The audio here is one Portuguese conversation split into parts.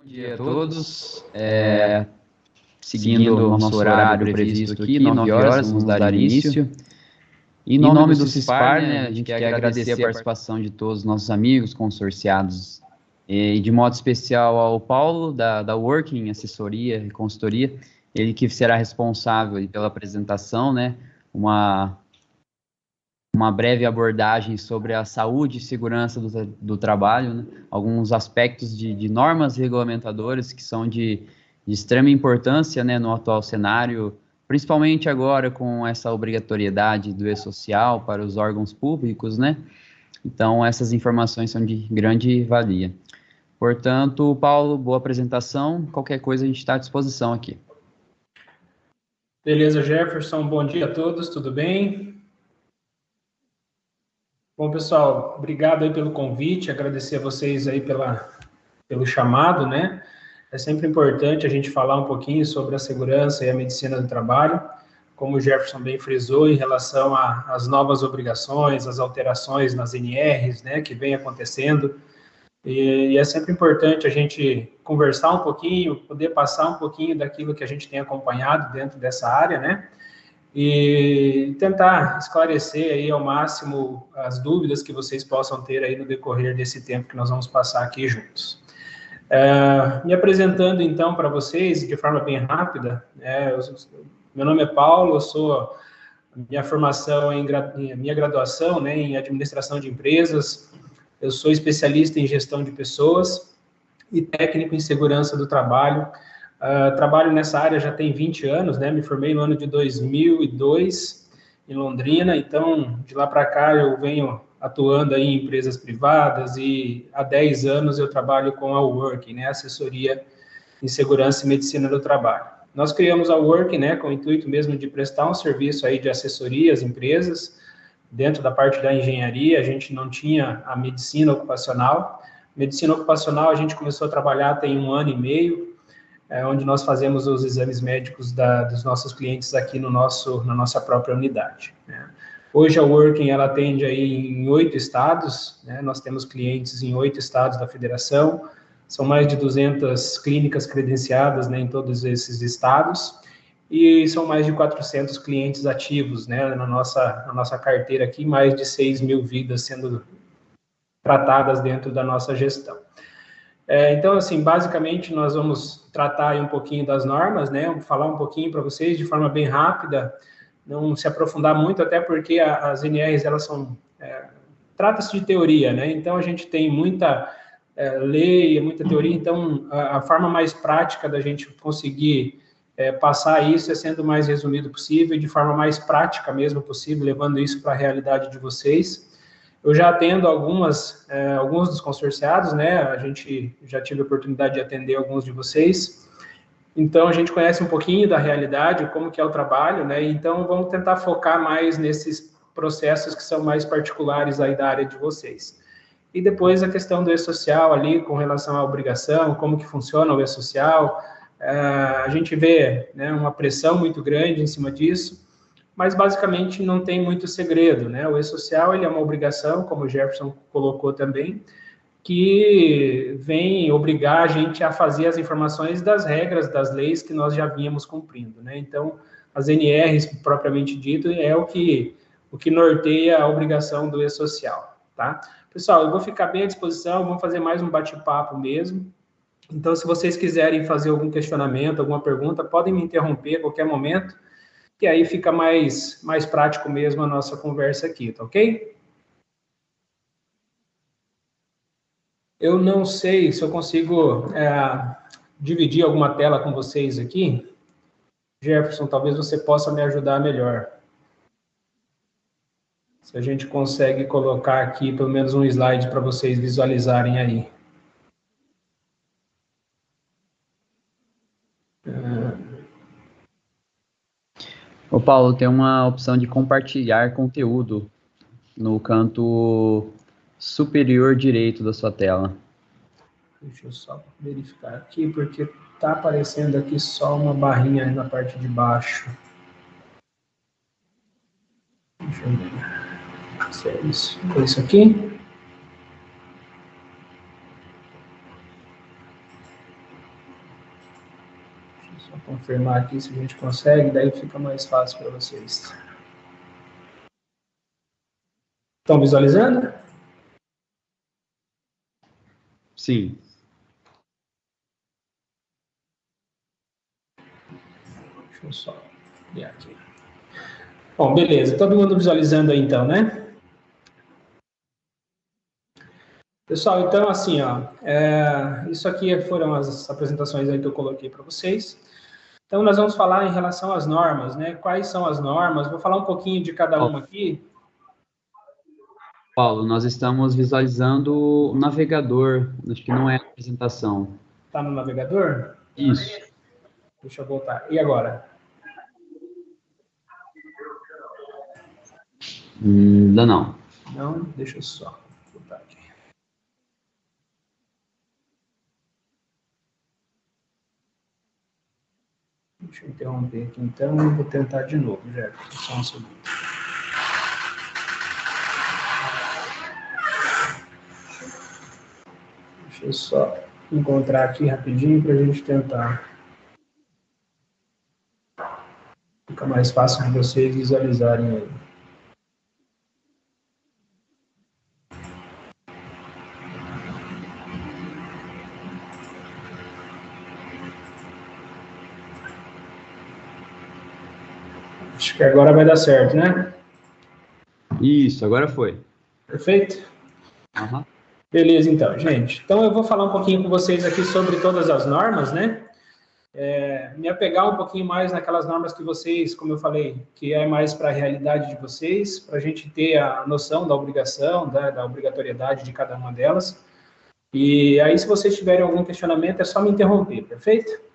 Bom dia a todos. Seguindo o nosso horário previsto aqui, 9 horas, vamos dar início. Em nome do CISPAR, né, a gente quer agradecer a participação de todos os nossos amigos, consorciados, e de modo especial ao Paulo, da Working, assessoria e consultoria, ele que será responsável pela apresentação, né, uma breve abordagem sobre a saúde e segurança do trabalho, né? Alguns aspectos de normas regulamentadoras que são de extrema importância, né, no atual cenário, principalmente agora com essa obrigatoriedade do e-social para os órgãos públicos, né? Então, essas informações são de grande valia. Portanto, Paulo, boa apresentação. Qualquer coisa a gente está à disposição aqui. Beleza, Jefferson. Bom dia a todos, tudo bem? Bom, pessoal, obrigado aí pelo convite, agradecer a vocês aí pelo chamado, né? É sempre importante a gente falar um pouquinho sobre a segurança e a medicina do trabalho, como o Jefferson bem frisou, em relação às novas obrigações, as alterações nas NRs, né, que vem acontecendo, e é sempre importante a gente conversar um pouquinho, poder passar um pouquinho daquilo que a gente tem acompanhado dentro dessa área, né, e tentar esclarecer aí ao máximo as dúvidas que vocês possam ter aí no decorrer desse tempo que nós vamos passar aqui juntos. Me apresentando então para vocês de forma bem rápida, meu nome é Paulo, eu sou minha formação minha graduação, né, em administração de empresas, eu sou especialista em gestão de pessoas e técnico em segurança do trabalho. Trabalho nessa área já tem 20 anos, né? Me formei no ano de 2002 em Londrina, então de lá para cá eu venho atuando aí em empresas privadas e há 10 anos eu trabalho com a Working, né? Assessoria em segurança e medicina do trabalho. Nós criamos a Working, né, com o intuito mesmo de prestar um serviço aí de assessoria às empresas. Dentro da parte da engenharia, a gente não tinha a medicina ocupacional. Medicina ocupacional a gente começou a trabalhar tem 1 ano e meio, onde nós fazemos os exames médicos dos nossos clientes aqui na nossa própria unidade, né? Hoje a Working, ela atende aí em 8 estados, né? Nós temos clientes em 8 estados da federação, são mais de 200 clínicas credenciadas, né, em todos esses estados, e são mais de 400 clientes ativos, né, na nossa carteira aqui, mais de 6 mil vidas sendo tratadas dentro da nossa gestão. Então, assim, basicamente, nós vamos tratar aí um pouquinho das normas, né? Vou falar um pouquinho para vocês de forma bem rápida, não se aprofundar muito, até porque as NRs, elas são... trata-se de teoria, né? Então, a gente tem muita lei, muita teoria, então, a forma mais prática da gente conseguir passar isso é sendo o mais resumido possível, e de forma mais prática mesmo possível, levando isso para a realidade de vocês. Eu já atendo alguns dos consorciados, né? A gente já tive a oportunidade de atender alguns de vocês. Então, a gente conhece um pouquinho da realidade, como que é o trabalho, né? Então, vamos tentar focar mais nesses processos que são mais particulares aí da área de vocês. E depois a questão do e-social ali, com relação à obrigação, como que funciona o e-social. A gente vê, né, uma pressão muito grande em cima disso, mas basicamente não tem muito segredo, né? O e-social, ele é uma obrigação, como o Jefferson colocou também, que vem obrigar a gente a fazer as informações das regras, das leis que nós já vínhamos cumprindo, né? Então, as NRs, propriamente dito, é o que norteia a obrigação do e-social, tá? Pessoal, eu vou ficar bem à disposição, vamos fazer mais um bate-papo mesmo. Então, se vocês quiserem fazer algum questionamento, alguma pergunta, podem me interromper a qualquer momento, que aí fica mais prático mesmo a nossa conversa aqui, tá ok? Eu não sei se eu consigo dividir alguma tela com vocês aqui. Jefferson, talvez você possa me ajudar melhor. Se a gente consegue colocar aqui pelo menos um slide para vocês visualizarem aí. Ô Paulo, tem uma opção de compartilhar conteúdo no canto superior direito da sua tela. Deixa eu só verificar aqui, porque está aparecendo aqui só uma barrinha na parte de baixo. Deixa eu ver se é isso. É isso aqui? confirmar aqui se a gente consegue, daí fica mais fácil para vocês. Estão visualizando? Sim. Deixa eu só ver aqui. Bom, beleza. Todo mundo visualizando aí, então, né? Pessoal, então, assim, ó, isso aqui foram as apresentações aí que eu coloquei para vocês. Então, nós vamos falar em relação às normas, né? Quais são as normas? Vou falar um pouquinho de cada uma aqui. Paulo, nós estamos visualizando o navegador, acho que não é a apresentação. Está no navegador? Isso. Deixa eu voltar. E agora? Ainda não. Não, deixa eu só voltar aqui. Deixa eu interromper aqui, então, e vou tentar de novo, já. Só um segundo. Deixa eu só encontrar aqui rapidinho para a gente tentar. Fica mais fácil de vocês visualizarem aí. Acho que agora vai dar certo, né? Isso, agora foi. Perfeito? Uhum. Beleza, então, gente. Então, eu vou falar um pouquinho com vocês aqui sobre todas as normas, né? Me apegar um pouquinho mais naquelas normas que vocês, como eu falei, que é mais para a realidade de vocês, para a gente ter a noção da obrigação, da obrigatoriedade de cada uma delas. E aí, se vocês tiverem algum questionamento, é só me interromper, perfeito?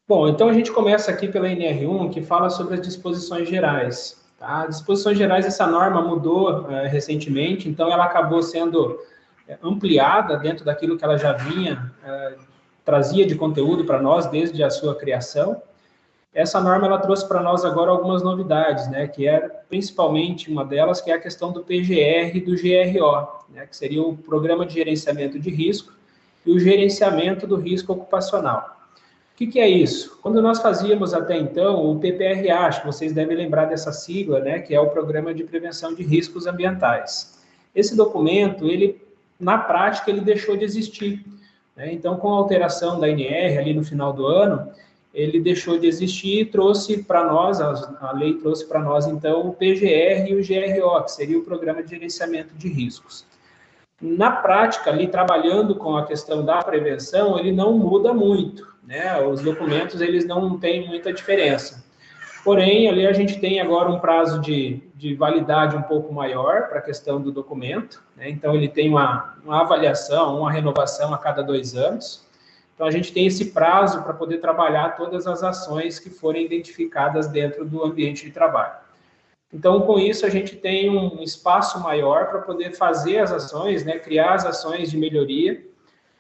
Bom, então a gente começa aqui pela NR1, que fala sobre as disposições gerais. Tá? As disposições gerais, essa norma mudou recentemente, então ela acabou sendo ampliada dentro daquilo que ela já vinha, trazia de conteúdo para nós desde a sua criação. Essa norma ela trouxe para nós agora algumas novidades, né, que é principalmente uma delas, que é a questão do PGR e do GRO, né, que seria o Programa de Gerenciamento de Risco e o Gerenciamento do Risco Ocupacional. O que é isso? Quando nós fazíamos até então o PPRA, acho que vocês devem lembrar dessa sigla, né, que é o Programa de Prevenção de Riscos Ambientais. Esse documento, ele, na prática, ele deixou de existir. Né? Então, com a alteração da NR ali no final do ano, ele deixou de existir e trouxe para nós, a lei trouxe para nós, então, o PGR e o GRO, que seria o Programa de Gerenciamento de Riscos. Na prática, ali trabalhando com a questão da prevenção, ele não muda muito, né? Os documentos, eles não têm muita diferença. Porém, ali a gente tem agora um prazo de validade um pouco maior para a questão do documento, né? Então, ele tem uma avaliação, uma renovação a cada 2 anos. Então, a gente tem esse prazo para poder trabalhar todas as ações que forem identificadas dentro do ambiente de trabalho. Então, com isso, a gente tem um espaço maior para poder fazer as ações, né, criar as ações de melhoria,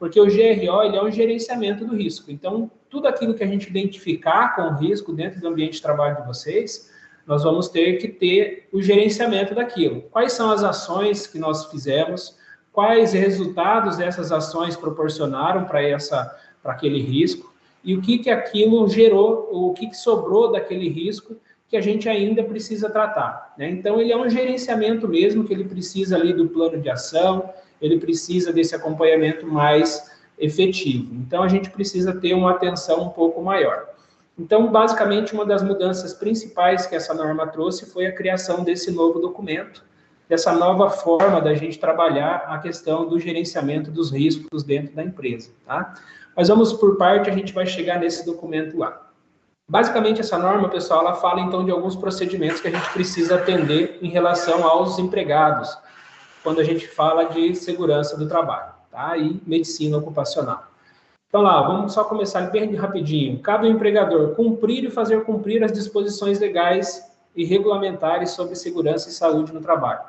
porque o GRO ele é um gerenciamento do risco. Então, tudo aquilo que a gente identificar com risco dentro do ambiente de trabalho de vocês, nós vamos ter que ter o gerenciamento daquilo. Quais são as ações que nós fizemos, quais resultados essas ações proporcionaram para aquele risco, e o que aquilo gerou, o que sobrou daquele risco que a gente ainda precisa tratar, né? Então, ele é um gerenciamento mesmo, que ele precisa ali do plano de ação, ele precisa desse acompanhamento mais efetivo. Então, a gente precisa ter uma atenção um pouco maior. Então, basicamente, uma das mudanças principais que essa norma trouxe foi a criação desse novo documento, dessa nova forma da gente trabalhar a questão do gerenciamento dos riscos dentro da empresa, tá? Mas vamos por parte, a gente vai chegar nesse documento lá. Basicamente, essa norma, pessoal, ela fala, então, de alguns procedimentos que a gente precisa atender em relação aos empregados, quando a gente fala de segurança do trabalho, tá? E medicina ocupacional. Então, lá, vamos só começar bem rapidinho. Cabe ao empregador cumprir e fazer cumprir as disposições legais e regulamentares sobre segurança e saúde no trabalho.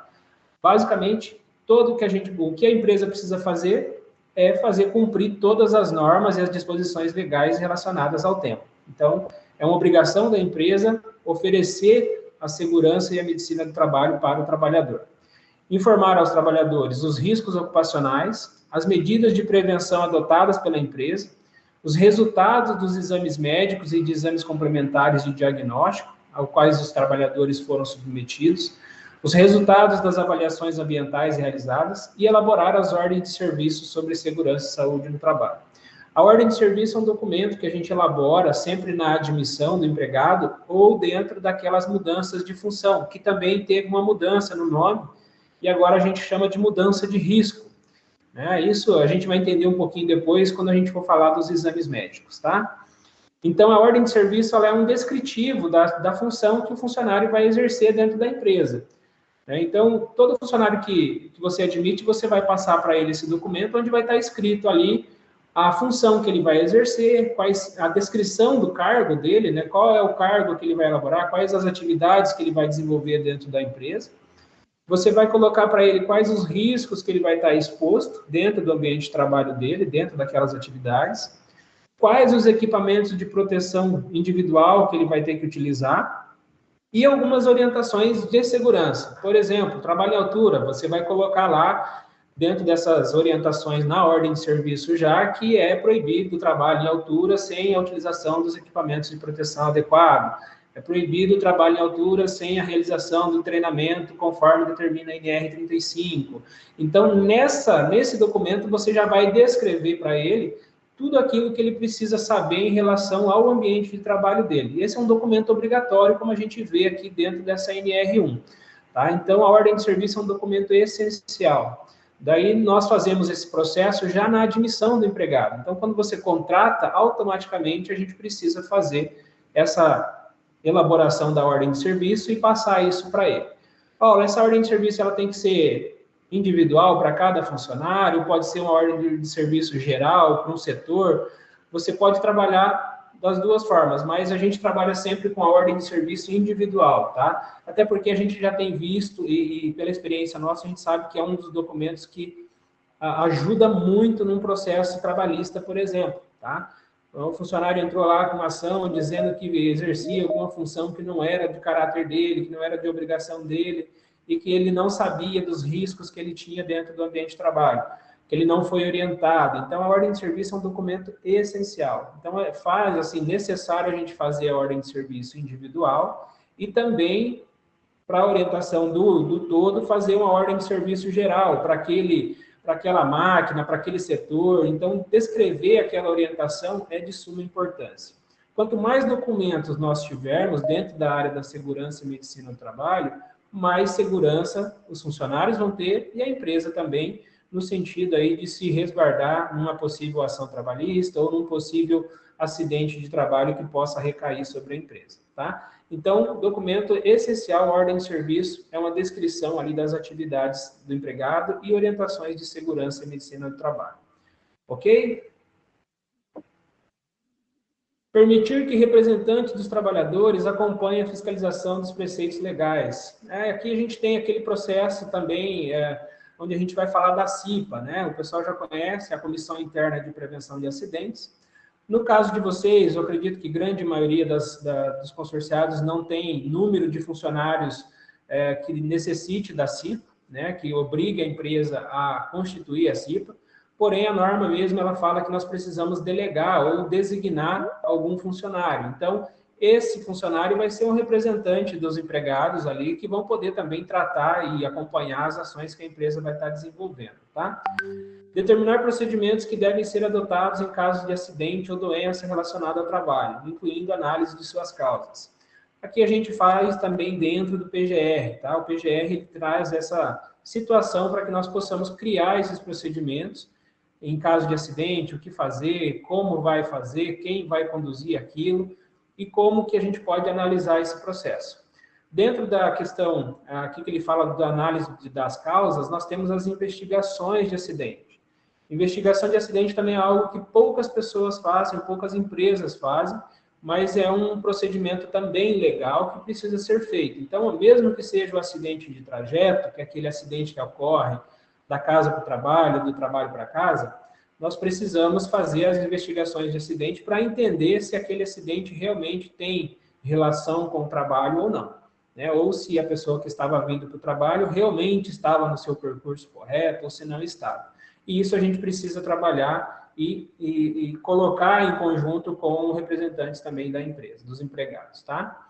Basicamente, o que a empresa precisa fazer é fazer cumprir todas as normas e as disposições legais relacionadas ao tema. Então, é uma obrigação da empresa oferecer a segurança e a medicina do trabalho para o trabalhador. Informar aos trabalhadores os riscos ocupacionais, as medidas de prevenção adotadas pela empresa, os resultados dos exames médicos e de exames complementares de diagnóstico, aos quais os trabalhadores foram submetidos, os resultados das avaliações ambientais realizadas e elaborar as ordens de serviço sobre segurança e saúde no trabalho. A ordem de serviço é um documento que a gente elabora sempre na admissão do empregado ou dentro daquelas mudanças de função, que também teve uma mudança no nome e agora a gente chama de mudança de risco. Isso a gente vai entender um pouquinho depois quando a gente for falar dos exames médicos, tá? Então, a ordem de serviço ela é um descritivo da função que o funcionário vai exercer dentro da empresa. Então, todo funcionário que você admite, você vai passar para ele esse documento, onde vai estar escrito ali a função que ele vai exercer, a descrição do cargo dele, né? Qual é o cargo que ele vai elaborar, quais as atividades que ele vai desenvolver dentro da empresa. Você vai colocar para ele quais os riscos que ele vai estar exposto dentro do ambiente de trabalho dele, dentro daquelas atividades, quais os equipamentos de proteção individual que ele vai ter que utilizar, e algumas orientações de segurança. Por exemplo, trabalho em altura, você vai colocar lá, dentro dessas orientações na ordem de serviço já, que é proibido o trabalho em altura sem a utilização dos equipamentos de proteção adequados. É proibido o trabalho em altura sem a realização do treinamento conforme determina a NR35. Então, nesse documento, você já vai descrever para ele tudo aquilo que ele precisa saber em relação ao ambiente de trabalho dele. E esse é um documento obrigatório, como a gente vê aqui dentro dessa NR1. Tá? Então, a ordem de serviço é um documento essencial. Daí, nós fazemos esse processo já na admissão do empregado. Então, quando você contrata, automaticamente a gente precisa fazer essa elaboração da ordem de serviço e passar isso para ele. Paulo, essa ordem de serviço ela tem que ser individual para cada funcionário, pode ser uma ordem de serviço geral para um setor, você pode trabalhar das duas formas, mas a gente trabalha sempre com a ordem de serviço individual, tá? Até porque a gente já tem visto, e pela experiência nossa, a gente sabe que é um dos documentos que ajuda muito num processo trabalhista, por exemplo, tá? Então, o funcionário entrou lá com uma ação dizendo que exercia alguma função que não era de caráter dele, que não era de obrigação dele, e que ele não sabia dos riscos que ele tinha dentro do ambiente de trabalho, que ele não foi orientado. Então, a ordem de serviço é um documento essencial. Então, faz, assim, necessário a gente fazer a ordem de serviço individual e também, para a orientação do todo, fazer uma ordem de serviço geral para aquela máquina, para aquele setor. Então, descrever aquela orientação é de suma importância. Quanto mais documentos nós tivermos dentro da área da segurança e medicina do trabalho, mais segurança os funcionários vão ter e a empresa também, no sentido aí de se resguardar numa possível ação trabalhista ou num possível acidente de trabalho que possa recair sobre a empresa, tá? Então, documento essencial, ordem de serviço, é uma descrição ali das atividades do empregado e orientações de segurança e medicina do trabalho. Ok? Permitir que representantes dos trabalhadores acompanhem a fiscalização dos preceitos legais. Aqui a gente tem aquele processo também, onde a gente vai falar da CIPA, né? O pessoal já conhece a Comissão Interna de Prevenção de Acidentes. No caso de vocês, eu acredito que grande maioria dos consorciados não tem número de funcionários que necessite da CIPA, né? Que obrigue a empresa a constituir a CIPA. Porém, a norma mesmo, ela fala que nós precisamos delegar ou designar algum funcionário. Então, esse funcionário vai ser um representante dos empregados ali, que vão poder também tratar e acompanhar as ações que a empresa vai estar desenvolvendo, tá? Determinar procedimentos que devem ser adotados em caso de acidente ou doença relacionada ao trabalho, incluindo análise de suas causas. Aqui a gente faz também dentro do PGR, tá? O PGR ele traz essa situação para que nós possamos criar esses procedimentos em caso de acidente, o que fazer, como vai fazer, quem vai conduzir aquilo e como que a gente pode analisar esse processo. Dentro da questão, aqui que ele fala da análise das causas, nós temos as investigações de acidente. Investigação de acidente também é algo que poucas pessoas fazem, poucas empresas fazem, mas é um procedimento também legal que precisa ser feito. Então, mesmo que seja um acidente de trajeto, que é aquele acidente que ocorre da casa para o trabalho, do trabalho para casa, nós precisamos fazer as investigações de acidente para entender se aquele acidente realmente tem relação com o trabalho ou não, né? Ou se a pessoa que estava vindo para o trabalho realmente estava no seu percurso correto ou se não estava. E isso a gente precisa trabalhar e colocar em conjunto com representantes também da empresa, dos empregados, tá?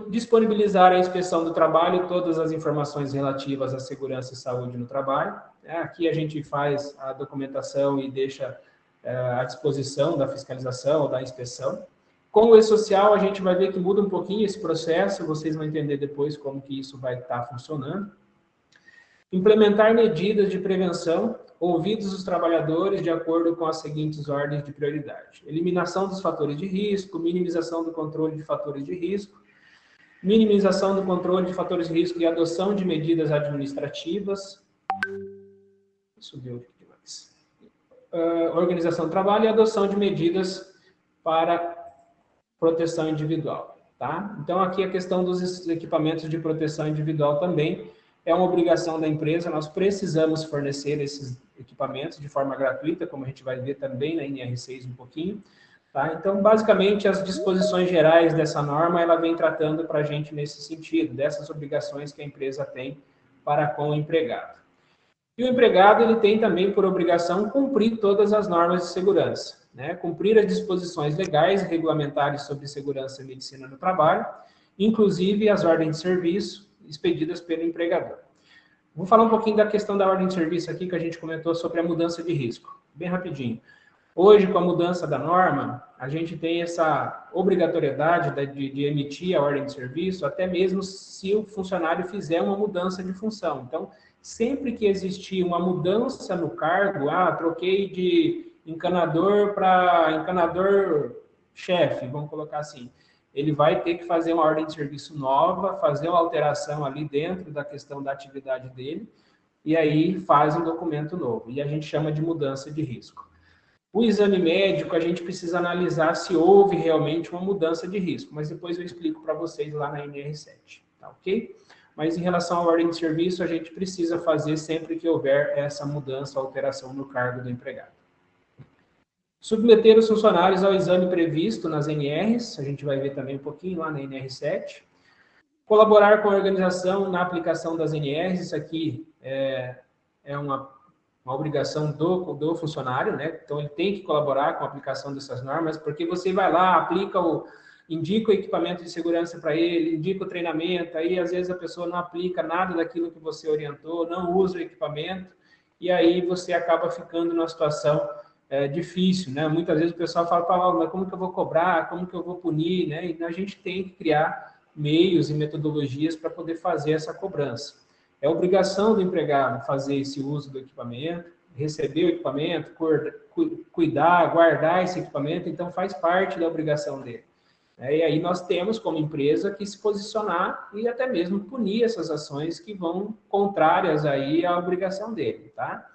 Disponibilizar a inspeção do trabalho e todas as informações relativas à segurança e saúde no trabalho. Aqui a gente faz a documentação e deixa à disposição da fiscalização ou da inspeção. Com o e-social, a gente vai ver que muda um pouquinho esse processo, vocês vão entender depois como que isso vai estar funcionando. Implementar medidas de prevenção, ouvidos os trabalhadores de acordo com as seguintes ordens de prioridade. Eliminação dos fatores de risco, minimização do controle de fatores de risco, minimização do controle de fatores de risco e adoção de medidas administrativas. Subiu aqui demais. Organização do trabalho e adoção de medidas para proteção individual, tá? Então, aqui a questão dos equipamentos de proteção individual também é uma obrigação da empresa, nós precisamos fornecer esses equipamentos de forma gratuita, como a gente vai ver também na NR6 um pouquinho, tá? Então, basicamente, as disposições gerais dessa norma, ela vem tratando para a gente nesse sentido, dessas obrigações que a empresa tem para com o empregado. E o empregado, ele tem também por obrigação cumprir todas as normas de segurança, né? Cumprir as disposições legais e regulamentares sobre segurança e medicina no trabalho, inclusive as ordens de serviço expedidas pelo empregador. Vou falar um pouquinho da questão da ordem de serviço aqui, que a gente comentou sobre a mudança de risco, bem rapidinho. Hoje, com a mudança da norma, a gente tem essa obrigatoriedade de emitir a ordem de serviço, até mesmo se o funcionário fizer uma mudança de função. Então, sempre que existir uma mudança no cargo, troquei de encanador para encanador-chefe, vamos colocar assim, ele vai ter que fazer uma ordem de serviço nova, fazer uma alteração ali dentro da questão da atividade dele, e aí faz um documento novo, e a gente chama de mudança de risco. O exame médico, a gente precisa analisar se houve realmente uma mudança de risco, mas depois eu explico para vocês lá na NR7, tá ok? Mas em relação à ordem de serviço, a gente precisa fazer sempre que houver essa mudança, alteração no cargo do empregado. Submeter os funcionários ao exame previsto nas NRs, a gente vai ver também um pouquinho lá na NR7. Colaborar com a organização na aplicação das NRs, isso aqui é uma obrigação do funcionário, né? Então, ele tem que colaborar com a aplicação dessas normas, porque você vai lá, indica o equipamento de segurança para ele, indica o treinamento, aí às vezes a pessoa não aplica nada daquilo que você orientou, não usa o equipamento, e aí você acaba ficando numa situação difícil, né? Muitas vezes o pessoal fala, mas como que eu vou cobrar, como que eu vou punir, né? E a gente tem que criar meios e metodologias para poder fazer essa cobrança. É obrigação do empregado fazer esse uso do equipamento, receber o equipamento, cuidar, guardar esse equipamento, então faz parte da obrigação dele. E aí nós temos, como empresa, que se posicionar e até mesmo punir essas ações que vão contrárias aí à obrigação dele, tá?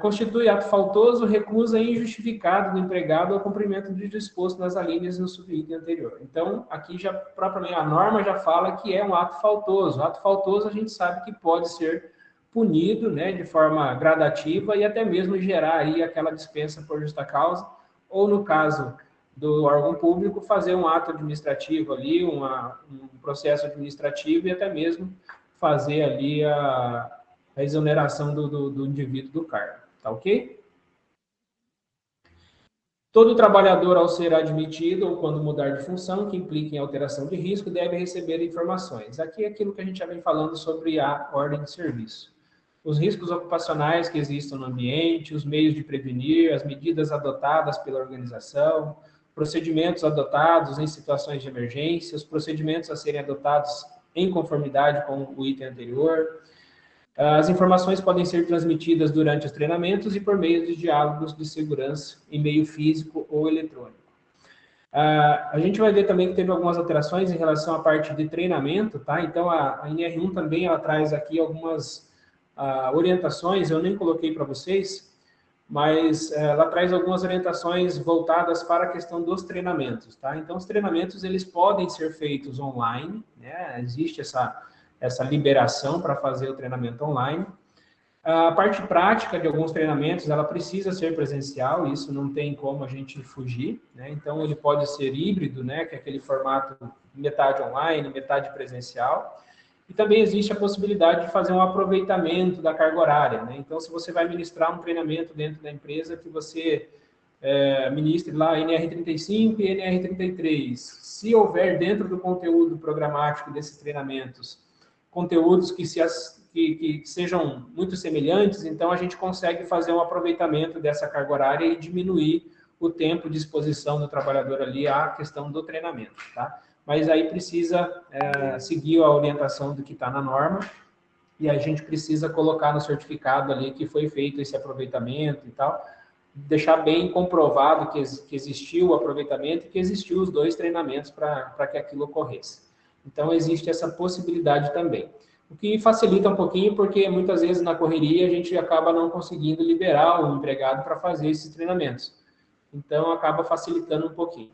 Constitui ato faltoso, recusa injustificada do empregado ao cumprimento do disposto nas alíneas no subitem anterior. Então, aqui já propriamente a norma já fala que é um ato faltoso. O ato faltoso a gente sabe que pode ser punido, né, de forma gradativa e até mesmo gerar aí aquela dispensa por justa causa, ou no caso do órgão público, fazer um ato administrativo ali, um processo administrativo e até mesmo fazer ali a exoneração do indivíduo do cargo, tá ok? Todo trabalhador, ao ser admitido ou quando mudar de função, que implique em alteração de risco, deve receber informações. Aqui é aquilo que a gente já vem falando sobre a ordem de serviço. Os riscos ocupacionais que existam no ambiente, os meios de prevenir, as medidas adotadas pela organização, procedimentos adotados em situações de emergência, os procedimentos a serem adotados em conformidade com o item anterior. As informações podem ser transmitidas durante os treinamentos e por meio de diálogos de segurança em meio físico ou eletrônico. A gente vai ver também que teve algumas alterações em relação à parte de treinamento, tá? Então, a NR1 também ela traz aqui algumas orientações, eu nem coloquei para vocês, mas ela traz algumas orientações voltadas para a questão dos treinamentos, tá? Então, os treinamentos, eles podem ser feitos online, né? Existe essa liberação para fazer o treinamento online. A parte prática de alguns treinamentos, ela precisa ser presencial, isso não tem como a gente fugir, né? Então, ele pode ser híbrido, né? Que é aquele formato metade online, metade presencial. E também existe a possibilidade de fazer um aproveitamento da carga horária, né? Então, se você vai ministrar um treinamento dentro da empresa, que você ministre lá NR35 e NR33. Se houver dentro do conteúdo programático desses treinamentos, conteúdos que sejam muito semelhantes, então a gente consegue fazer um aproveitamento dessa carga horária e diminuir o tempo de exposição do trabalhador ali à questão do treinamento, tá? Mas aí precisa seguir a orientação do que está na norma, e a gente precisa colocar no certificado ali que foi feito esse aproveitamento e tal, deixar bem comprovado que existiu o aproveitamento e que existiu os 2 treinamentos para que aquilo ocorresse. Então, existe essa possibilidade também. O que facilita um pouquinho, porque muitas vezes na correria a gente acaba não conseguindo liberar o empregado para fazer esses treinamentos. Então, acaba facilitando um pouquinho.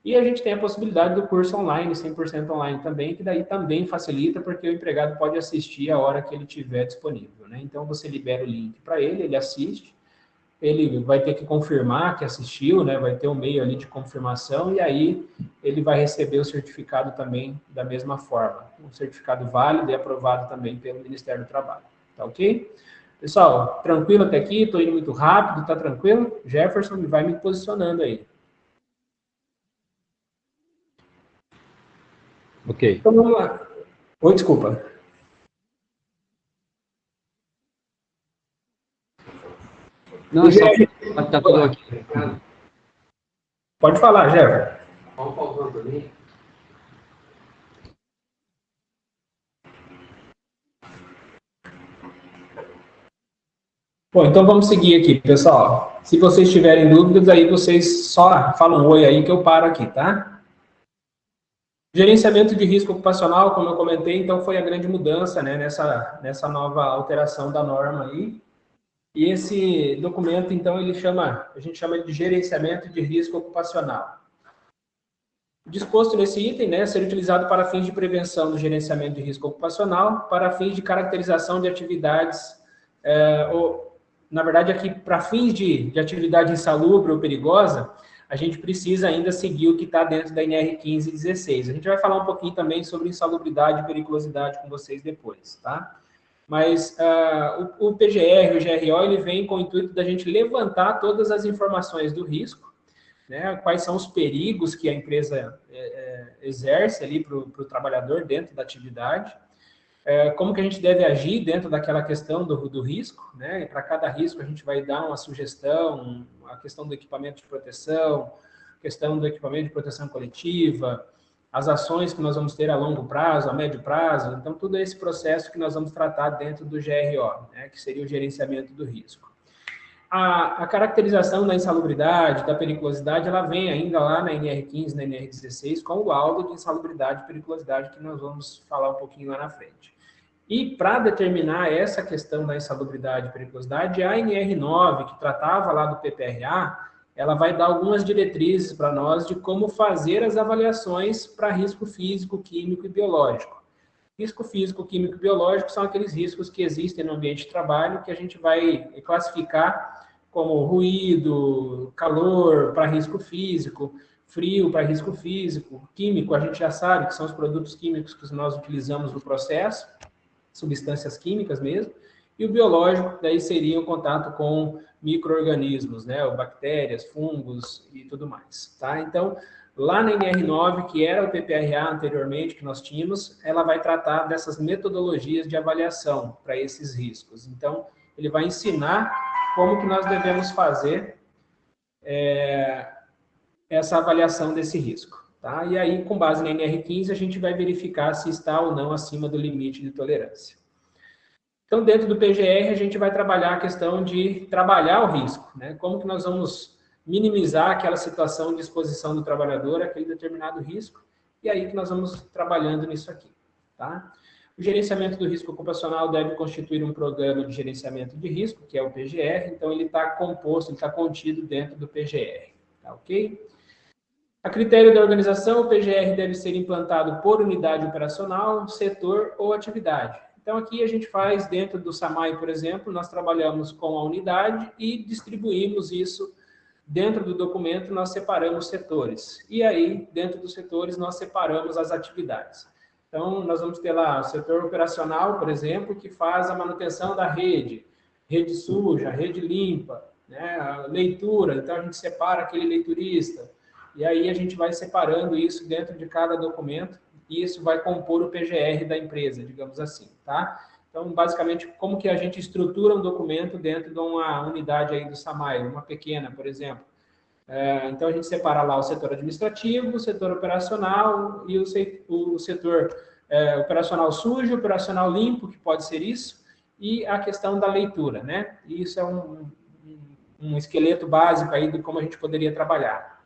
E a gente tem a possibilidade do curso online, 100% online também, que daí também facilita, porque o empregado pode assistir a hora que ele tiver disponível, né? Então, você libera o link para ele, ele assiste, ele vai ter que confirmar que assistiu, né? Vai ter um meio ali de confirmação, e aí ele vai receber o certificado também da mesma forma. Um certificado válido e aprovado também pelo Ministério do Trabalho. Tá ok? Pessoal, tranquilo até aqui? Estou indo muito rápido, tá tranquilo? Jefferson vai me posicionando aí. Ok. Então vamos lá. Oi, desculpa. Não, só tá tudo aqui. Pode falar, Jefferson. Vamos pausando para mim. Bom, então vamos seguir aqui, pessoal. Se vocês tiverem dúvidas, aí vocês só falam oi aí que eu paro aqui, tá? Gerenciamento de risco ocupacional, como eu comentei, então foi a grande mudança, né, nessa nova alteração da norma aí. E esse documento, então, a gente chama de gerenciamento de risco ocupacional. Disposto nesse item, né, ser utilizado para fins de prevenção do gerenciamento de risco ocupacional, para fins de caracterização de atividades, na verdade, aqui, para fins de atividade insalubre ou perigosa, a gente precisa ainda seguir o que está dentro da NR 15 e 16. A gente vai falar um pouquinho também sobre insalubridade e periculosidade com vocês depois, tá? Mas o PGR, o GRO, ele vem com o intuito da gente levantar todas as informações do risco, né? Quais são os perigos que a empresa exerce ali para o trabalhador dentro da atividade, como que a gente deve agir dentro daquela questão do risco, né? E para cada risco a gente vai dar uma sugestão, a questão do equipamento de proteção, questão do equipamento de proteção coletiva, as ações que nós vamos ter a longo prazo, a médio prazo. Então, tudo esse processo que nós vamos tratar dentro do GRO, né? Que seria o gerenciamento do risco. A caracterização da insalubridade, da periculosidade, ela vem ainda lá na NR15, na NR16, com o laudo de insalubridade e periculosidade, que nós vamos falar um pouquinho lá na frente. E para determinar essa questão da insalubridade e periculosidade, a NR9, que tratava lá do PPRA, ela vai dar algumas diretrizes para nós de como fazer as avaliações para risco físico, químico e biológico. Risco físico, químico e biológico são aqueles riscos que existem no ambiente de trabalho que a gente vai classificar como ruído, calor para risco físico, frio para risco físico, químico, a gente já sabe que são os produtos químicos que nós utilizamos no processo, substâncias químicas mesmo, e o biológico, daí seria o contato com micro-organismos, né, ou bactérias, fungos e tudo mais, tá? Então, lá na NR9, que era o PPRA anteriormente, que nós tínhamos, ela vai tratar dessas metodologias de avaliação para esses riscos. Então, ele vai ensinar como que nós devemos fazer essa avaliação desse risco. Tá? E aí, com base na NR15, a gente vai verificar se está ou não acima do limite de tolerância. Então, dentro do PGR, a gente vai trabalhar a questão de trabalhar o risco, né? Como que nós vamos minimizar aquela situação de exposição do trabalhador àquele determinado risco, e aí que nós vamos trabalhando nisso aqui, tá? O gerenciamento do risco ocupacional deve constituir um programa de gerenciamento de risco, que é o PGR, então ele está composto, ele está contido dentro do PGR, tá ok? A critério da organização, o PGR deve ser implantado por unidade operacional, setor ou atividade. Então, aqui a gente faz, dentro do SAMAI, por exemplo, nós trabalhamos com a unidade e distribuímos isso dentro do documento, nós separamos setores. E aí, dentro dos setores, nós separamos as atividades. Então, nós vamos ter lá o setor operacional, por exemplo, que faz a manutenção da rede suja, rede limpa, né? A leitura, então a gente separa aquele leiturista, e aí a gente vai separando isso dentro de cada documento, e isso vai compor o PGR da empresa, digamos assim, tá? Então, basicamente, como que a gente estrutura um documento dentro de uma unidade aí do SAMAI, uma pequena, por exemplo. Então, a gente separa lá o setor administrativo, o setor operacional e o setor operacional sujo, operacional limpo, que pode ser isso, e a questão da leitura, né? E isso é um esqueleto básico aí de como a gente poderia trabalhar.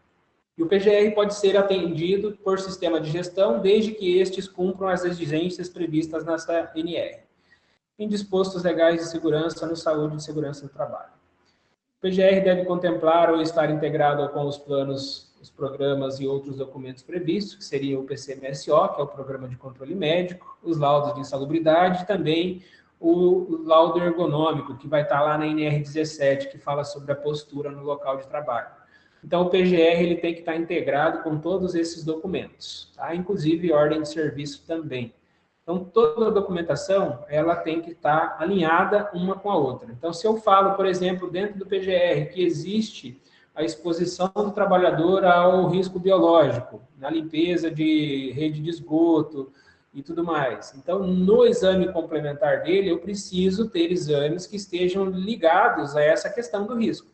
E o PGR pode ser atendido por sistema de gestão, desde que estes cumpram as exigências previstas nessa NR, em dispostos legais de segurança no saúde e segurança do trabalho. O PGR deve contemplar ou estar integrado com os planos, os programas e outros documentos previstos, que seria o PCMSO, que é o Programa de Controle Médico, os laudos de insalubridade, também o laudo ergonômico, que vai estar lá na NR17, que fala sobre a postura no local de trabalho. Então, o PGR ele tem que estar integrado com todos esses documentos, tá? Inclusive ordem de serviço também. Então, toda a documentação, ela tem que estar alinhada uma com a outra. Então, se eu falo, por exemplo, dentro do PGR, que existe a exposição do trabalhador ao risco biológico, na limpeza de rede de esgoto e tudo mais. Então, no exame complementar dele, eu preciso ter exames que estejam ligados a essa questão do risco.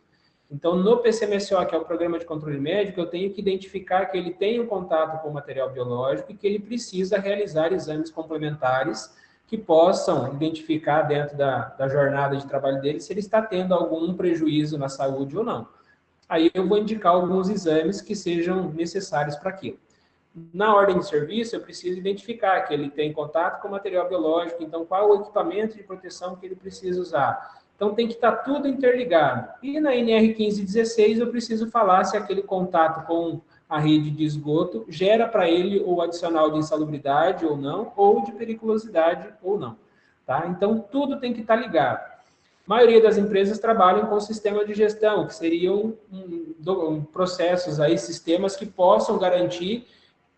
Então, no PCMSO, que é o Programa de Controle Médico, eu tenho que identificar que ele tem um contato com o material biológico e que ele precisa realizar exames complementares que possam identificar dentro da jornada de trabalho dele se ele está tendo algum prejuízo na saúde ou não. Aí eu vou indicar alguns exames que sejam necessários para aquilo. Na ordem de serviço, eu preciso identificar que ele tem contato com o material biológico, então qual o equipamento de proteção que ele precisa usar. Então, tem que estar tudo interligado. E na NR 1516, eu preciso falar se aquele contato com a rede de esgoto gera para ele o adicional de insalubridade ou não, ou de periculosidade ou não. Tá? Então, tudo tem que estar ligado. A maioria das empresas trabalham com sistema de gestão, que seriam processos aí, sistemas que possam garantir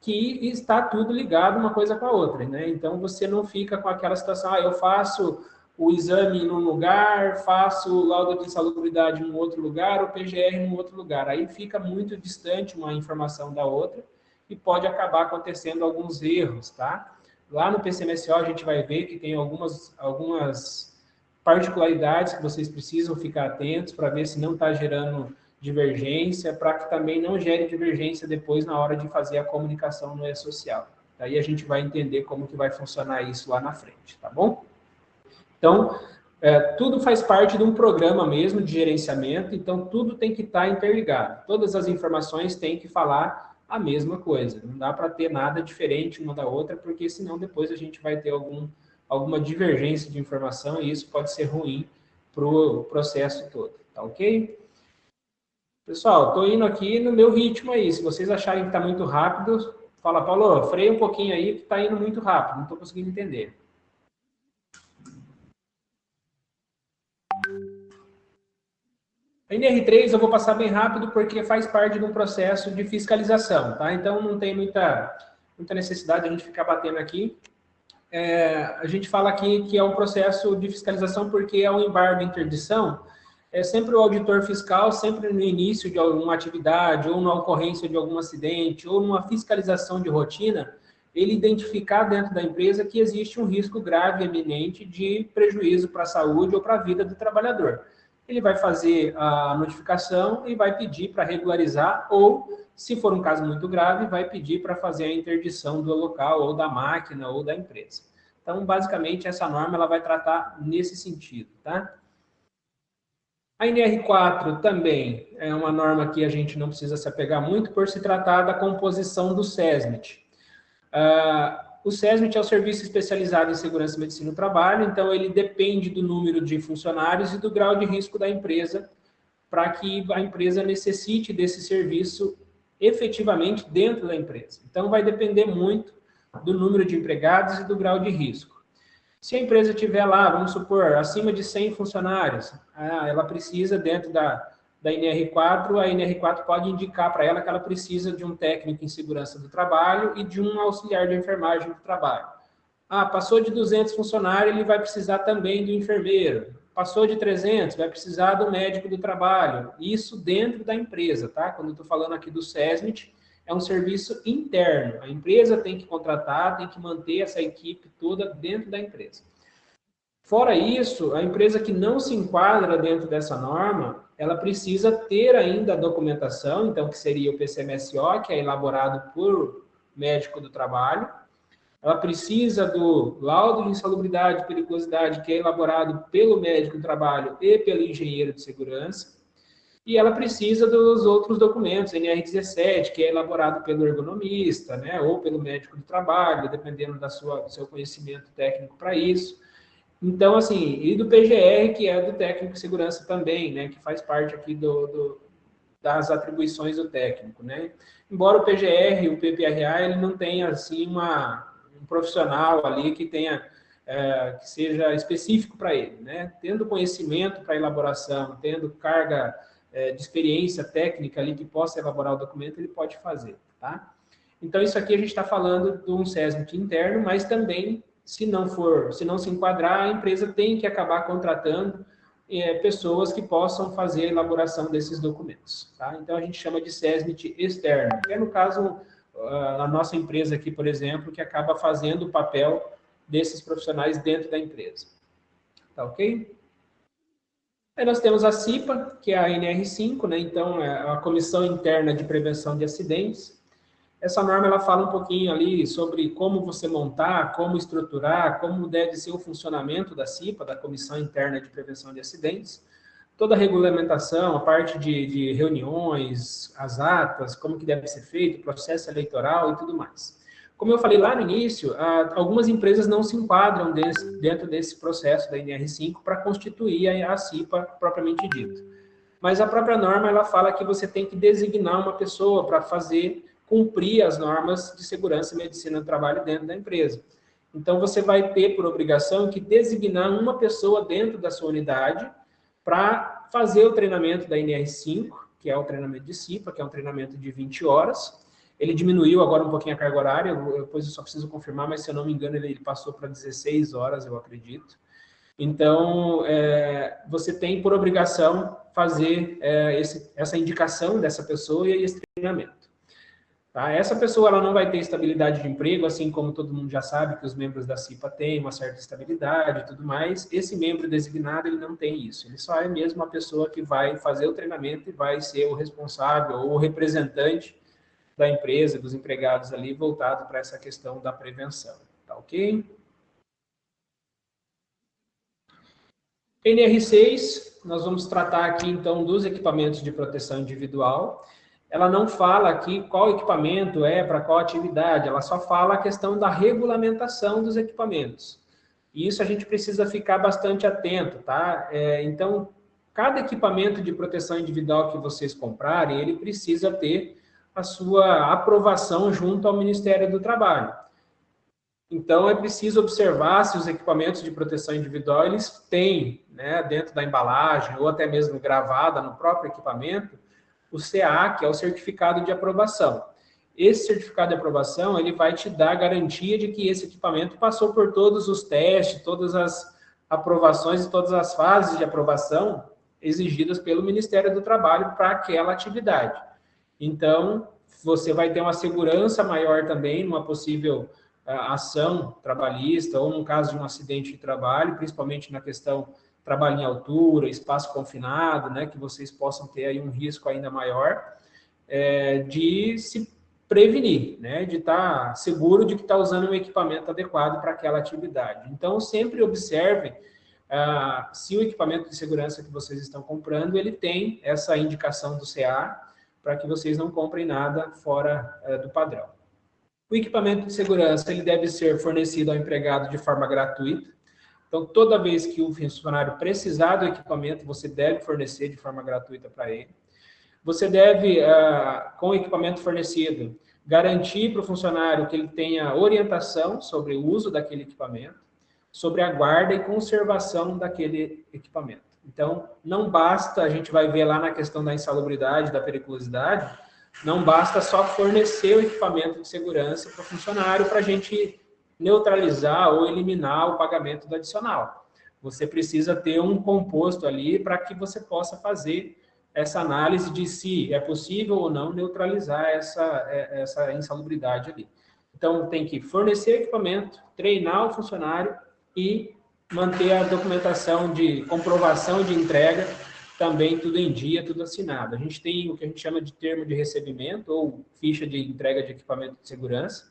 que está tudo ligado uma coisa com a outra, né? Então, você não fica com aquela situação, eu faço o exame num lugar, faço o laudo de insalubridade em um outro lugar, o PGR em um outro lugar. Aí fica muito distante uma informação da outra e pode acabar acontecendo alguns erros, tá? Lá no PCMSO a gente vai ver que tem algumas particularidades que vocês precisam ficar atentos para ver se não está gerando divergência, para que também não gere divergência depois na hora de fazer a comunicação no e-social. Daí a gente vai entender como que vai funcionar isso lá na frente, tá bom? Então, tudo faz parte de um programa mesmo de gerenciamento, então tudo tem que estar interligado. Todas as informações têm que falar a mesma coisa. Não dá para ter nada diferente uma da outra, porque senão depois a gente vai ter alguma divergência de informação e isso pode ser ruim para o processo todo, tá ok? Pessoal, estou indo aqui no meu ritmo aí. Se vocês acharem que está muito rápido, fala, Paulo, freia um pouquinho aí, que está indo muito rápido, não estou conseguindo entender. A NR3 eu vou passar bem rápido porque faz parte de um processo de fiscalização, tá? Então não tem muita necessidade de a gente ficar batendo aqui. A gente fala aqui que é um processo de fiscalização porque é um embargo de interdição. É sempre o auditor fiscal, sempre no início de alguma atividade, ou na ocorrência de algum acidente, ou numa fiscalização de rotina, ele identificar dentro da empresa que existe um risco grave, eminente, de prejuízo para a saúde ou para a vida do trabalhador. Ele vai fazer a notificação e vai pedir para regularizar, ou, se for um caso muito grave, vai pedir para fazer a interdição do local, ou da máquina, ou da empresa. Então, basicamente, essa norma ela vai tratar nesse sentido, tá? A NR4 também é uma norma que a gente não precisa se apegar muito por se tratar da composição do SESMIT. O SESMIT é o Serviço Especializado em Segurança e Medicina do Trabalho, então ele depende do número de funcionários e do grau de risco da empresa para que a empresa necessite desse serviço efetivamente dentro da empresa. Então vai depender muito do número de empregados e do grau de risco. Se a empresa tiver lá, vamos supor, acima de 100 funcionários, ela precisa, dentro da NR4, a NR4 pode indicar para ela que ela precisa de um técnico em segurança do trabalho e de um auxiliar de enfermagem do trabalho. Ah, passou de 200 funcionários, ele vai precisar também do enfermeiro. Passou de 300, vai precisar do médico do trabalho. Isso dentro da empresa, tá? Quando eu estou falando aqui do SESMIT, é um serviço interno. A empresa tem que contratar, tem que manter essa equipe toda dentro da empresa. Fora isso, a empresa que não se enquadra dentro dessa norma, ela precisa ter ainda a documentação, então, que seria o PCMSO, que é elaborado por médico do trabalho. Ela precisa do laudo de insalubridade e periculosidade, que é elaborado pelo médico do trabalho e pelo engenheiro de segurança. E ela precisa dos outros documentos, NR17, que é elaborado pelo ergonomista, né, ou pelo médico do trabalho, dependendo do seu conhecimento técnico para isso. Então, assim, e do PGR, que é do técnico de segurança também, né, que faz parte aqui das atribuições do técnico, né. Embora o PGR, o PPRA, ele não tenha, assim, um profissional ali que tenha, que seja específico para ele, né. Tendo conhecimento para elaboração, tendo carga de experiência técnica ali que possa elaborar o documento, ele pode fazer, tá. Então, isso aqui a gente está falando de um SESMIT interno, mas também se não se enquadrar, a empresa tem que acabar contratando pessoas que possam fazer a elaboração desses documentos. Tá? Então, a gente chama de SESMIT externo, que é, no caso, a nossa empresa aqui, por exemplo, que acaba fazendo o papel desses profissionais dentro da empresa. Tá ok? Aí nós temos a CIPA, que é a NR5, né? Então, é a Comissão Interna de Prevenção de Acidentes. Essa norma ela fala um pouquinho ali sobre como você montar, como estruturar, como deve ser o funcionamento da CIPA, da Comissão Interna de Prevenção de Acidentes. Toda a regulamentação, a parte de reuniões, as atas, como que deve ser feito, processo eleitoral e tudo mais. Como eu falei lá no início, algumas empresas não se enquadram dentro desse processo da NR5 para constituir a CIPA propriamente dito. Mas a própria norma ela fala que você tem que designar uma pessoa para cumprir as normas de segurança e medicina do trabalho dentro da empresa. Então, você vai ter por obrigação que designar uma pessoa dentro da sua unidade para fazer o treinamento da NR5, que é o treinamento de CIPA, que é um treinamento de 20 horas. Ele diminuiu agora um pouquinho a carga horária, depois eu só preciso confirmar, mas se eu não me engano, ele passou para 16 horas, eu acredito. Então, você tem por obrigação fazer essa indicação dessa pessoa e esse treinamento. Tá? Essa pessoa ela não vai ter estabilidade de emprego, assim como todo mundo já sabe que os membros da CIPA têm uma certa estabilidade e tudo mais. Esse membro designado, ele não tem isso. Ele só é mesmo a pessoa que vai fazer o treinamento e vai ser o responsável ou o representante da empresa, dos empregados ali, voltado para essa questão da prevenção. Tá ok? NR6, nós vamos tratar aqui, então, dos equipamentos de proteção individual. Ela não fala aqui qual equipamento é para qual atividade, ela só fala a questão da regulamentação dos equipamentos. E isso a gente precisa ficar bastante atento, tá? Então, cada equipamento de proteção individual que vocês comprarem, ele precisa ter a sua aprovação junto ao Ministério do Trabalho. Então, é preciso observar se os equipamentos de proteção individual, eles têm, né, dentro da embalagem, ou até mesmo gravada no próprio equipamento, o CA, que é o certificado de aprovação. Esse certificado de aprovação, ele vai te dar a garantia de que esse equipamento passou por todos os testes, todas as aprovações e todas as fases de aprovação exigidas pelo Ministério do Trabalho para aquela atividade. Então, você vai ter uma segurança maior também numa possível ação trabalhista ou num caso de um acidente de trabalho, principalmente na questão trabalho em altura, espaço confinado, né, que vocês possam ter aí um risco ainda maior de se prevenir, né, de estar seguro de que está usando um equipamento adequado para aquela atividade. Então, sempre observem se o equipamento de segurança que vocês estão comprando, ele tem essa indicação do CA, para que vocês não comprem nada fora do padrão. O equipamento de segurança, ele deve ser fornecido ao empregado de forma gratuita. Então, toda vez que o funcionário precisar do equipamento, você deve fornecer de forma gratuita para ele. Você deve, com o equipamento fornecido, garantir para o funcionário que ele tenha orientação sobre o uso daquele equipamento, sobre a guarda e conservação daquele equipamento. Então, não basta, a gente vai ver lá na questão da insalubridade, da periculosidade, não basta só fornecer o equipamento de segurança para o funcionário para a gente neutralizar ou eliminar o pagamento do adicional. Você precisa ter um composto ali para que você possa fazer essa análise de se é possível ou não neutralizar essa insalubridade ali. Então, tem que fornecer equipamento, treinar o funcionário e manter a documentação de comprovação de entrega também tudo em dia, tudo assinado. A gente tem o que a gente chama de termo de recebimento ou ficha de entrega de equipamento de segurança,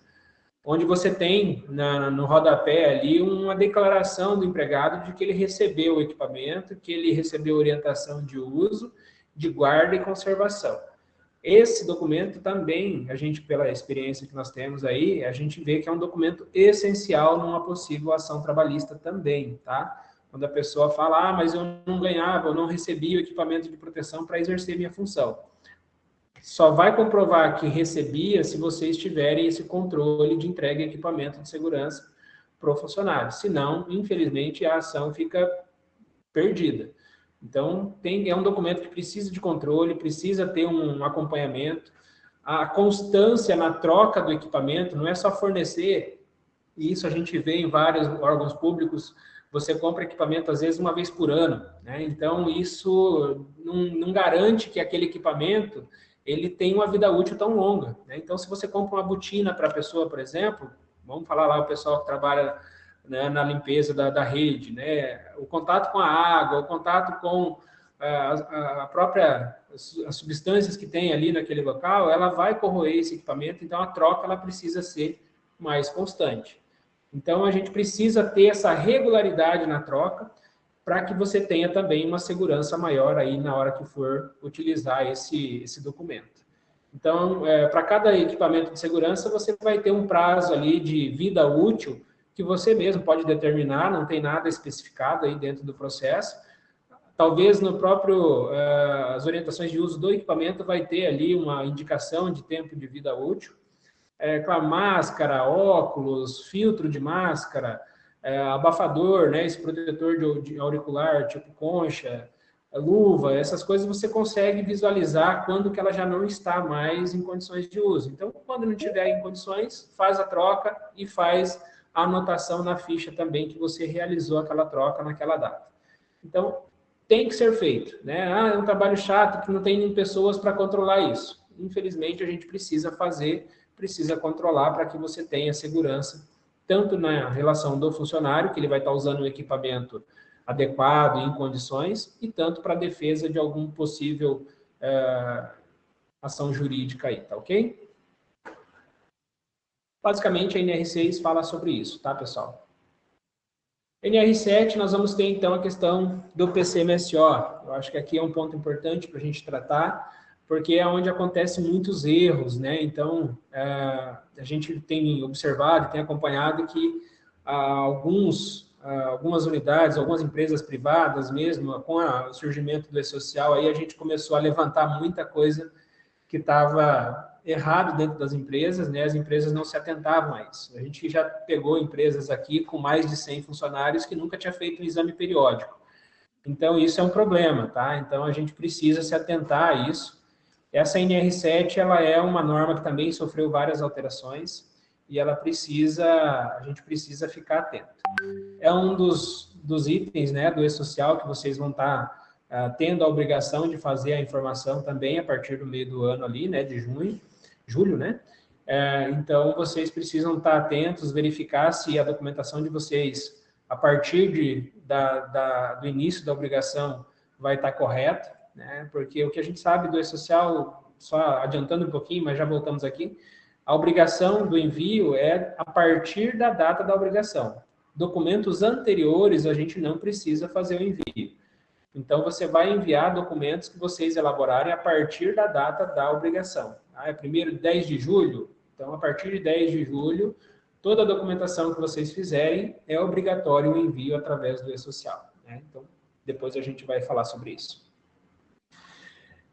onde você tem no rodapé ali uma declaração do empregado de que ele recebeu o equipamento, que ele recebeu orientação de uso, de guarda e conservação. Esse documento também, a gente, pela experiência que nós temos aí, a gente vê que é um documento essencial numa possível ação trabalhista também, tá? Quando a pessoa fala, mas eu não ganhava, eu não recebia o equipamento de proteção para exercer minha função. Só vai comprovar que recebia se vocês tiverem esse controle de entrega de equipamento de segurança para o funcionário. Senão, infelizmente, a ação fica perdida. Então, é um documento que precisa de controle, precisa ter um acompanhamento. A constância na troca do equipamento não é só fornecer, e isso a gente vê em vários órgãos públicos, você compra equipamento às vezes uma vez por ano, né? Então, isso não garante que aquele equipamento ele tenha uma vida útil tão longa, né? Então, se você compra uma botina para a pessoa, por exemplo, vamos falar lá o pessoal que trabalha, né, na limpeza da rede, né? O contato com a água, o contato com a própria as substâncias que tem ali naquele local, ela vai corroer esse equipamento, então a troca ela precisa ser mais constante. Então a gente precisa ter essa regularidade na troca para que você tenha também uma segurança maior aí na hora que for utilizar esse documento. Então, para cada equipamento de segurança, você vai ter um prazo ali de vida útil que você mesmo pode determinar, não tem nada especificado aí dentro do processo. Talvez no próprio, as orientações de uso do equipamento vai ter ali uma indicação de tempo de vida útil. Claro, máscara, óculos, filtro de máscara, abafador, né, esse protetor de auricular, tipo concha, luva, essas coisas você consegue visualizar quando que ela já não está mais em condições de uso. Então, quando não tiver em condições, faz a troca e faz a anotação na ficha também que você realizou aquela troca naquela data. Então, tem que ser feito, né? É um trabalho chato que não tem pessoas para controlar isso. Infelizmente, a gente precisa fazer, precisa controlar para que você tenha segurança, tanto na relação do funcionário, que ele vai estar usando o equipamento adequado, em condições, e tanto para a defesa de algum possível ação jurídica aí, tá ok? Basicamente, a NR6 fala sobre isso, tá, pessoal? NR7, nós vamos ter, então, a questão do PCMSO. Eu acho que aqui é um ponto importante para a gente tratar, porque é onde acontecem muitos erros, né? Então, a gente tem observado, tem acompanhado que algumas unidades, algumas empresas privadas mesmo, com o surgimento do E-Social, aí a gente começou a levantar muita coisa que estava errado dentro das empresas, né? As empresas não se atentavam a isso. A gente já pegou empresas aqui com mais de 100 funcionários que nunca tinha feito um exame periódico. Então, isso é um problema, tá? Então, a gente precisa se atentar a isso. Essa NR7, ela é uma norma que também sofreu várias alterações e ela a gente precisa ficar atento. É um dos itens, né, do E-Social que vocês vão estar tendo a obrigação de fazer a informação também a partir do meio do ano ali, né, de julho, né? Então, vocês precisam estar atentos, verificar se a documentação de vocês, a partir do início da obrigação, vai estar correta, né? Porque o que a gente sabe do E-Social, só adiantando um pouquinho, mas já voltamos aqui, a obrigação do envio é a partir da data da obrigação. Documentos anteriores, a gente não precisa fazer o envio. Então, você vai enviar documentos que vocês elaborarem a partir da data da obrigação. É primeiro 10 de julho? Então, a partir de 10 de julho, toda a documentação que vocês fizerem é obrigatório o envio através do E-Social, né? Então, depois a gente vai falar sobre isso.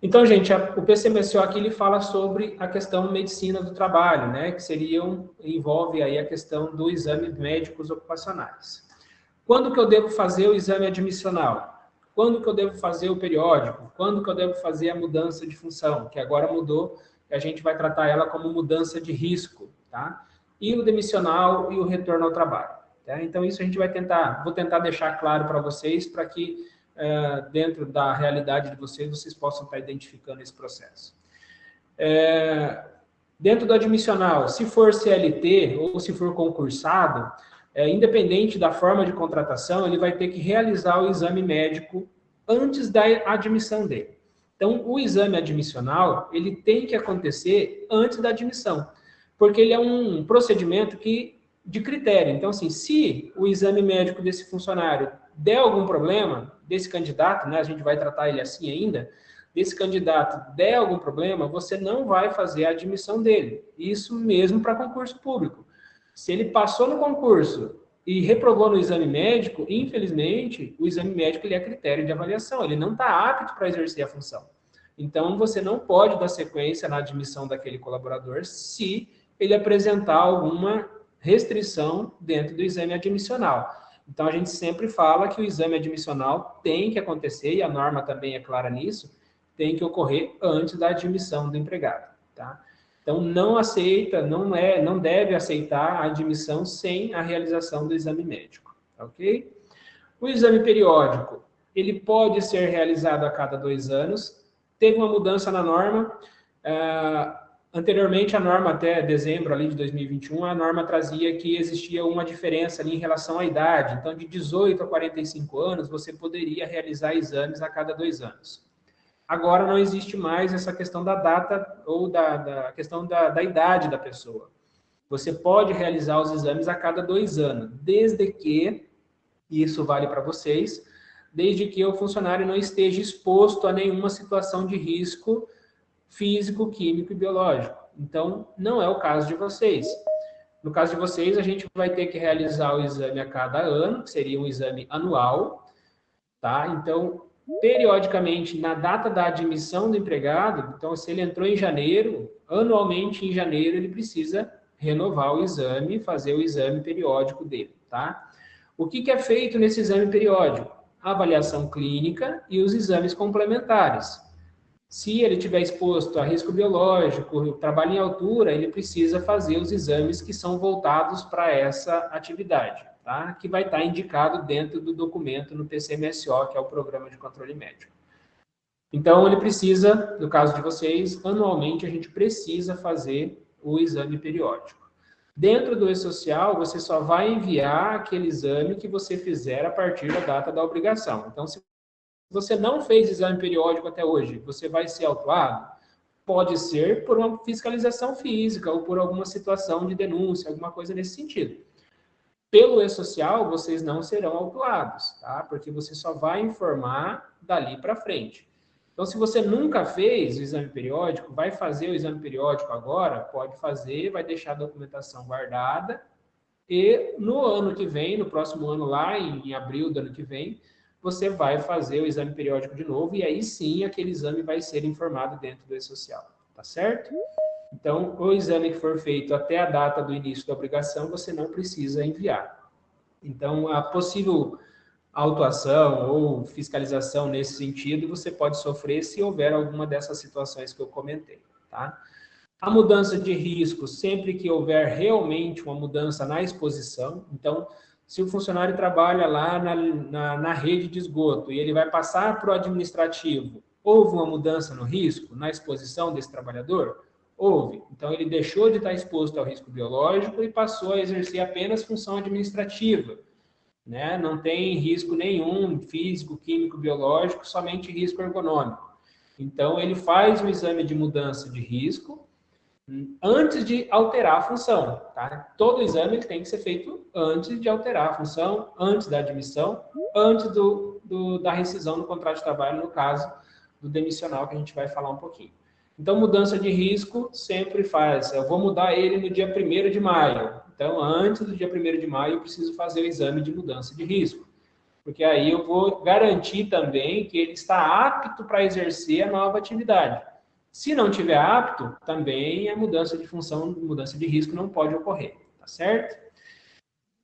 Então, gente, o PCMSO aqui ele fala sobre a questão medicina do trabalho, né? Que envolve aí a questão do exame médicos ocupacionais. Quando que eu devo fazer o exame admissional? Quando que eu devo fazer o periódico? Quando que eu devo fazer a mudança de função? Que agora mudou, a gente vai tratar ela como mudança de risco, tá? E o demissional e o retorno ao trabalho. Tá? Então, isso a gente vou tentar deixar claro para vocês, para que dentro da realidade de vocês possam estar identificando esse processo. Dentro do admissional, se for CLT ou se for concursado, independente da forma de contratação, ele vai ter que realizar o exame médico antes da admissão dele. Então, o exame admissional, ele tem que acontecer antes da admissão, porque ele é um procedimento de critério. Então, assim, se o exame médico desse funcionário der algum problema, desse candidato, né, a gente vai tratar ele assim ainda, desse candidato der algum problema, você não vai fazer a admissão dele. Isso mesmo para concurso público. Se ele passou no concurso e reprovou no exame médico, infelizmente, o exame médico ele é critério de avaliação, ele não está apto para exercer a função. Então, você não pode dar sequência na admissão daquele colaborador se ele apresentar alguma restrição dentro do exame admissional. Então, a gente sempre fala que o exame admissional tem que acontecer, e a norma também é clara nisso, tem que ocorrer antes da admissão do empregado, tá? Então, não deve aceitar a admissão sem a realização do exame médico, ok? O exame periódico, ele pode ser realizado a cada 2 anos. Teve uma mudança na norma. Anteriormente, a norma até dezembro ali de 2021, a norma trazia que existia uma diferença ali em relação à idade. Então, de 18 a 45 anos, você poderia realizar exames a cada 2 anos. Agora não existe mais essa questão da data ou da questão da idade da pessoa. Você pode realizar os exames a cada 2 anos, desde que, e isso vale para vocês, desde que o funcionário não esteja exposto a nenhuma situação de risco físico, químico e biológico. Então, não é o caso de vocês. No caso de vocês, a gente vai ter que realizar o exame a cada ano, que seria um exame anual, tá? Então, periodicamente, na data da admissão do empregado, então, se ele entrou em janeiro, anualmente em janeiro, ele precisa renovar o exame, fazer o exame periódico dele, tá? O que é feito nesse exame periódico? A avaliação clínica e os exames complementares. Se ele estiver exposto a risco biológico, trabalho em altura, ele precisa fazer os exames que são voltados para essa atividade, tá? Que vai estar indicado dentro do documento no PCMSO, que é o Programa de Controle Médico. Então, ele precisa, no caso de vocês, anualmente a gente precisa fazer o exame periódico. Dentro do E-Social, você só vai enviar aquele exame que você fizer a partir da data da obrigação. Então, se você não fez exame periódico até hoje, você vai ser autuado? Pode ser por uma fiscalização física ou por alguma situação de denúncia, alguma coisa nesse sentido. Pelo E-Social, vocês não serão autuados, tá? Porque você só vai informar dali para frente. Então, se você nunca fez o exame periódico, vai fazer o exame periódico agora, pode fazer, vai deixar a documentação guardada e no ano que vem, no próximo ano lá, em abril do ano que vem, você vai fazer o exame periódico de novo e aí sim aquele exame vai ser informado dentro do E-Social, tá certo? Então, o exame que for feito até a data do início da obrigação, você não precisa enviar. Então, a possível autuação ou fiscalização nesse sentido, você pode sofrer se houver alguma dessas situações que eu comentei, tá? A mudança de risco, sempre que houver realmente uma mudança na exposição, então, se o funcionário trabalha lá na rede de esgoto e ele vai passar para o administrativo, houve uma mudança no risco, na exposição desse trabalhador? Houve. Então, ele deixou de estar exposto ao risco biológico e passou a exercer apenas função administrativa, né? Não tem risco nenhum, físico, químico, biológico, somente risco ergonômico. Então, ele faz o exame de mudança de risco antes de alterar a função, tá? Todo exame ele tem que ser feito antes de alterar a função, antes da admissão, antes da rescisão do contrato de trabalho, no caso do demissional, que a gente vai falar um pouquinho. Então, mudança de risco sempre faz. Eu vou mudar ele no dia 1º de maio. Então, antes do dia 1º de maio, eu preciso fazer o exame de mudança de risco. Porque aí eu vou garantir também que ele está apto para exercer a nova atividade. Se não tiver apto, também a mudança de função, mudança de risco não pode ocorrer, tá certo?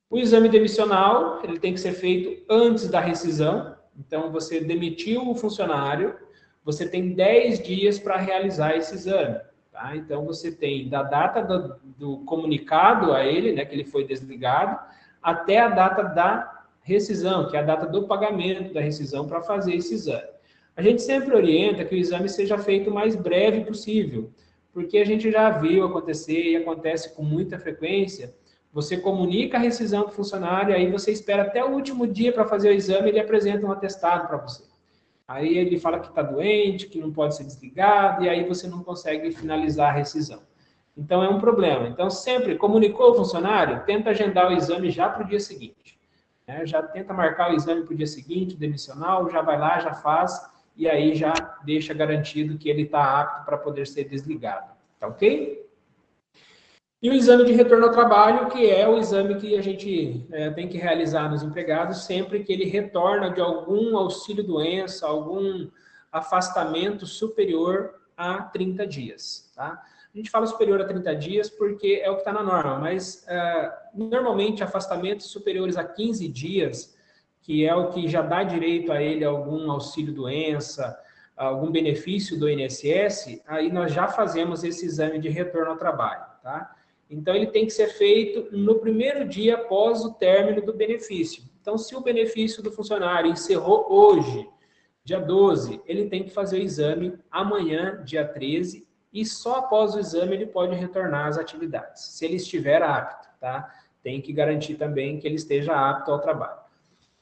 O exame demissional, ele tem que ser feito antes da rescisão, Então, você demitiu o funcionário, você tem 10 dias para realizar esse exame. Tá? Então, você tem da data do comunicado a ele, né, que ele foi desligado, até a data da rescisão, que é a data do pagamento da rescisão para fazer esse exame. A gente sempre orienta que o exame seja feito o mais breve possível, porque a gente já viu acontecer e acontece com muita frequência. Você comunica a rescisão do funcionário, aí você espera até o último dia para fazer o exame e ele apresenta um atestado para você. Aí ele fala que está doente, que não pode ser desligado, e aí você não consegue finalizar a rescisão. Então, é um problema. Então, sempre comunicou o funcionário, tenta agendar o exame já para o dia seguinte. Né? Já tenta marcar o exame para o dia seguinte, demissional, já vai lá, já faz, e aí já deixa garantido que ele está apto para poder ser desligado. Tá ok? E o exame de retorno ao trabalho, que é o exame que a gente tem que realizar nos empregados sempre que ele retorna de algum auxílio-doença, algum afastamento superior a 30 dias. Tá? A gente fala superior a 30 dias porque é o que está na norma, mas normalmente afastamentos superiores a 15 dias, que é o que já dá direito a ele a algum auxílio-doença, algum benefício do INSS, aí nós já fazemos esse exame de retorno ao trabalho. Tá? Então, ele tem que ser feito no primeiro dia após o término do benefício. Então, se o benefício do funcionário encerrou hoje, dia 12, ele tem que fazer o exame amanhã, dia 13, e só após o exame ele pode retornar às atividades, se ele estiver apto, tá? Tem que garantir também que ele esteja apto ao trabalho.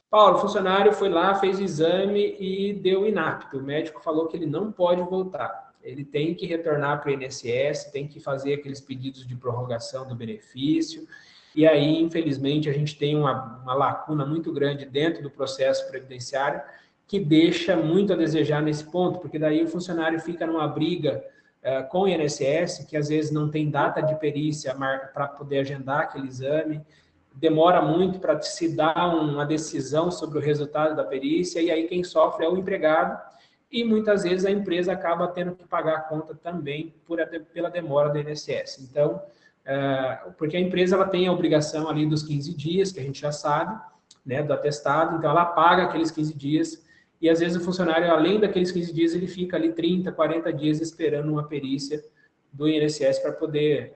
Paulo, o funcionário foi lá, fez o exame e deu inapto. O médico falou que ele não pode voltar. Ele tem que retornar para o INSS, tem que fazer aqueles pedidos de prorrogação do benefício, e aí, infelizmente, a gente tem uma lacuna muito grande dentro do processo previdenciário, que deixa muito a desejar nesse ponto, porque daí o funcionário fica numa briga com o INSS, que às vezes não tem data de perícia para poder agendar aquele exame, demora muito para se dar uma decisão sobre o resultado da perícia, e aí quem sofre é o empregado, e muitas vezes a empresa acaba tendo que pagar a conta também pela demora do INSS. Então, porque a empresa ela tem a obrigação ali dos 15 dias, que a gente já sabe, né, do atestado, então ela paga aqueles 15 dias, e às vezes o funcionário, além daqueles 15 dias, ele fica ali 30, 40 dias esperando uma perícia do INSS para poder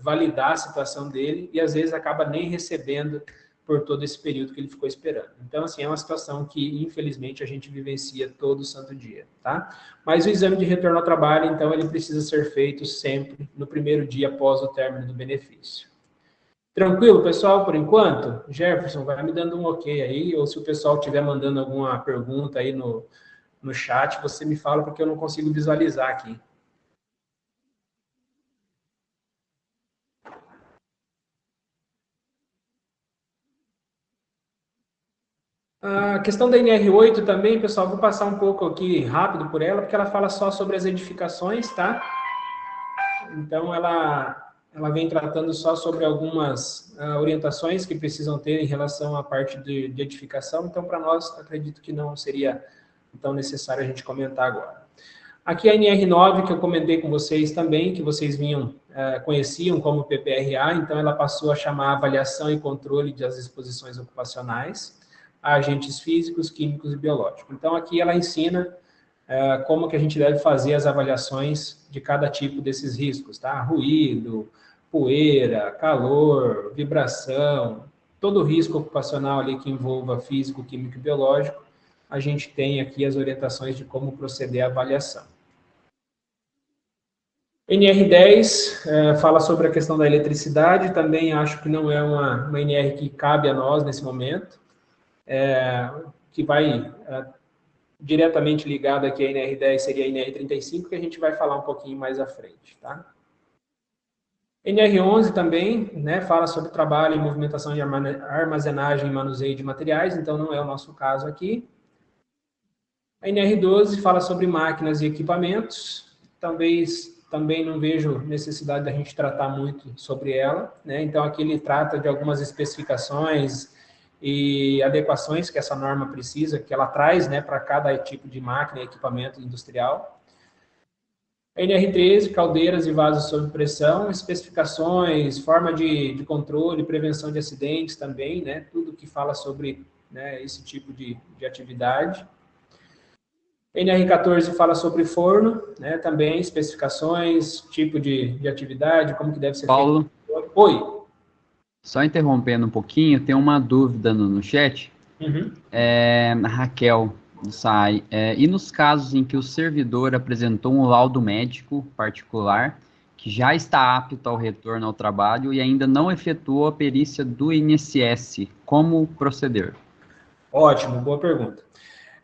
validar a situação dele, e às vezes acaba nem recebendo por todo esse período que ele ficou esperando. Então, assim, é uma situação que, infelizmente, a gente vivencia todo santo dia, tá? Mas o exame de retorno ao trabalho, então, ele precisa ser feito sempre no primeiro dia após o término do benefício. Tranquilo, pessoal, por enquanto? Jefferson, vai me dando um ok aí, ou se o pessoal estiver mandando alguma pergunta aí no chat, você me fala, porque eu não consigo visualizar aqui. A questão da NR8 também, pessoal, vou passar um pouco aqui rápido por ela, porque ela fala só sobre as edificações, tá? Então, ela vem tratando só sobre algumas orientações que precisam ter em relação à parte de edificação. Então, para nós, acredito que não seria tão necessário a gente comentar agora. Aqui a NR9, que eu comentei com vocês também, que vocês conheciam como PPRA, então ela passou a chamar avaliação e controle das exposições ocupacionais a agentes físicos, químicos e biológicos. Então, aqui ela ensina como que a gente deve fazer as avaliações de cada tipo desses riscos, tá? Ruído, poeira, calor, vibração, todo risco ocupacional ali que envolva físico, químico e biológico, a gente tem aqui as orientações de como proceder à avaliação. NR10 fala sobre a questão da eletricidade, também acho que não é uma NR que cabe a nós nesse momento, que vai diretamente ligado aqui a NR10 seria a NR35, que a gente vai falar um pouquinho mais à frente, tá? NR11 também, né, fala sobre trabalho e movimentação de armazenagem e manuseio de materiais, então não é o nosso caso aqui. A NR12 fala sobre máquinas e equipamentos, também não vejo necessidade da gente tratar muito sobre ela, né? Então aqui ele trata de algumas especificações e adequações que essa norma precisa, que ela traz, né, para cada tipo de máquina e equipamento industrial. A NR13, caldeiras e vasos sob pressão, especificações, forma de controle, prevenção de acidentes também, né, tudo que fala sobre né, esse tipo de atividade. NR14 fala sobre forno, né, também especificações, tipo de atividade, como que deve ser Paulo, feito. Oi. só interrompendo um pouquinho, tem uma dúvida no chat. Uhum. A Raquel sai. E nos casos em que o servidor apresentou um laudo médico particular que já está apto ao retorno ao trabalho e ainda não efetuou a perícia do INSS, como proceder? Ótimo, boa pergunta.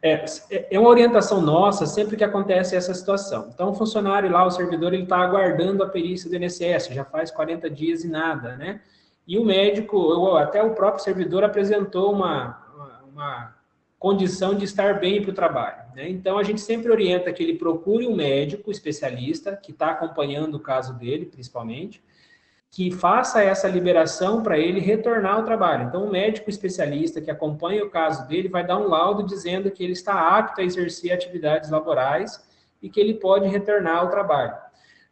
É uma orientação nossa sempre que acontece essa situação. Então, o funcionário lá, o servidor, ele está aguardando a perícia do INSS, já faz 40 dias e nada, né? E o médico, ou até o próprio servidor, apresentou uma condição de estar bem para o trabalho, né? Então, a gente sempre orienta que ele procure um médico especialista, que está acompanhando o caso dele, principalmente, que faça essa liberação para ele retornar ao trabalho. Então, o médico especialista que acompanha o caso dele vai dar um laudo dizendo que ele está apto a exercer atividades laborais e que ele pode retornar ao trabalho.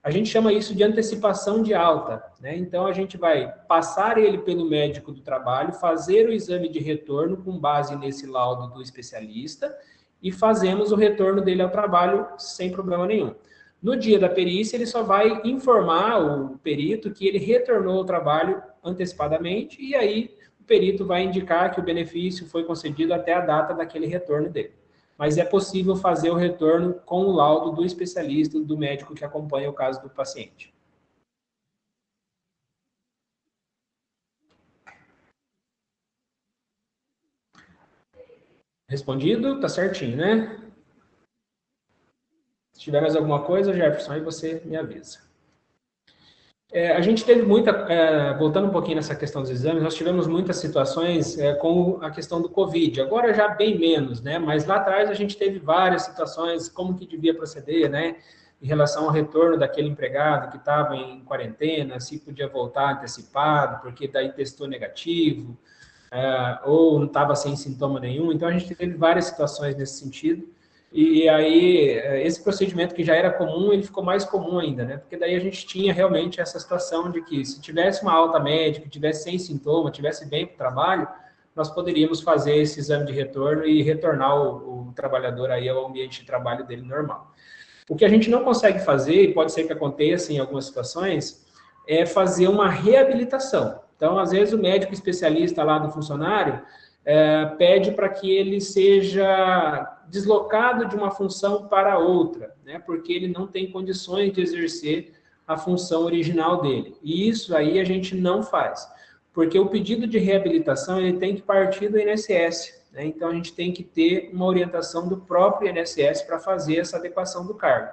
A gente chama isso de antecipação de alta, né? Então, a gente vai passar ele pelo médico do trabalho, fazer o exame de retorno com base nesse laudo do especialista e fazemos o retorno dele ao trabalho sem problema nenhum. No dia da perícia, ele só vai informar o perito que ele retornou ao trabalho antecipadamente e aí o perito vai indicar que o benefício foi concedido até a data daquele retorno dele. Mas é possível fazer o retorno com o laudo do especialista, do médico que acompanha o caso do paciente. Respondido? Tá certinho, né? Se tiver mais alguma coisa, Jefferson, aí você me avisa. A gente teve voltando um pouquinho nessa questão dos exames, nós tivemos muitas situações com a questão do Covid, agora já bem menos, né? Mas lá atrás a gente teve várias situações, como que devia proceder, né? Em relação ao retorno daquele empregado que estava em quarentena, se podia voltar antecipado, porque daí testou negativo, ou não estava sem sintoma nenhum. Então a gente teve várias situações nesse sentido. E aí, esse procedimento que já era comum, ele ficou mais comum ainda, né? Porque daí a gente tinha realmente essa situação de que se tivesse uma alta médica, tivesse sem sintoma, tivesse bem para o trabalho, nós poderíamos fazer esse exame de retorno e retornar o trabalhador aí ao ambiente de trabalho dele normal. O que a gente não consegue fazer, e pode ser que aconteça em algumas situações, é fazer uma reabilitação. Então, às vezes, o médico especialista lá do funcionário pede para que ele seja deslocado de uma função para outra, né? Porque ele não tem condições de exercer a função original dele. E isso aí a gente não faz, porque o pedido de reabilitação ele tem que partir do INSS, né? Então a gente tem que ter uma orientação do próprio INSS para fazer essa adequação do cargo.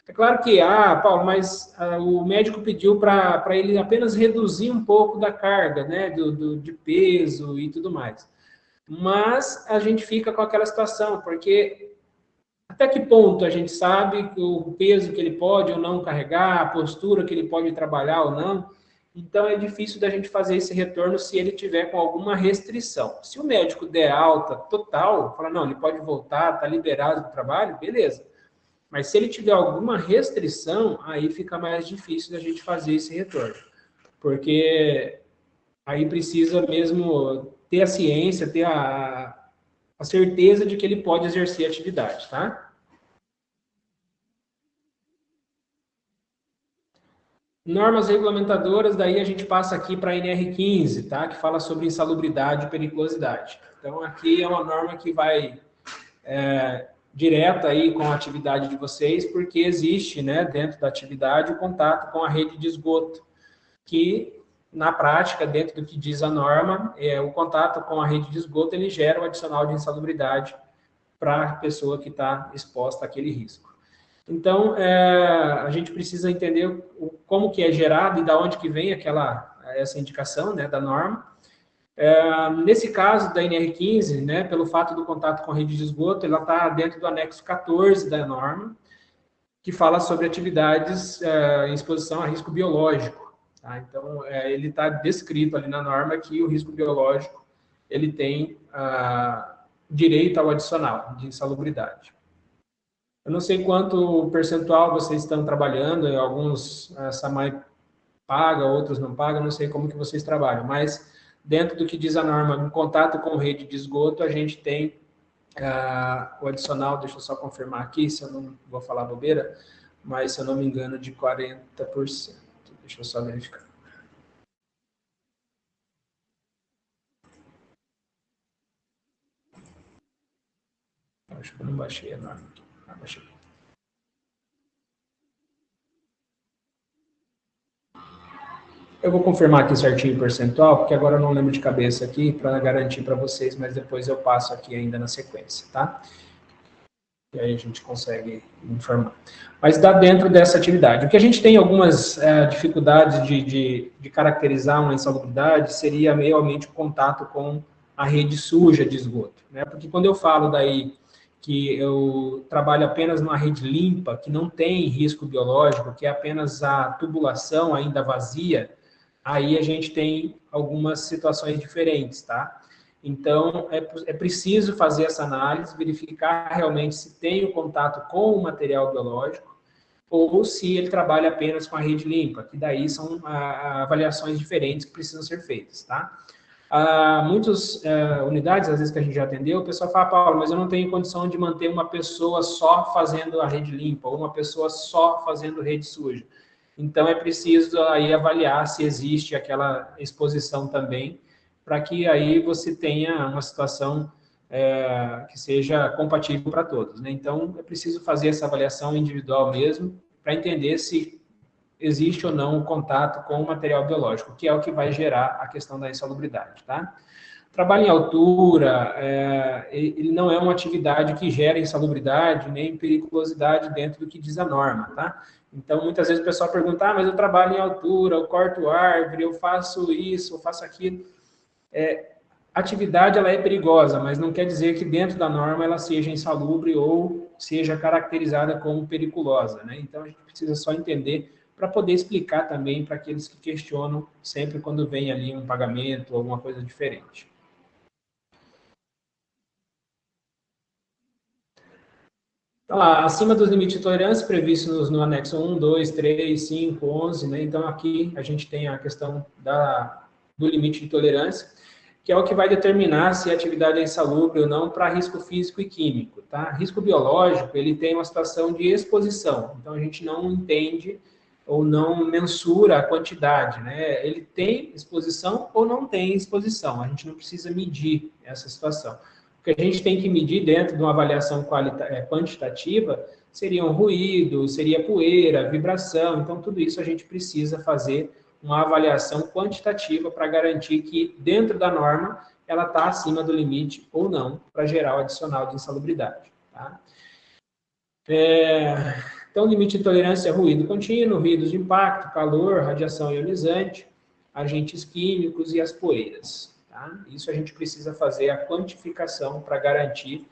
É claro que, Paulo, mas o médico pediu para ele apenas reduzir um pouco da carga, né, de peso e tudo mais. Mas a gente fica com aquela situação, porque até que ponto a gente sabe o peso que ele pode ou não carregar, a postura que ele pode trabalhar ou não. Então é difícil da gente fazer esse retorno se ele tiver com alguma restrição. Se o médico der alta total, falar, não, ele pode voltar, está liberado do trabalho, beleza. Mas se ele tiver alguma restrição, aí fica mais difícil da gente fazer esse retorno. Porque aí precisa mesmo ter a ciência, ter a certeza de que ele pode exercer a atividade, tá? Normas regulamentadoras, daí a gente passa aqui para a NR15, tá? Que fala sobre insalubridade e periculosidade. Então, aqui é uma norma que vai direta aí com a atividade de vocês, porque existe, né, dentro da atividade, o contato com a rede de esgoto, que, na prática, dentro do que diz a norma, o contato com a rede de esgoto, ele gera o adicional de insalubridade para a pessoa que está exposta àquele risco. Então, a gente precisa entender como que é gerado e da onde que vem essa indicação, né, da norma. Nesse caso da NR15, né, pelo fato do contato com a rede de esgoto, ela está dentro do anexo 14 da norma, que fala sobre atividades em exposição a risco biológico. Tá? Então, ele está descrito ali na norma que o risco biológico ele tem direito ao adicional de insalubridade. Eu não sei quanto percentual vocês estão trabalhando, alguns SAMAI paga, outros não pagam, não sei como que vocês trabalham, mas dentro do que diz a norma, em contato com rede de esgoto, a gente tem o adicional, deixa eu só confirmar aqui, se eu não vou falar bobeira, mas se eu não me engano, de 40%. Deixa eu só verificar. Acho que eu não baixei a norma aqui. Baixei. Eu vou confirmar aqui certinho o percentual, porque agora eu não lembro de cabeça aqui, para garantir para vocês, mas depois eu passo aqui ainda na sequência, tá? E aí a gente consegue informar. Mas dá dentro dessa atividade. O que a gente tem algumas dificuldades de caracterizar uma insalubridade seria realmente o contato com a rede suja de esgoto, né? Porque quando eu falo daí que eu trabalho apenas numa rede limpa, que não tem risco biológico, que é apenas a tubulação ainda vazia, aí a gente tem algumas situações diferentes, tá? Então, é preciso fazer essa análise, verificar realmente se tem o contato com o material biológico ou se ele trabalha apenas com a rede limpa, que daí são avaliações diferentes que precisam ser feitas, tá? Muitas unidades, às vezes que a gente já atendeu, o pessoal fala, Paulo, mas eu não tenho condição de manter uma pessoa só fazendo a rede limpa ou uma pessoa só fazendo rede suja. Então, é preciso aí avaliar se existe aquela exposição também, para que aí você tenha uma situação que seja compatível para todos, né? Então, é preciso fazer essa avaliação individual mesmo, para entender se existe ou não o contato com o material biológico, que é o que vai gerar a questão da insalubridade, tá? Trabalho em altura, ele não é uma atividade que gera insalubridade nem periculosidade dentro do que diz a norma, tá? Então, muitas vezes o pessoal pergunta, mas eu trabalho em altura, eu corto árvore, eu faço isso, eu faço aquilo. A atividade, ela é perigosa, mas não quer dizer que dentro da norma ela seja insalubre ou seja caracterizada como periculosa, né? Então, a gente precisa só entender para poder explicar também para aqueles que questionam sempre quando vem ali um pagamento ou alguma coisa diferente. Então, lá, acima dos limites de tolerância previstos no anexo 1, 2, 3, 5, 11, né? Então, aqui a gente tem a questão do limite de tolerância, que é o que vai determinar se a atividade é insalubre ou não para risco físico e químico, tá? Risco biológico, ele tem uma situação de exposição, então a gente não entende ou não mensura a quantidade, né? Ele tem exposição ou não tem exposição, a gente não precisa medir essa situação. O que a gente tem que medir dentro de uma avaliação quantitativa seriam ruído, seria poeira, vibração, então tudo isso a gente precisa fazer uma avaliação quantitativa para garantir que dentro da norma ela está acima do limite ou não para gerar o adicional de insalubridade. Tá? Então, limite de tolerância é ruído contínuo, ruídos de impacto, calor, radiação ionizante, agentes químicos e as poeiras. Tá? Isso a gente precisa fazer a quantificação para garantir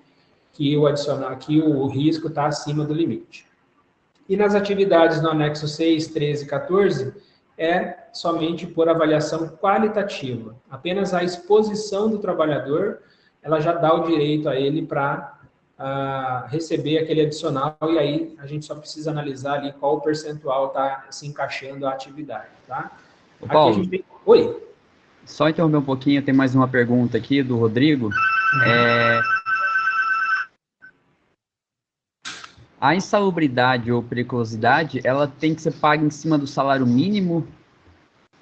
que o risco está acima do limite. E nas atividades no anexo 6, 13 e 14, é somente por avaliação qualitativa. Apenas a exposição do trabalhador, ela já dá o direito a ele para receber aquele adicional, e aí a gente só precisa analisar ali qual o percentual está se encaixando a atividade, tá? Ô, Paulo, aqui a gente tem... Oi? Só interromper um pouquinho, tem mais uma pergunta aqui do Rodrigo. A insalubridade ou periculosidade, ela tem que ser paga em cima do salário mínimo,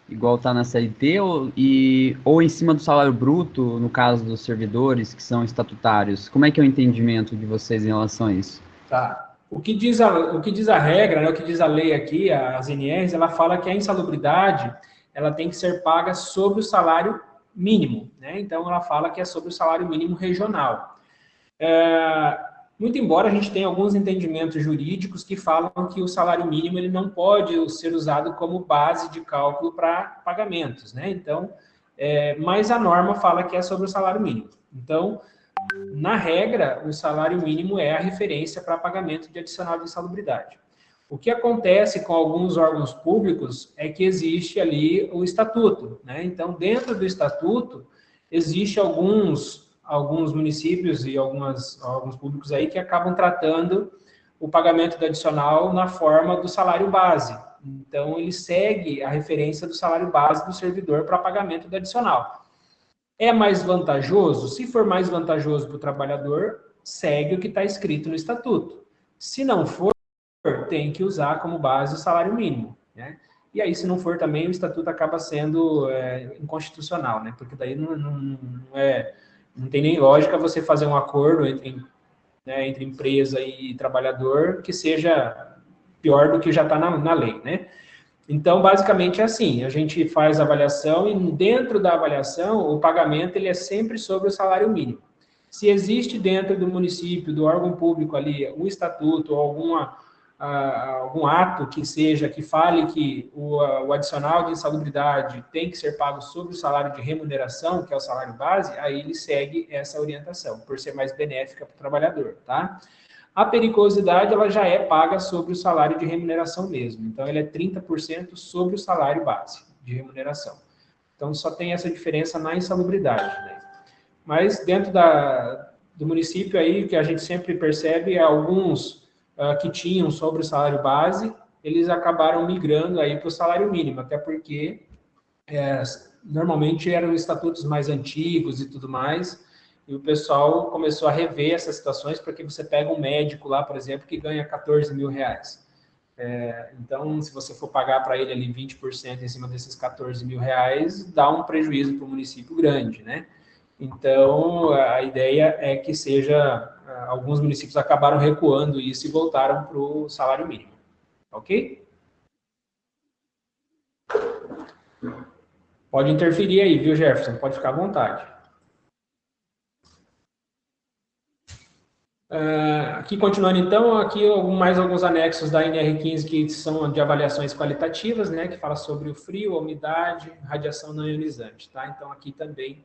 igual está na CLT, ou em cima do salário bruto, no caso dos servidores que são estatutários? Como é que é o entendimento de vocês em relação a isso? Tá. O que diz a regra, né, o que diz a lei aqui, as NRs, ela fala que a insalubridade ela tem que ser paga sobre o salário mínimo, né? Então, ela fala que é sobre o salário mínimo regional. Muito embora a gente tenha alguns entendimentos jurídicos que falam que o salário mínimo ele não pode ser usado como base de cálculo para pagamentos, né? Então, mas a norma fala que é sobre o salário mínimo. Então, na regra, o salário mínimo é a referência para pagamento de adicional de insalubridade. O que acontece com alguns órgãos públicos é que existe ali o estatuto, né? Então, dentro do estatuto, existe alguns municípios e alguns públicos aí que acabam tratando o pagamento do adicional na forma do salário base. Então, ele segue a referência do salário base do servidor para pagamento do adicional. É mais vantajoso? Se for mais vantajoso para o trabalhador, segue o que está escrito no estatuto. Se não for, tem que usar como base o salário mínimo, né? E aí, se não for também, o estatuto acaba sendo inconstitucional, né? Porque daí não tem nem lógica você fazer um acordo entre empresa e trabalhador que seja pior do que já está na lei, né? Então, basicamente é assim, a gente faz a avaliação e dentro da avaliação, o pagamento ele é sempre sobre o salário mínimo. Se existe dentro do município, do órgão público ali, um estatuto ou algum ato que seja, que fale que o adicional de insalubridade tem que ser pago sobre o salário de remuneração, que é o salário base, aí ele segue essa orientação, por ser mais benéfica para o trabalhador, tá? A periculosidade, ela já é paga sobre o salário de remuneração mesmo. Então, ela é 30% sobre o salário base de remuneração. Então, só tem essa diferença na insalubridade, né? Mas, dentro do município aí, que a gente sempre percebe, alguns que tinham sobre o salário base, eles acabaram migrando aí para o salário mínimo, até porque normalmente eram estatutos mais antigos e tudo mais, e o pessoal começou a rever essas situações, porque você pega um médico lá, por exemplo, que ganha 14 mil reais. Então, se você for pagar para ele ali 20% em cima desses 14 mil reais, dá um prejuízo para o município grande, né? Então, a ideia é que alguns municípios acabaram recuando isso e voltaram para o salário mínimo, ok? Pode interferir aí, viu, Jefferson? Pode ficar à vontade. Aqui, continuando então, aqui mais alguns anexos da NR15 que são de avaliações qualitativas, né, que fala sobre o frio, a umidade, radiação não ionizante, tá? Então, aqui também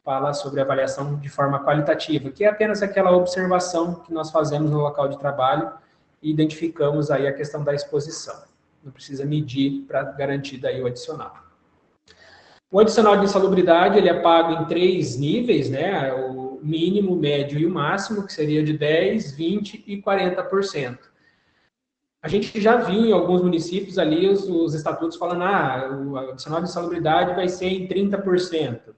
fala sobre avaliação de forma qualitativa, que é apenas aquela observação que nós fazemos no local de trabalho e identificamos aí a questão da exposição. Não precisa medir para garantir daí o adicional. O adicional de insalubridade, ele é pago em 3 níveis, né? O mínimo, o médio e o máximo, que seria de 10%, 20% e 40%. A gente já viu em alguns municípios ali os estatutos falando, o adicional de insalubridade vai ser em 30%.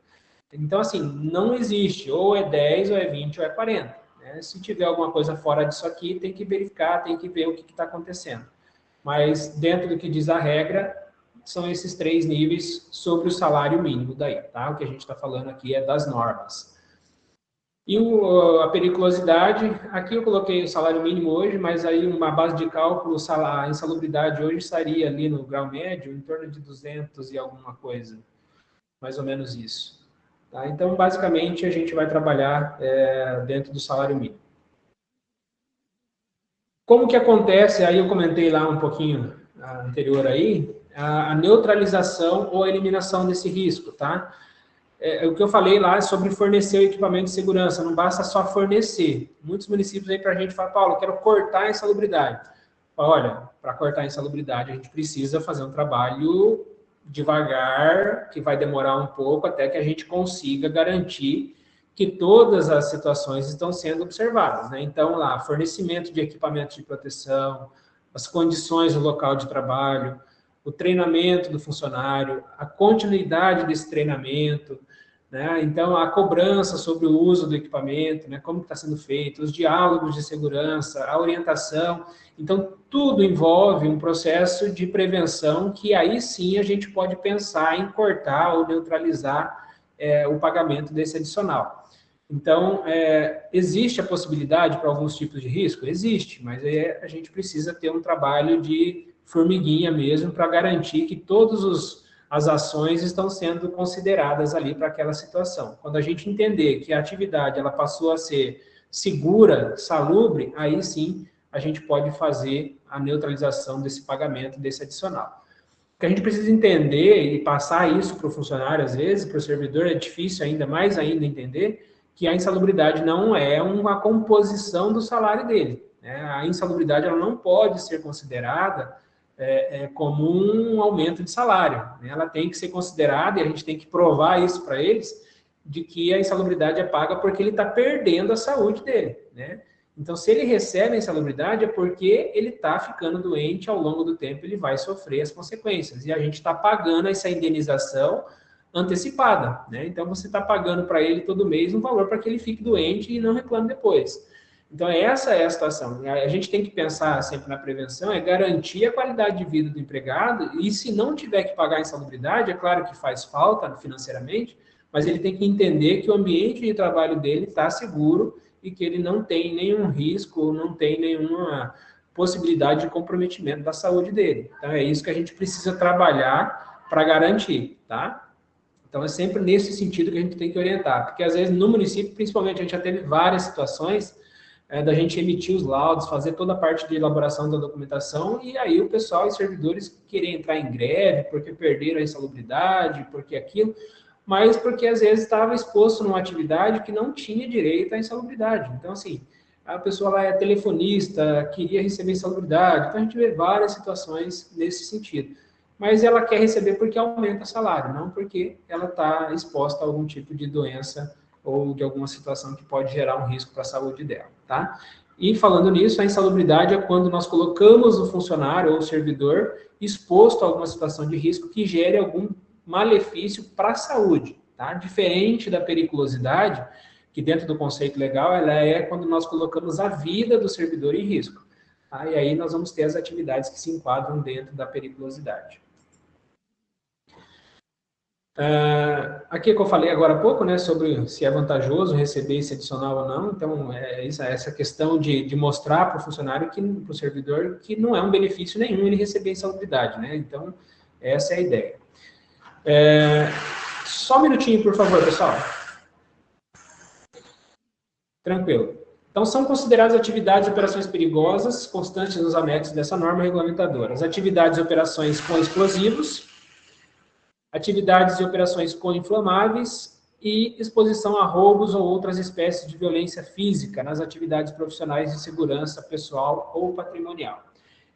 Então, assim, não existe, ou é 10, ou é 20, ou é 40. Né? Se tiver alguma coisa fora disso aqui, tem que verificar, tem que ver o que está acontecendo. Mas, dentro do que diz a regra, são esses 3 níveis sobre o salário mínimo daí, tá? O que a gente está falando aqui é das normas. E a periculosidade, aqui eu coloquei o salário mínimo hoje, mas aí uma base de cálculo, a insalubridade hoje estaria ali no grau médio, em torno de 200 e alguma coisa, mais ou menos isso. Tá? Então, basicamente, a gente vai trabalhar dentro do salário mínimo. Como que acontece, aí eu comentei lá um pouquinho anterior aí, a neutralização ou a eliminação desse risco, tá? O que eu falei lá é sobre fornecer o equipamento de segurança, não basta só fornecer. Muitos municípios aí para a gente falam, Paulo, eu quero cortar a insalubridade. Olha, para cortar a insalubridade, a gente precisa fazer um trabalho devagar, que vai demorar um pouco, até que a gente consiga garantir que todas as situações estão sendo observadas, né? Então, lá, fornecimento de equipamentos de proteção, as condições no local de trabalho, o treinamento do funcionário, a continuidade desse treinamento, né? Então, a cobrança sobre o uso do equipamento, né? Como está sendo feito, os diálogos de segurança, a orientação. Então, tudo envolve um processo de prevenção que aí sim a gente pode pensar em cortar ou neutralizar o pagamento desse adicional. Então, existe a possibilidade para alguns tipos de risco? Existe, mas a gente precisa ter um trabalho de formiguinha mesmo para garantir que todas as ações estão sendo consideradas ali para aquela situação. Quando a gente entender que a atividade ela passou a ser segura, salubre, aí sim a gente pode fazer a neutralização desse pagamento, desse adicional. O que a gente precisa entender e passar isso para o funcionário, às vezes, para o servidor, é difícil ainda, mais ainda entender, que a insalubridade não é uma composição do salário dele. Né? A insalubridade ela não pode ser considerada como um aumento de salário. Né? Ela tem que ser considerada, e a gente tem que provar isso para eles, de que a insalubridade é paga porque ele está perdendo a saúde dele. Né? Então, se ele recebe a insalubridade, é porque ele está ficando doente, ao longo do tempo ele vai sofrer as consequências. E a gente está pagando essa indenização antecipada, né? Então, você está pagando para ele todo mês um valor para que ele fique doente e não reclame depois. Então, essa é a situação. A gente tem que pensar sempre na prevenção, é garantir a qualidade de vida do empregado, e se não tiver que pagar a insalubridade, é claro que faz falta financeiramente, mas ele tem que entender que o ambiente de trabalho dele está seguro e que ele não tem nenhum risco, não tem nenhuma possibilidade de comprometimento da saúde dele. Então, é isso que a gente precisa trabalhar para garantir, tá? Então, é sempre nesse sentido que a gente tem que orientar, porque às vezes no município, principalmente, a gente já teve várias situações da gente emitir os laudos, fazer toda a parte de elaboração da documentação, e aí o pessoal, os servidores, querem entrar em greve porque perderam a insalubridade, porque aquilo, mas porque às vezes estava exposto numa atividade que não tinha direito à insalubridade. Então, assim, a pessoa lá é telefonista, queria receber insalubridade, então a gente vê várias situações nesse sentido. Mas ela quer receber porque aumenta o salário, não porque ela está exposta a algum tipo de doença ou de alguma situação que pode gerar um risco para a saúde dela, tá? E falando nisso, a insalubridade é quando nós colocamos o funcionário ou o servidor exposto a alguma situação de risco que gere algum malefício para a saúde, tá? Diferente da periculosidade, que dentro do conceito legal, ela é quando nós colocamos a vida do servidor em risco. Tá? E aí nós vamos ter as atividades que se enquadram dentro da periculosidade. Aqui que eu falei agora há pouco, né, sobre se é vantajoso receber esse adicional ou não, então essa questão de mostrar para o funcionário, para o servidor, que não é um benefício nenhum ele receber insalubridade, né, então essa é a ideia. Só um minutinho, por favor, pessoal. Tranquilo. Então, são consideradas atividades e operações perigosas, constantes nos anexos dessa norma regulamentadora. As atividades e operações com explosivos, atividades e operações com inflamáveis e exposição a roubos ou outras espécies de violência física nas atividades profissionais de segurança pessoal ou patrimonial.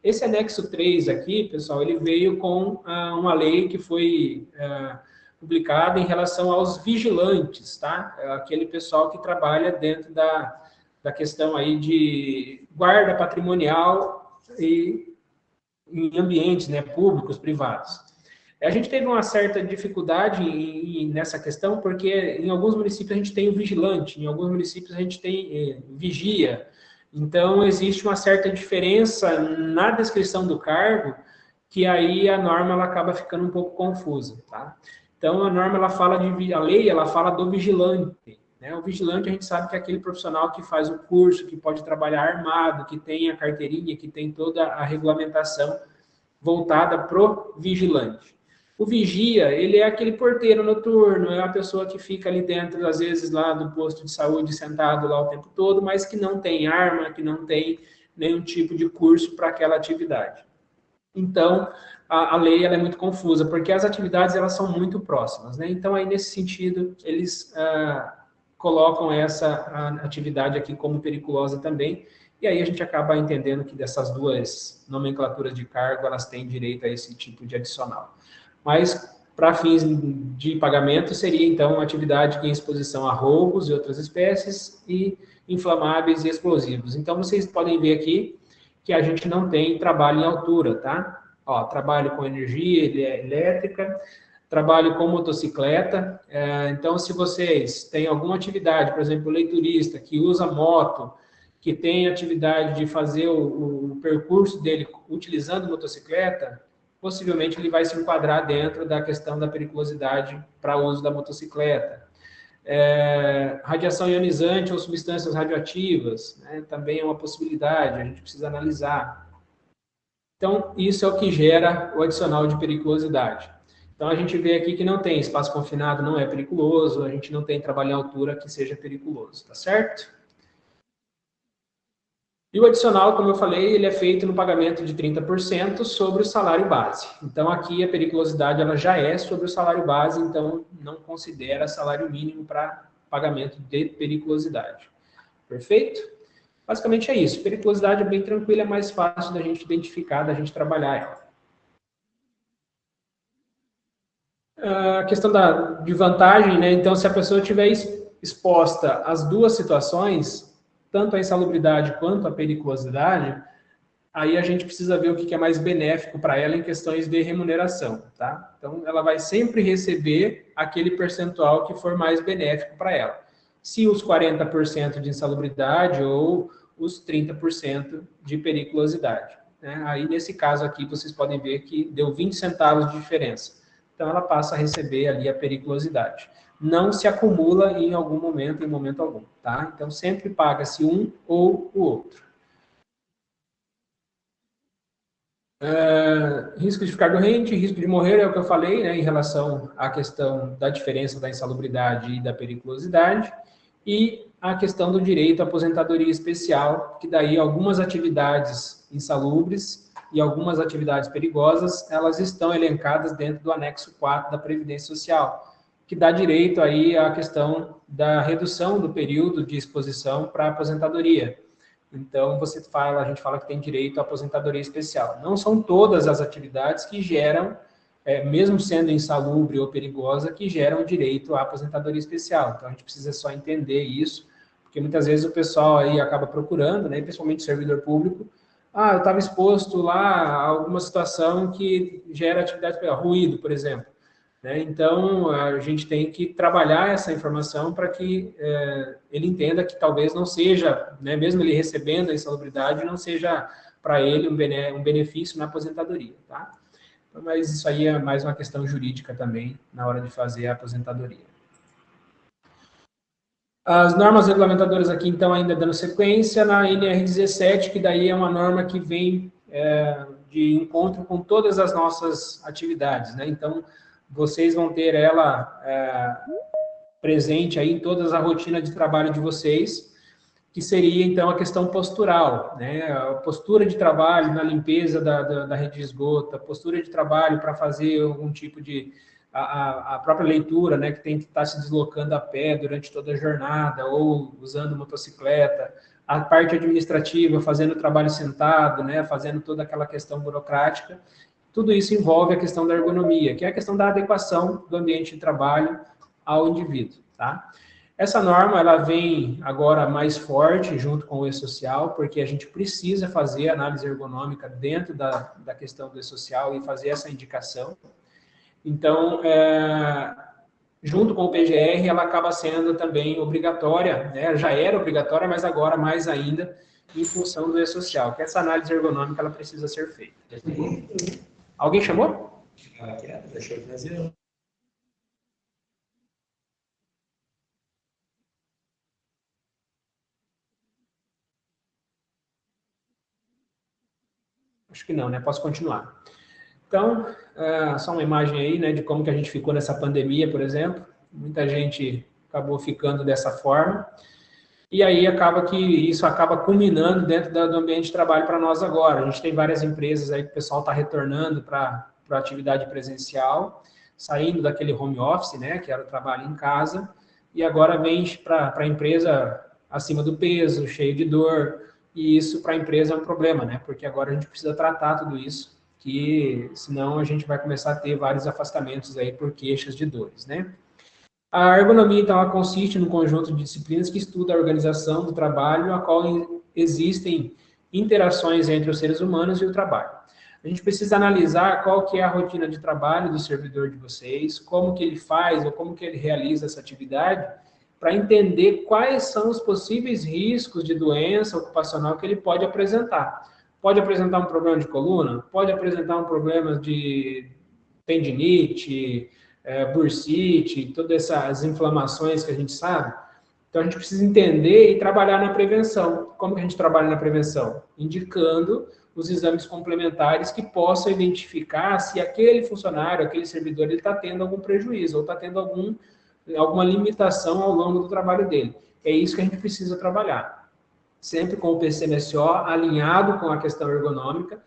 Esse anexo 3 aqui, pessoal, ele veio com uma lei que foi publicada em relação aos vigilantes, tá? Aquele pessoal que trabalha dentro da questão aí de guarda patrimonial e em ambientes, né, públicos, privados. A gente teve uma certa dificuldade nessa questão, porque em alguns municípios a gente tem o vigilante, em alguns municípios a gente tem vigia. Então, existe uma certa diferença na descrição do cargo, que aí a norma ela acaba ficando um pouco confusa, tá? Então, a norma, a lei, ela fala do vigilante, né? O vigilante, a gente sabe que é aquele profissional que faz o curso, que pode trabalhar armado, que tem a carteirinha, que tem toda a regulamentação voltada pro vigilante. O vigia, ele é aquele porteiro noturno, é a pessoa que fica ali dentro, às vezes, lá do posto de saúde, sentado lá o tempo todo, mas que não tem arma, que não tem nenhum tipo de curso para aquela atividade. Então, a lei ela é muito confusa, porque as atividades elas são muito próximas, né? Então, aí, nesse sentido, eles colocam essa atividade aqui como periculosa também, e aí a gente acaba entendendo que dessas duas nomenclaturas de cargo, elas têm direito a esse tipo de adicional. Mas, para fins de pagamento, seria, então, uma atividade em exposição a roubos e outras espécies, e inflamáveis e explosivos. Então, vocês podem ver aqui que a gente não tem trabalho em altura, tá? Ó, trabalho com energia elétrica, trabalho com motocicleta. Então, se vocês têm alguma atividade, por exemplo, o leiturista que usa moto, que tem atividade de fazer o percurso dele utilizando motocicleta, possivelmente ele vai se enquadrar dentro da questão da periculosidade para o uso da motocicleta. Radiação ionizante ou substâncias radioativas, né, também é uma possibilidade, a gente precisa analisar. Então, isso é o que gera o adicional de periculosidade. Então, a gente vê aqui que não tem espaço confinado, não é periculoso, a gente não tem trabalho em altura que seja periculoso, tá certo? E o adicional, como eu falei, ele é feito no pagamento de 30% sobre o salário base. Então, aqui a periculosidade ela já é sobre o salário base, então não considera salário mínimo para pagamento de periculosidade. Perfeito? Basicamente é isso. Periculosidade é bem tranquila, é mais fácil da gente identificar, da gente trabalhar ela. A questão de vantagem, né? Então, se a pessoa estiver exposta às duas situações, tanto a insalubridade quanto a periculosidade, aí a gente precisa ver o que é mais benéfico para ela em questões de remuneração, tá? Então, ela vai sempre receber aquele percentual que for mais benéfico para ela. Se os 40% de insalubridade ou os 30% de periculosidade, né? Aí, nesse caso aqui, vocês podem ver que deu 20 centavos de diferença. Então, ela passa a receber ali a periculosidade. Não se acumula em algum momento, em momento algum, tá? Então, sempre paga-se um ou o outro. Risco de ficar doente, risco de morrer, é o que eu falei, né, em relação à questão da diferença da insalubridade e da periculosidade, e a questão do direito à aposentadoria especial, que daí algumas atividades insalubres e algumas atividades perigosas, elas estão elencadas dentro do anexo 4 da Previdência Social, que dá direito aí à questão da redução do período de exposição para a aposentadoria. Então, a gente fala que tem direito à aposentadoria especial. Não são todas as atividades que geram, mesmo sendo insalubre ou perigosa, que geram direito à aposentadoria especial. Então, a gente precisa só entender isso, porque muitas vezes o pessoal aí acaba procurando, né, principalmente o servidor público, eu estava exposto lá a alguma situação que gera atividade, ruído, por exemplo. Né? Então, a gente tem que trabalhar essa informação para que ele entenda que talvez não seja, né, mesmo ele recebendo a insalubridade, não seja para ele um benefício na aposentadoria. Tá? Mas isso aí é mais uma questão jurídica também, na hora de fazer a aposentadoria. As normas regulamentadoras aqui, então, ainda dando sequência, na NR17, que daí é uma norma que vem de encontro com todas as nossas atividades. Né? Então, vocês vão ter ela presente aí em toda a rotina de trabalho de vocês, que seria, então, a questão postural, né? A postura de trabalho na limpeza da rede de esgoto, a postura de trabalho para fazer algum tipo de... A própria leitura, né, que tem que estar se deslocando a pé durante toda a jornada, ou usando motocicleta, a parte administrativa, fazendo trabalho sentado, né, fazendo toda aquela questão burocrática. Tudo isso envolve a questão da ergonomia, que é a questão da adequação do ambiente de trabalho ao indivíduo, tá? Essa norma, ela vem agora mais forte junto com o E-Social, porque a gente precisa fazer análise ergonômica dentro da questão do E-Social e fazer essa indicação. Então, junto com o PGR, ela acaba sendo também obrigatória, né? Já era obrigatória, mas agora mais ainda, em função do E-Social, que essa análise ergonômica ela precisa ser feita. Alguém chamou? Deixa eu fazer. Acho que não, né? Posso continuar. Então, só uma imagem aí, né, de como que a gente ficou nessa pandemia, por exemplo. Muita gente acabou ficando dessa forma. E aí acaba que isso acaba culminando dentro do ambiente de trabalho para nós agora. A gente tem várias empresas aí que o pessoal está retornando para a atividade presencial, saindo daquele home office, né, que era o trabalho em casa, e agora vem para a empresa acima do peso, cheio de dor, e isso para a empresa é um problema, né, porque agora a gente precisa tratar tudo isso, que senão a gente vai começar a ter vários afastamentos aí por queixas de dores, né. A ergonomia, então, ela consiste num conjunto de disciplinas que estuda a organização do trabalho, a qual existem interações entre os seres humanos e o trabalho. A gente precisa analisar qual que é a rotina de trabalho do servidor de vocês, como que ele faz ou como que ele realiza essa atividade, para entender quais são os possíveis riscos de doença ocupacional que ele pode apresentar. Pode apresentar um problema de coluna, pode apresentar um problema de tendinite, bursite, todas essas inflamações que a gente sabe. Então, a gente precisa entender e trabalhar na prevenção. Como que a gente trabalha na prevenção? Indicando os exames complementares que possam identificar se aquele funcionário, aquele servidor, ele está tendo algum prejuízo ou está tendo alguma limitação ao longo do trabalho dele. É isso que a gente precisa trabalhar. Sempre com o PCMSO alinhado com a questão ergonômica,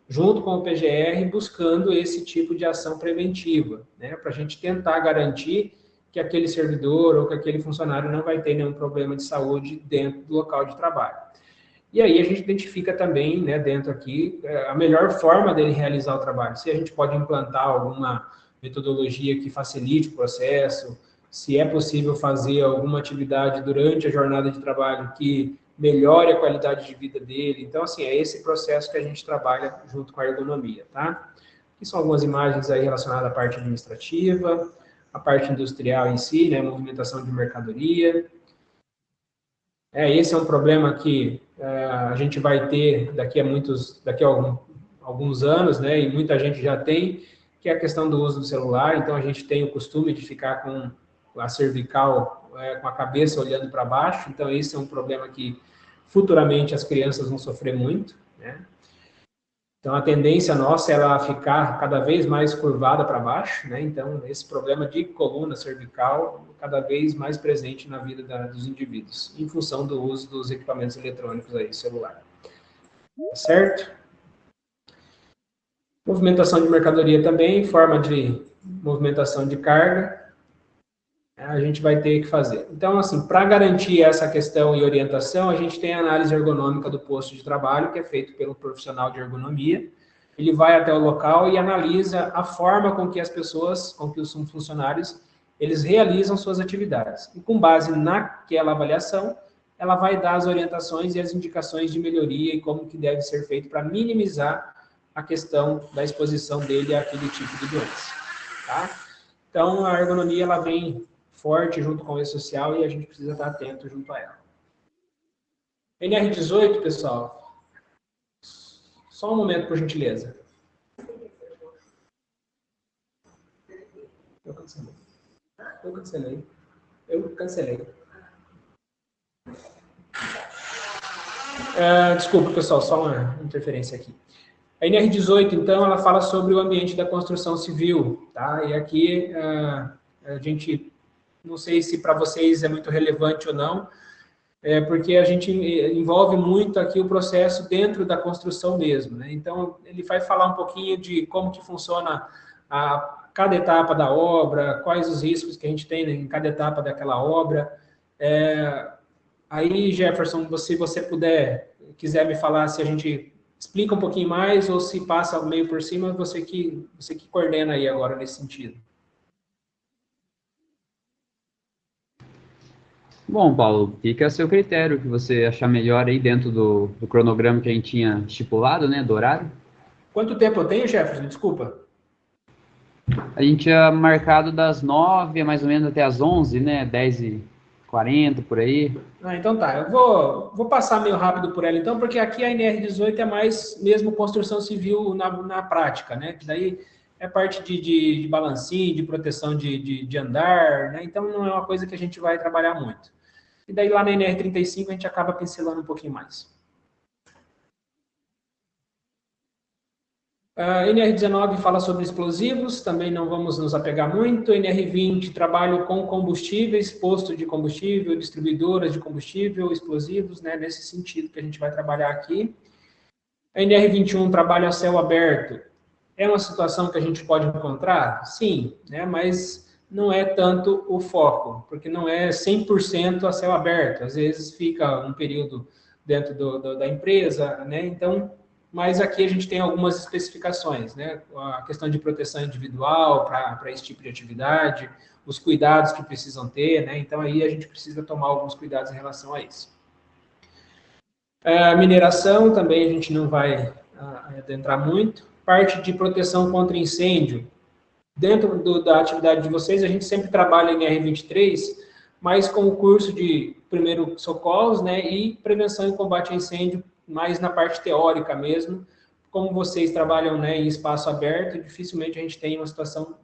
junto com o PGR, buscando esse tipo de ação preventiva, né, para a gente tentar garantir que aquele servidor ou que aquele funcionário não vai ter nenhum problema de saúde dentro do local de trabalho. E aí a gente identifica também, né, dentro aqui, a melhor forma dele realizar o trabalho. Se a gente pode implantar alguma metodologia que facilite o processo, se é possível fazer alguma atividade durante a jornada de trabalho que melhore a qualidade de vida dele. Então, assim, é esse processo que a gente trabalha junto com a ergonomia, tá? Aqui são algumas imagens aí relacionadas à parte administrativa, a parte industrial em si, né, movimentação de mercadoria. Esse é um problema que a gente vai ter daqui a alguns anos, né, e muita gente já tem, que é a questão do uso do celular. Então, a gente tem o costume de ficar com a cervical, com a cabeça olhando para baixo. Então, esse é um problema que futuramente as crianças vão sofrer muito, né? Então, a tendência nossa é ela ficar cada vez mais curvada para baixo, né? Então, esse problema de coluna cervical cada vez mais presente na vida dos indivíduos, em função do uso dos equipamentos eletrônicos aí, celular. Certo? Movimentação de mercadoria também, forma de movimentação de carga, a gente vai ter que fazer. Então, assim, para garantir essa questão e orientação, a gente tem a análise ergonômica do posto de trabalho, que é feito pelo profissional de ergonomia. Ele vai até o local e analisa a forma com que as pessoas, com que os funcionários, eles realizam suas atividades. E com base naquela avaliação, ela vai dar as orientações e as indicações de melhoria e como que deve ser feito para minimizar a questão da exposição dele àquele tipo de doença, tá? Então, a ergonomia, ela vem forte junto com o E-Social e a gente precisa estar atento junto a ela. NR18, pessoal. Só um momento, por gentileza. Eu cancelei. Desculpa, pessoal, só uma interferência aqui. A NR18, então, ela fala sobre o ambiente da construção civil, tá? E aqui a gente, não sei se para vocês é muito relevante ou não, porque a gente envolve muito aqui o processo dentro da construção mesmo, né? Então, ele vai falar um pouquinho de como que funciona cada etapa da obra, quais os riscos que a gente tem em cada etapa daquela obra. Aí, Jefferson, se você quiser me falar se a gente explica um pouquinho mais ou se passa meio por cima, você que coordena aí agora nesse sentido. Bom, Paulo, fica a seu critério, que você achar melhor aí dentro do cronograma que a gente tinha estipulado, né, do horário. Quanto tempo eu tenho, Jefferson? Desculpa. A gente tinha marcado das 9 mais ou menos até as 11, né, 10h40, por aí. Então tá, eu vou passar meio rápido por ela então, porque aqui a NR18 é mais mesmo construção civil na prática, né, que daí é parte de balancinho, de proteção de andar, né, então não é uma coisa que a gente vai trabalhar muito. E daí lá na NR35 a gente acaba pincelando um pouquinho mais. A NR19 fala sobre explosivos, também não vamos nos apegar muito. NR20, trabalho com combustíveis, posto de combustível, distribuidoras de combustível, explosivos, né, nesse sentido que a gente vai trabalhar aqui. A NR21, trabalho a céu aberto. É uma situação que a gente pode encontrar? Sim, né, mas não é tanto o foco, porque não é 100% a céu aberto. Às vezes fica um período dentro da empresa, né, então... Mas aqui a gente tem algumas especificações, né? A questão de proteção individual para esse tipo de atividade, os cuidados que precisam ter, né? Então, aí a gente precisa tomar alguns cuidados em relação a isso. A mineração também a gente não vai adentrar muito. Parte de proteção contra incêndio. Dentro da atividade de vocês, a gente sempre trabalha em R23, mas com o curso de primeiros socorros, né? E prevenção e combate a incêndio, mais na parte teórica mesmo. Como vocês trabalham, né, em espaço aberto, dificilmente a gente tem uma situação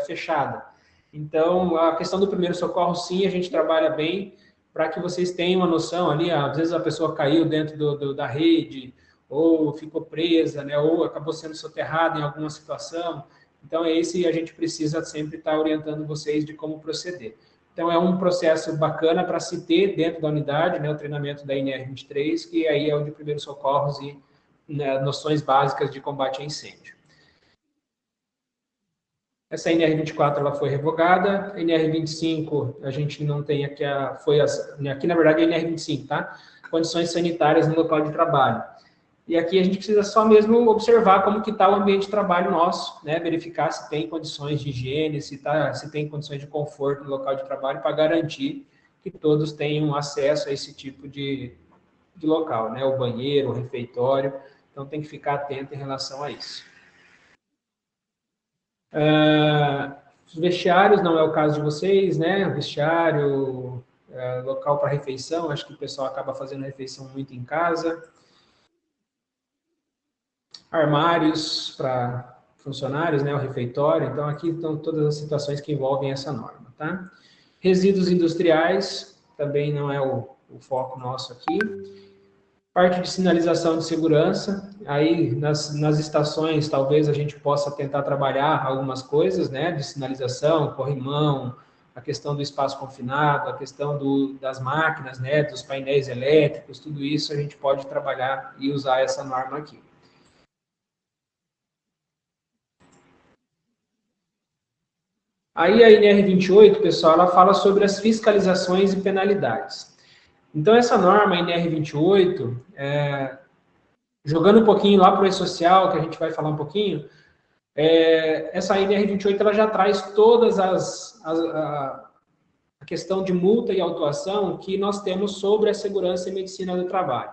fechada. Então, a questão do primeiro socorro, sim, a gente trabalha bem para que vocês tenham uma noção ali, às vezes a pessoa caiu dentro da rede, ou ficou presa, né, ou acabou sendo soterrada em alguma situação. Então, esse a gente precisa sempre estar orientando vocês de como proceder. Então, é um processo bacana para se ter dentro da unidade, né, o treinamento da NR23, que aí é o de primeiros socorros e, né, noções básicas de combate a incêndio. Essa NR24 ela foi revogada, NR25 a gente não tem aqui, aqui na verdade é NR25, tá? Condições sanitárias no local de trabalho. E aqui a gente precisa só mesmo observar como que está o ambiente de trabalho nosso, né? Verificar se tem condições de higiene, se tem condições de conforto no local de trabalho, para garantir que todos tenham acesso a esse tipo de de local, né? O banheiro, o refeitório. Então, tem que ficar atento em relação a isso. Os vestiários, não é o caso de vocês, né? Vestiário, local para refeição, acho que o pessoal acaba fazendo refeição muito em casa. Armários para funcionários, né? O refeitório. Então, aqui estão todas as situações que envolvem essa norma, tá? Resíduos industriais, também não é o foco nosso aqui. Parte de sinalização de segurança, aí nas estações talvez a gente possa tentar trabalhar algumas coisas, né, de sinalização, corrimão, a questão do espaço confinado, a questão das máquinas, né, dos painéis elétricos, tudo isso a gente pode trabalhar e usar essa norma aqui. Aí a NR28, pessoal, ela fala sobre as fiscalizações e penalidades. Então, essa norma, a NR28, jogando um pouquinho lá para o E-Social, que a gente vai falar um pouquinho, essa NR28 ela já traz todas a questão de multa e autuação que nós temos sobre a segurança e medicina do trabalho.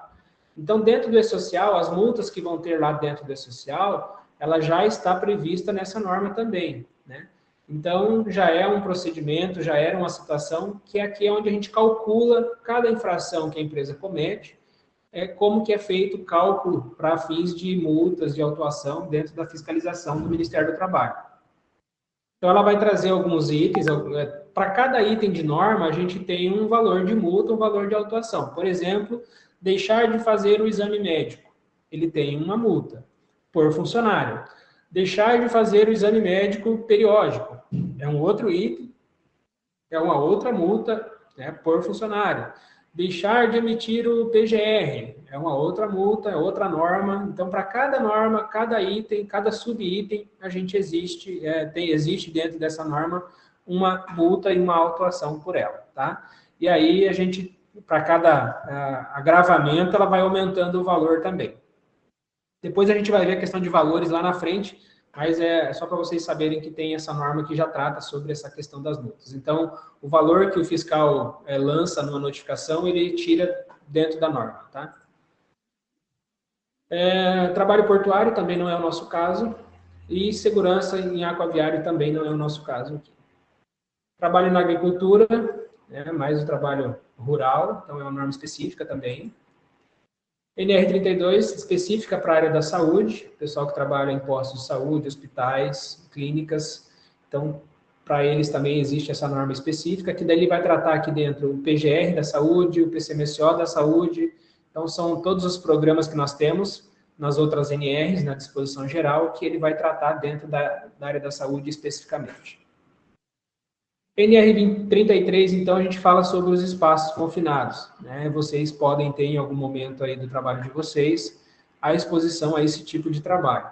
Então, dentro do E-Social, as multas que vão ter lá dentro do E-Social, ela já está prevista nessa norma também, né? Então, já é um procedimento, já era uma situação que aqui é onde a gente calcula cada infração que a empresa comete, como que é feito o cálculo para fins de multas, de autuação dentro da fiscalização do Ministério do Trabalho. Então, ela vai trazer alguns itens, para cada item de norma, a gente tem um valor de multa, um valor de autuação. Por exemplo, deixar de fazer o exame médico, ele tem uma multa por funcionário. Deixar de fazer o exame médico periódico, é um outro item, é uma outra multa, né, por funcionário. Deixar de emitir o PGR, é uma outra multa, é outra norma. Então, para cada norma, cada item, cada subitem, a gente existe dentro dessa norma uma multa e uma autuação por ela, tá? E aí, a gente, para cada agravamento, ela vai aumentando o valor também. Depois a gente vai ver a questão de valores lá na frente, mas é só para vocês saberem que tem essa norma que já trata sobre essa questão das multas. Então, o valor que o fiscal lança numa notificação, ele tira dentro da norma, tá? Trabalho portuário também não é o nosso caso, e segurança em aquaviário também não é o nosso caso aqui. Trabalho na agricultura, mais o trabalho rural, então é uma norma específica também. NR32, específica para a área da saúde, pessoal que trabalha em postos de saúde, hospitais, clínicas. Então, para eles também existe essa norma específica, que daí ele vai tratar aqui dentro o PGR da saúde, o PCMSO da saúde. Então, são todos os programas que nós temos nas outras NRs, na disposição geral, que ele vai tratar dentro da área da saúde especificamente. NR33, então, a gente fala sobre os espaços confinados, né? Vocês podem ter, em algum momento aí do trabalho de vocês, a exposição a esse tipo de trabalho.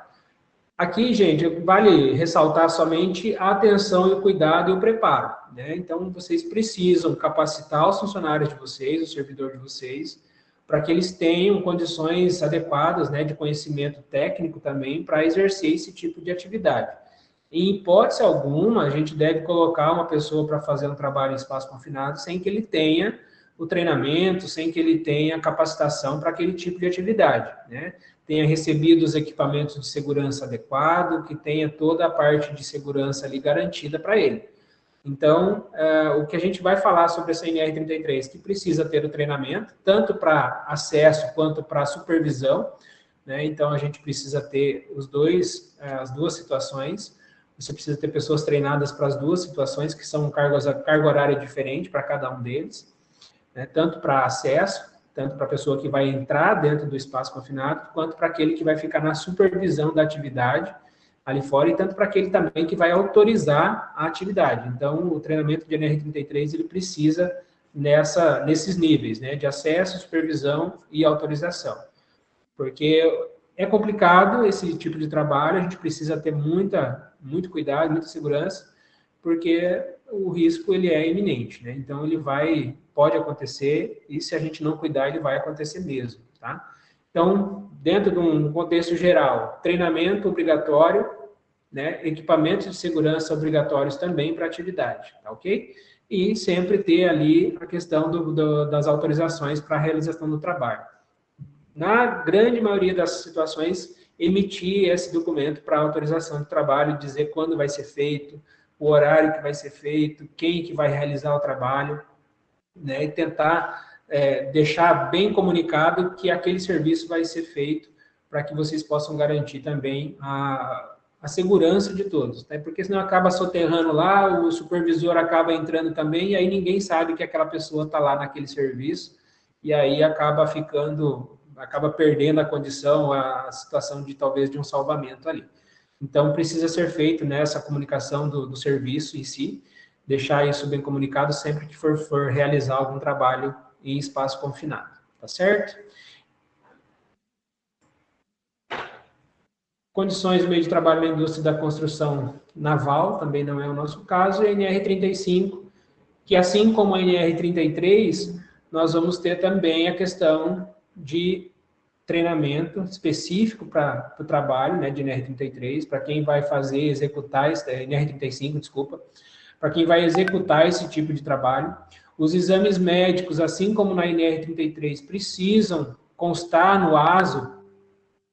Aqui, gente, vale ressaltar somente a atenção e o cuidado e o preparo, né? Então, vocês precisam capacitar os funcionários de vocês, o servidor de vocês, para que eles tenham condições adequadas, né, de conhecimento técnico também, para exercer esse tipo de atividade. Em hipótese alguma, a gente deve colocar uma pessoa para fazer um trabalho em espaço confinado sem que ele tenha o treinamento, sem que ele tenha capacitação para aquele tipo de atividade, né? Tenha recebido os equipamentos de segurança adequado, que tenha toda a parte de segurança ali garantida para ele. Então, o que a gente vai falar sobre essa NR33, que precisa ter o treinamento, tanto para acesso quanto para supervisão, né? Então, a gente precisa ter as duas situações. Você precisa ter pessoas treinadas para as duas situações, que são carga horária diferente para cada um deles, né? Tanto para acesso, tanto para a pessoa que vai entrar dentro do espaço confinado, quanto para aquele que vai ficar na supervisão da atividade ali fora, e tanto para aquele também que vai autorizar a atividade. Então, o treinamento de NR33, ele precisa nesses níveis, né? De acesso, supervisão e autorização. Porque é complicado esse tipo de trabalho, a gente precisa ter muito cuidado, muita segurança, porque o risco ele é iminente, né? Então ele pode acontecer, e se a gente não cuidar, ele vai acontecer mesmo, tá? Então, dentro de um contexto geral, treinamento obrigatório, né? Equipamentos de segurança obrigatórios também para a atividade, tá ok? E sempre ter ali a questão das autorizações para a realização do trabalho. na grande maioria das situações, emitir esse documento para autorização de trabalho, dizer quando vai ser feito, o horário que vai ser feito, quem que vai realizar o trabalho, né, e tentar deixar bem comunicado que aquele serviço vai ser feito para que vocês possam garantir também a segurança de todos, né? Porque senão acaba soterrando lá, o supervisor acaba entrando também, e aí ninguém sabe que aquela pessoa está lá naquele serviço, e aí acaba perdendo a condição, a situação de talvez de um salvamento ali. Então, precisa ser feito nessa comunicação do serviço em si, deixar isso bem comunicado sempre que for realizar algum trabalho em espaço confinado, tá certo? Condições do meio de trabalho na indústria da construção naval, também não é o nosso caso, e a NR35, que assim como a NR33, nós vamos ter também a questão de treinamento específico para o trabalho, né, de NR33, para quem vai executar, NR35, desculpa, para quem vai executar esse tipo de trabalho. Os exames médicos, assim como na NR33, precisam constar no ASO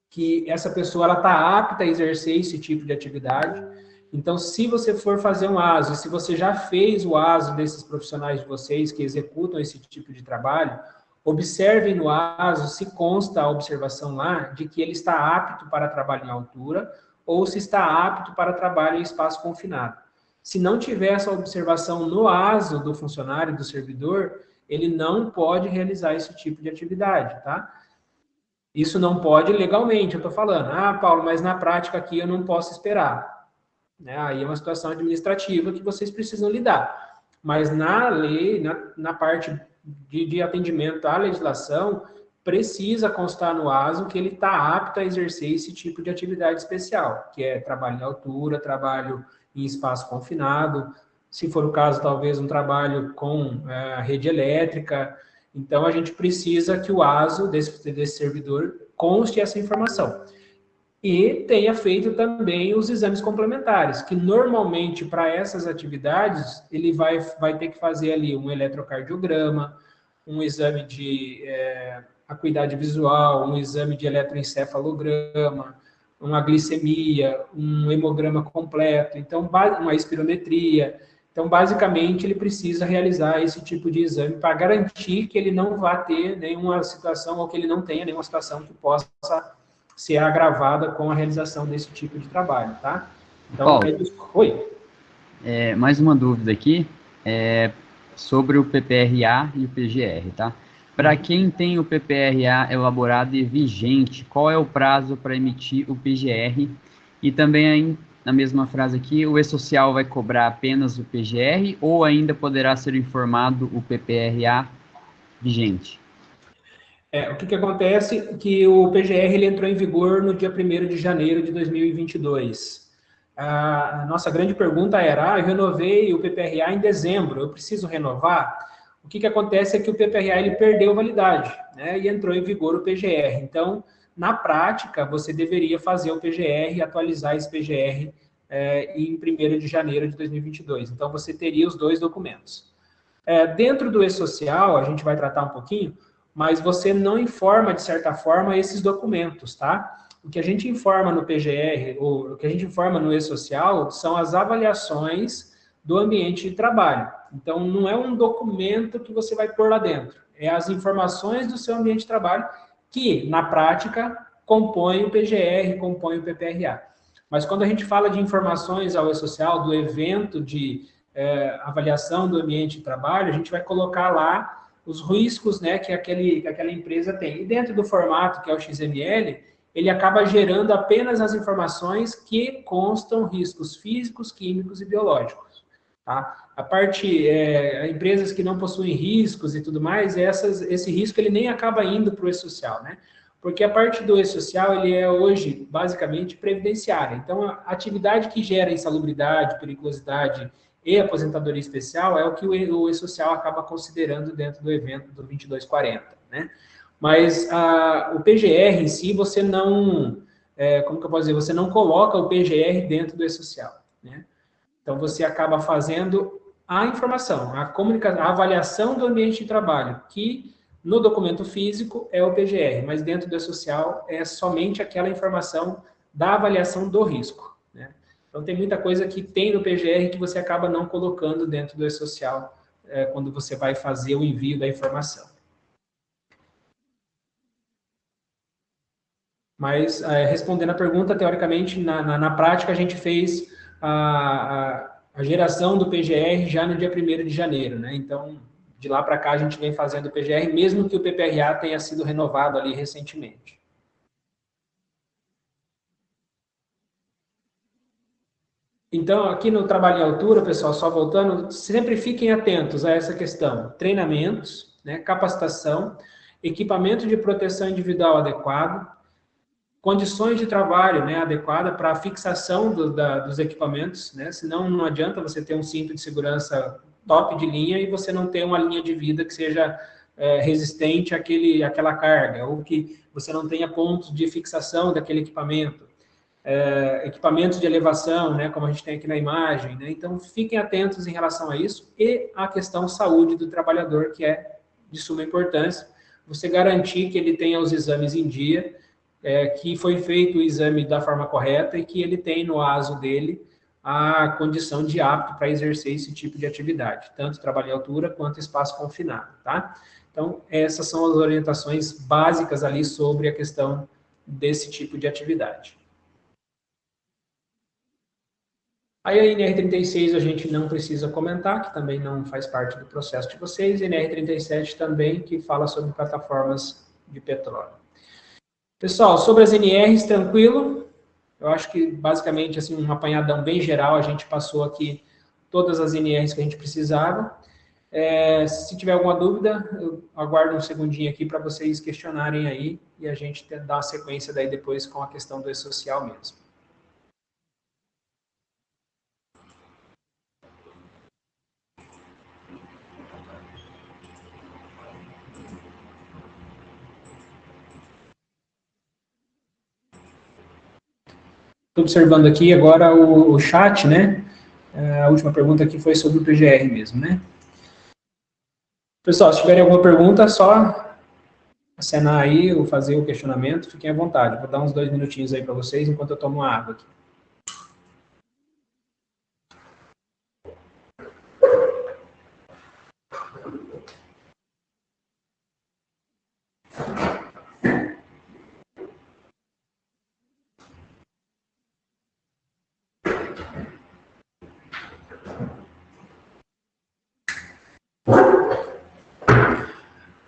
que essa pessoa está apta a exercer esse tipo de atividade. Então, se você for fazer um ASO, se você já fez o ASO desses profissionais de vocês que executam esse tipo de trabalho, observem no ASO se consta a observação lá de que ele está apto para trabalho em altura ou se está apto para trabalho em espaço confinado. Se não tiver essa observação no ASO do funcionário, do servidor, ele não pode realizar esse tipo de atividade, tá? Isso não pode legalmente, eu estou falando. Ah, Paulo, mas na prática aqui eu não posso esperar. Né? Aí é uma situação administrativa que vocês precisam lidar. Mas na lei, na parte de atendimento à legislação, precisa constar no ASO que ele está apto a exercer esse tipo de atividade especial, que é trabalho em altura, trabalho em espaço confinado, se for o caso, talvez um trabalho com rede elétrica. Então, a gente precisa que o ASO desse servidor conste essa informação. E tenha feito também os exames complementares, que normalmente, para essas atividades, ele vai ter que fazer ali um eletrocardiograma, um exame de acuidade visual, um exame de eletroencefalograma, uma glicemia, um hemograma completo, então, uma espirometria. Então, basicamente, ele precisa realizar esse tipo de exame para garantir que ele não vá ter nenhuma situação ou que ele não tenha nenhuma situação que possa ser agravada com a realização desse tipo de trabalho, tá? Então, Paulo, oi. Mais uma dúvida aqui sobre o PPRA e o PGR, tá? Para quem tem o PPRA elaborado e vigente, qual é o prazo para emitir o PGR? E também, na mesma frase aqui, o E-Social vai cobrar apenas o PGR ou ainda poderá ser informado o PPRA vigente? O que acontece que o PGR ele entrou em vigor no dia 1º de janeiro de 2022. A nossa grande pergunta era, eu renovei o PPRA em dezembro, eu preciso renovar? O que acontece é que o PPRA ele perdeu validade, né, e entrou em vigor o PGR. Então, na prática, você deveria fazer o PGR, atualizar esse PGR em 1º de janeiro de 2022. Então, você teria os dois documentos. Dentro do E-Social, a gente vai tratar um pouquinho, mas você não informa, de certa forma, esses documentos, tá? O que a gente informa no PGR, ou o que a gente informa no E-Social, são as avaliações do ambiente de trabalho. Então, não é um documento que você vai pôr lá dentro, é as informações do seu ambiente de trabalho que, na prática, compõem o PGR, compõem o PPRA. Mas quando a gente fala de informações ao E-Social, do evento de avaliação do ambiente de trabalho, a gente vai colocar lá os riscos, né, que aquela empresa tem. E dentro do formato, que é o XML, ele acaba gerando apenas as informações que constam riscos físicos, químicos e biológicos. Tá? A parte, empresas que não possuem riscos e tudo mais, esse risco ele nem acaba indo para o E-Social, né? Porque a parte do E-Social, ele é hoje, basicamente, previdenciária. Então, a atividade que gera insalubridade, periculosidade e aposentadoria especial é o que o E-Social acaba considerando dentro do evento do 2240, né? Mas o PGR em si, você não, como que eu posso dizer, você não coloca o PGR dentro do E-Social, né? Então, você acaba fazendo a informação, a avaliação do ambiente de trabalho, que No documento físico é o PGR, mas dentro do E-Social é somente aquela informação da avaliação do risco, né? Então, tem muita coisa que tem no PGR que você acaba não colocando dentro do E-Social quando você vai fazer o envio da informação. Mas, respondendo a pergunta, teoricamente, na prática, a gente fez a geração do PGR já no dia 1º de janeiro, né? Então, de lá para cá, a gente vem fazendo o PGR, mesmo que o PPRA tenha sido renovado ali recentemente. Então, aqui no trabalho em altura, pessoal, só voltando, sempre fiquem atentos a essa questão. Treinamentos, né, capacitação, equipamento de proteção individual adequado, condições de trabalho, né, adequada para a fixação dos equipamentos, né, senão não adianta você ter um cinto de segurança top de linha e você não ter uma linha de vida que seja resistente àquela carga, ou que você não tenha pontos de fixação daquele equipamento. Equipamentos de elevação, né, como a gente tem aqui na imagem, né? Então, fiquem atentos em relação a isso e a questão saúde do trabalhador, que é de suma importância. Você garantir que ele tenha os exames em dia, que foi feito o exame da forma correta e que ele tem no ASO dele a condição de apto para exercer esse tipo de atividade, tanto trabalho em altura quanto espaço confinado, tá? Então, essas são as orientações básicas ali sobre a questão desse tipo de atividade. Aí a NR36 a gente não precisa comentar, que também não faz parte do processo de vocês, e NR37 também, que fala sobre plataformas de petróleo. Pessoal, sobre as NRs, tranquilo? Eu acho que, basicamente, assim, um apanhadão bem geral, a gente passou aqui todas as NRs que a gente precisava. Se tiver alguma dúvida, eu aguardo um segundinho aqui para vocês questionarem aí, e a gente dar uma sequência daí depois com a questão do E-Social mesmo. Estou observando aqui agora o chat, né? A última pergunta aqui foi sobre o PGR mesmo, né? Pessoal, se tiverem alguma pergunta, é só acenar aí ou fazer o questionamento, fiquem à vontade. Vou dar uns 2 minutinhos aí para vocês enquanto eu tomo uma água aqui.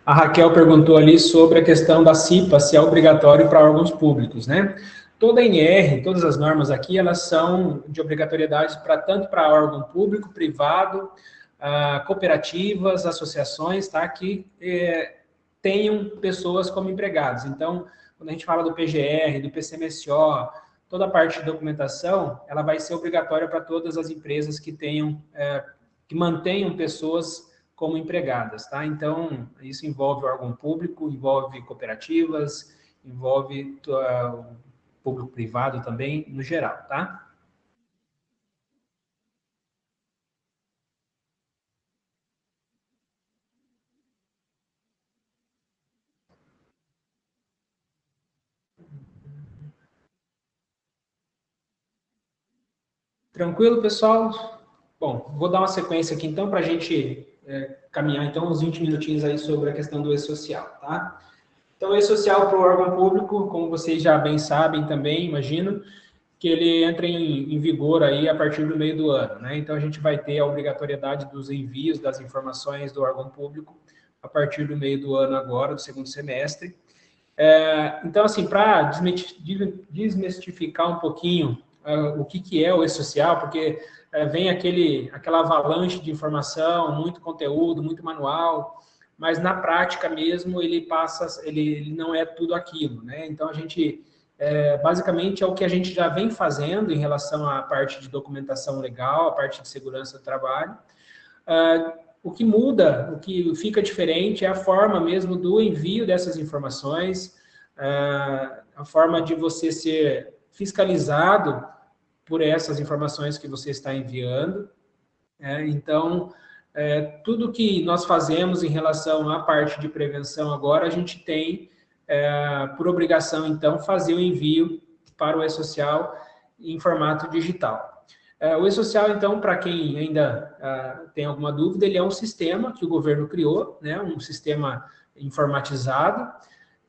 A Raquel perguntou ali sobre a questão da CIPA, se é obrigatório para órgãos públicos, né? Toda a NR, todas as normas aqui, elas são de obrigatoriedade tanto para órgão público, privado, cooperativas, associações, tá? Que tenham pessoas como empregados. Então, quando a gente fala do PGR, do PCMSO, toda a parte de documentação, ela vai ser obrigatória para todas as empresas que tenham, que mantenham pessoas como empregadas, tá? Então, isso envolve órgão público, envolve cooperativas, envolve público-privado também, no geral, tá? Tranquilo, pessoal? Bom, vou dar uma sequência aqui, então, para a gente caminhar, então, uns 20 minutinhos aí sobre a questão do E-Social, tá? Então, o E-Social para o órgão público, como vocês já bem sabem também, imagino, que ele entra em vigor aí a partir do meio do ano, né? Então, a gente vai ter a obrigatoriedade dos envios das informações do órgão público a partir do meio do ano agora, do segundo semestre. Então, assim, para desmistificar um pouquinho o que é o E-Social, porque vem aquela avalanche de informação, muito conteúdo, muito manual, mas na prática mesmo ele não é tudo aquilo, né? Então a gente basicamente é o que a gente já vem fazendo em relação à parte de documentação legal, a parte de segurança do trabalho. O que muda, o que fica diferente é a forma mesmo do envio dessas informações, a forma de você ser fiscalizado por essas informações que você está enviando. Então, tudo que nós fazemos em relação à parte de prevenção agora, a gente tem, por obrigação, então, fazer o envio para o E-Social em formato digital. O E-Social, então, para quem ainda tem alguma dúvida, ele é um sistema que o governo criou, né, um sistema informatizado,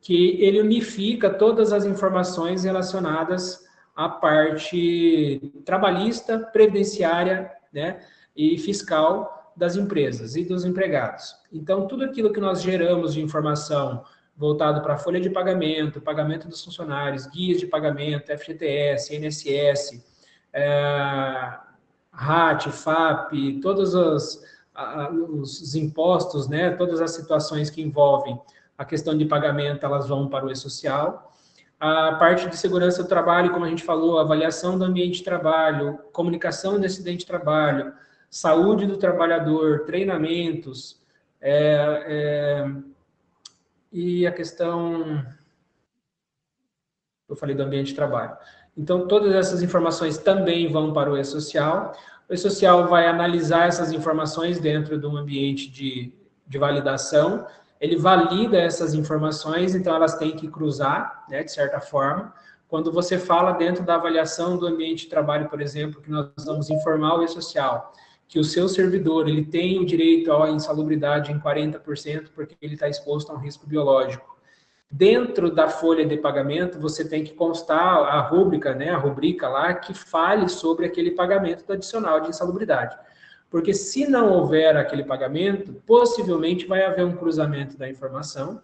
que ele unifica todas as informações relacionadas à parte trabalhista, previdenciária, né, e fiscal das empresas e dos empregados. Então, tudo aquilo que nós geramos de informação voltado para a folha de pagamento, pagamento dos funcionários, guias de pagamento, FGTS, INSS, RAT, FAP, todos os impostos, né, todas as situações que envolvem a questão de pagamento, elas vão para o E-Social. A parte de segurança do trabalho, como a gente falou, avaliação do ambiente de trabalho, comunicação de acidente de trabalho, saúde do trabalhador, treinamentos, e a questão... Eu falei do ambiente de trabalho. Então, todas essas informações também vão para o E-Social. O E-Social vai analisar essas informações dentro de um ambiente de validação. Ele valida essas informações, então elas têm que cruzar, né, de certa forma. Quando você fala dentro da avaliação do ambiente de trabalho, por exemplo, que nós vamos informar o E-Social, que o seu servidor ele tem o direito à insalubridade em 40%, porque ele está exposto a um risco biológico. Dentro da folha de pagamento, você tem que constar a rúbrica, né, a rubrica lá, que fale sobre aquele pagamento do adicional de insalubridade. Porque se não houver aquele pagamento, possivelmente vai haver um cruzamento da informação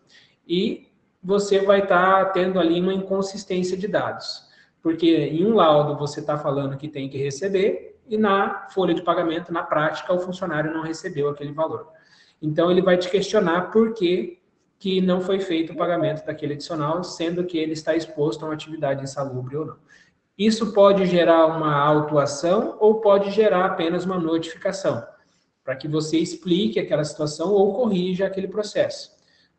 e você vai estar tendo ali uma inconsistência de dados. Porque em um laudo você está falando que tem que receber e na folha de pagamento, na prática, o funcionário não recebeu aquele valor. Então, ele vai te questionar por que não foi feito o pagamento daquele adicional, sendo que ele está exposto a uma atividade insalubre ou não. Isso pode gerar uma autuação ou pode gerar apenas uma notificação, para que você explique aquela situação ou corrija aquele processo,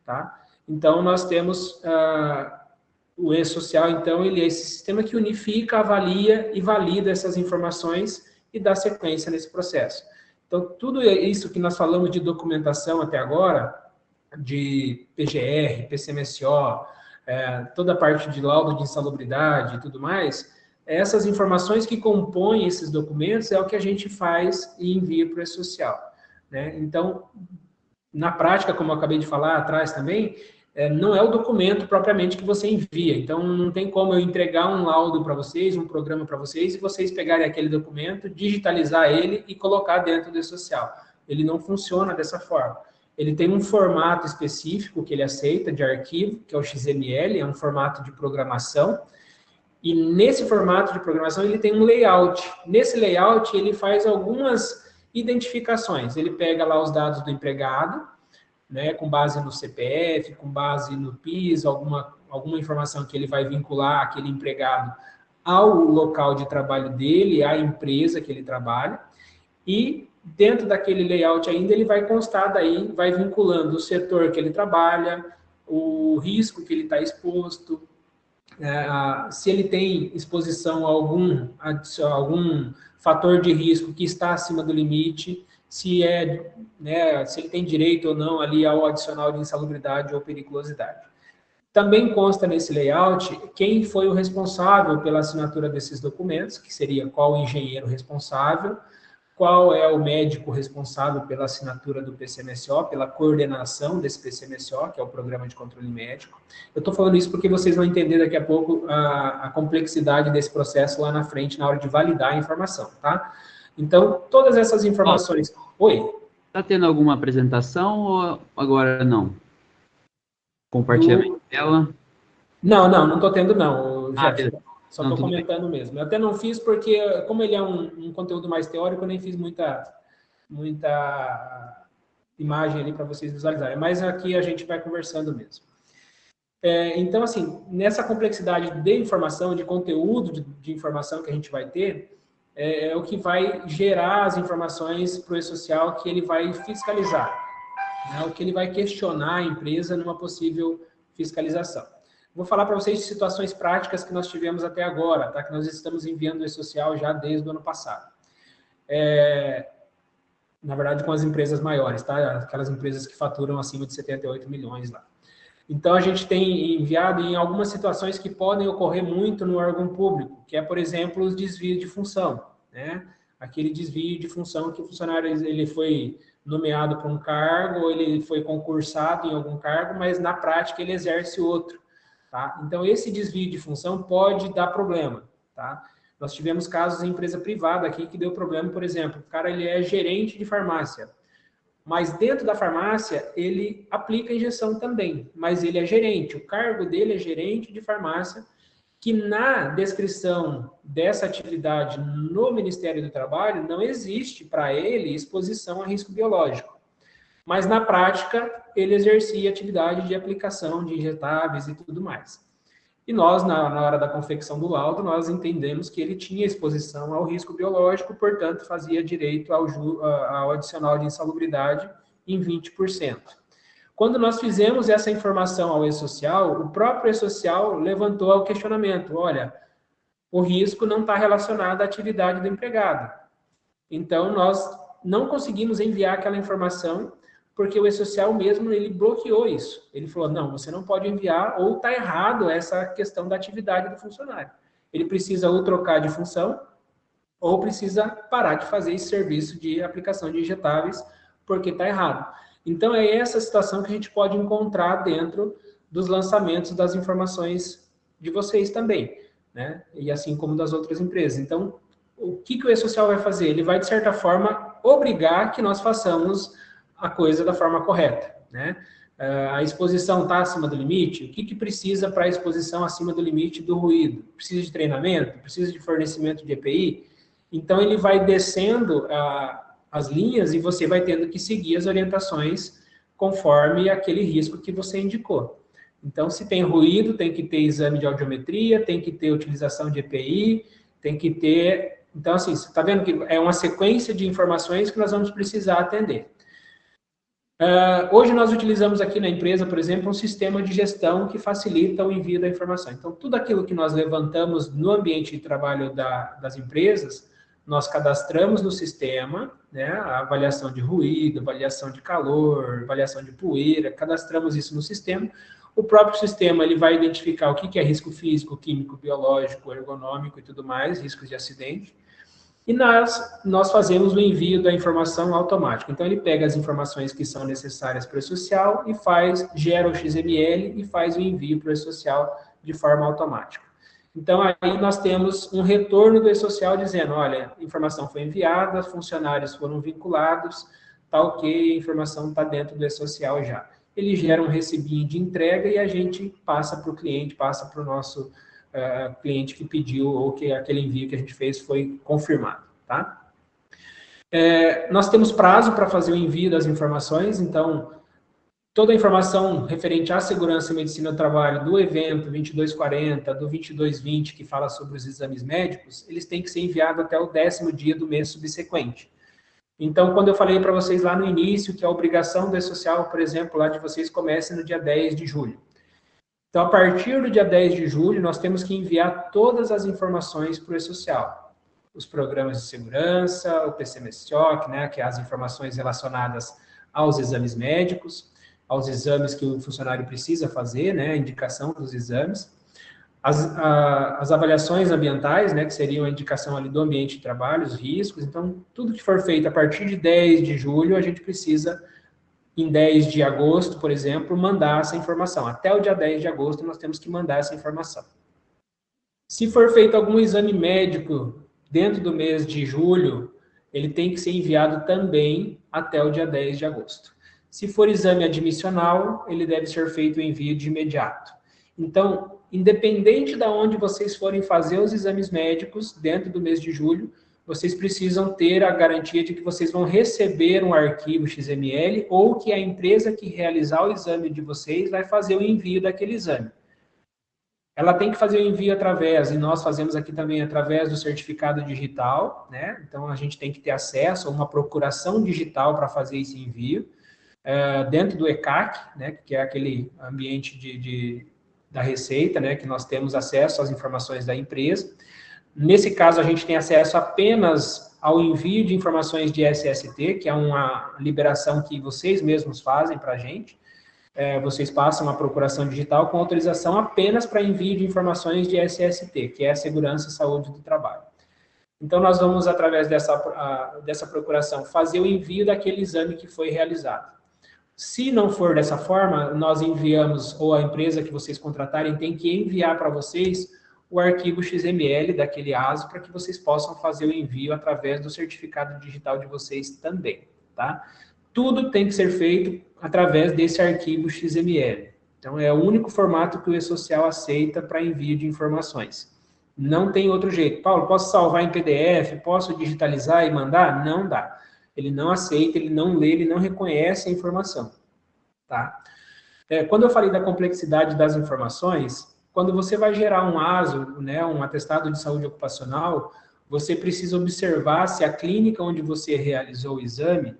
tá? Então, nós temos o E-Social, então, ele é esse sistema que unifica, avalia e valida essas informações e dá sequência nesse processo. Então, tudo isso que nós falamos de documentação até agora, de PGR, PCMSO, toda a parte de laudo de insalubridade e tudo mais, essas informações que compõem esses documentos é o que a gente faz e envia para o E-Social, né? Então, na prática, como eu acabei de falar atrás também, não é o documento propriamente que você envia. Então, não tem como eu entregar um laudo para vocês, um programa para vocês, e vocês pegarem aquele documento, digitalizar ele e colocar dentro do E-Social. Ele não funciona dessa forma. Ele tem um formato específico que ele aceita de arquivo, que é o XML, é um formato de programação, e nesse formato de programação ele tem um layout. Nesse layout ele faz algumas identificações. Ele pega lá os dados do empregado, né, com base no CPF, com base no PIS, alguma informação que ele vai vincular aquele empregado ao local de trabalho dele, à empresa que ele trabalha, e dentro daquele layout ainda ele vai constar daí, vai vinculando o setor que ele trabalha, o risco que ele está exposto, se ele tem exposição a algum fator de risco que está acima do limite, se ele tem direito ou não ali ao adicional de insalubridade ou periculosidade. Também consta nesse layout quem foi o responsável pela assinatura desses documentos, que seria qual o engenheiro responsável, qual é o médico responsável pela assinatura do PCMSO, pela coordenação desse PCMSO, que é o Programa de Controle Médico. Eu estou falando isso porque vocês vão entender daqui a pouco a complexidade desse processo lá na frente, na hora de validar a informação, tá? Então, todas essas informações... Oi? Está tendo alguma apresentação ou agora não? Compartilhamento de tela? Não estou tendo não, Jefferson. Só estou Tudo comentando bem. mesmo. Eu até não fiz porque, como ele é um conteúdo mais teórico, eu nem fiz muita imagem ali para vocês visualizarem. Mas aqui a gente vai conversando mesmo. Então, assim, nessa complexidade de informação, de conteúdo de informação que a gente vai ter, é o que vai gerar as informações para o E-Social que ele vai fiscalizar, né? O que ele vai questionar a empresa numa possível fiscalização. Vou falar para vocês de situações práticas que nós tivemos até agora, tá? Que nós estamos enviando o E-Social já desde o ano passado. na verdade, com as empresas maiores, tá? Aquelas empresas que faturam acima de 78 milhões lá. Então, a gente tem enviado em algumas situações que podem ocorrer muito no órgão público, que é, por exemplo, os desvios de função, né? Aquele desvio de função que o funcionário ele foi nomeado para um cargo, ou ele foi concursado em algum cargo, mas na prática ele exerce outro, tá? Então, esse desvio de função pode dar problema, tá? Nós tivemos casos em empresa privada aqui que deu problema, por exemplo, o cara ele é gerente de farmácia, mas dentro da farmácia ele aplica injeção também, mas ele é gerente, o cargo dele é gerente de farmácia, que na descrição dessa atividade no Ministério do Trabalho não existe para ele exposição a risco biológico. Mas na prática ele exercia atividade de aplicação de injetáveis e tudo mais. E nós, na hora da confecção do laudo, nós entendemos que ele tinha exposição ao risco biológico, portanto, fazia direito ao adicional de insalubridade em 20%. Quando nós fizemos essa informação ao E-Social, o próprio E-Social levantou o questionamento, olha, o risco não está relacionado à atividade do empregado. Então, nós não conseguimos enviar aquela informação, porque o E-Social mesmo, ele bloqueou isso. Ele falou, não, você não pode enviar, ou está errado essa questão da atividade do funcionário. Ele precisa ou trocar de função, ou precisa parar de fazer esse serviço de aplicação de injetáveis, porque está errado. Então, é essa situação que a gente pode encontrar dentro dos lançamentos das informações de vocês também, né? E assim como das outras empresas. Então, o que o E-Social vai fazer? Ele vai, de certa forma, obrigar que nós façamos a coisa da forma correta, né? A exposição está acima do limite? O que precisa para a exposição acima do limite do ruído? Precisa de treinamento? Precisa de fornecimento de EPI? Então, ele vai descendo as linhas e você vai tendo que seguir as orientações conforme aquele risco que você indicou. Então, se tem ruído, tem que ter exame de audiometria, tem que ter utilização de EPI, tem que ter... Então, assim, você está vendo que é uma sequência de informações que nós vamos precisar atender. Hoje nós utilizamos aqui na empresa, por exemplo, um sistema de gestão que facilita o envio da informação. Então, tudo aquilo que nós levantamos no ambiente de trabalho das empresas, nós cadastramos no sistema, né, a avaliação de ruído, avaliação de calor, avaliação de poeira, cadastramos isso no sistema. O próprio sistema ele vai identificar o que é risco físico, químico, biológico, ergonômico e tudo mais, riscos de acidente. E nós fazemos o envio da informação automático. Então, ele pega as informações que são necessárias para o E-Social e gera o XML e faz o envio para o E-Social de forma automática. Então, aí nós temos um retorno do E-Social dizendo, olha, a informação foi enviada, funcionários foram vinculados, tá ok, a informação está dentro do E-Social já. Ele gera um recibinho de entrega e a gente passa para o cliente, passa para o nosso cliente que pediu ou que aquele envio que a gente fez foi confirmado, tá? Nós temos prazo para fazer o envio das informações, então, toda a informação referente à segurança e medicina do trabalho do evento 2240, do 2220, que fala sobre os exames médicos, eles têm que ser enviados até o 10º dia do mês subsequente. Então, quando eu falei para vocês lá no início que a obrigação do E-Social, por exemplo, lá de vocês começa no dia 10 de julho. Então, a partir do dia 10 de julho, nós temos que enviar todas as informações para o E-Social. Os programas de segurança, o PCMSOC, né, que é as informações relacionadas aos exames médicos, aos exames que o funcionário precisa fazer, né, a indicação dos exames, as avaliações ambientais, né, que seriam a indicação ali do ambiente de trabalho, os riscos. Então, tudo que for feito a partir de 10 de julho, a gente precisa, em 10 de agosto, por exemplo, mandar essa informação. Até o dia 10 de agosto, nós temos que mandar essa informação. Se for feito algum exame médico dentro do mês de julho, ele tem que ser enviado também até o dia 10 de agosto. Se for exame admissional, ele deve ser feito o envio de imediato. Então, independente de onde vocês forem fazer os exames médicos dentro do mês de julho, vocês precisam ter a garantia de que vocês vão receber um arquivo XML ou que a empresa que realizar o exame de vocês vai fazer o envio daquele exame. Ela tem que fazer o envio através, e nós fazemos aqui também através do certificado digital, né? Então, a gente tem que ter acesso a uma procuração digital para fazer esse envio, dentro do ECAC, né? Que é aquele ambiente da Receita, né? Que nós temos acesso às informações da empresa. Nesse caso, a gente tem acesso apenas ao envio de informações de SST, que é uma liberação que vocês mesmos fazem para a gente. Vocês passam a procuração digital com autorização apenas para envio de informações de SST, que é a Segurança e Saúde do Trabalho. Então, nós vamos, através dessa procuração, fazer o envio daquele exame que foi realizado. Se não for dessa forma, nós enviamos, ou a empresa que vocês contratarem tem que enviar para vocês o arquivo XML daquele ASO para que vocês possam fazer o envio através do certificado digital de vocês também, tá? Tudo tem que ser feito através desse arquivo XML. Então, é o único formato que o E-Social aceita para envio de informações. Não tem outro jeito. Paulo, posso salvar em PDF? Posso digitalizar e mandar? Não dá. Ele não aceita, ele não lê, ele não reconhece a informação, tá? Quando eu falei da complexidade das informações, quando você vai gerar um ASO, né, um atestado de saúde ocupacional, você precisa observar se a clínica onde você realizou o exame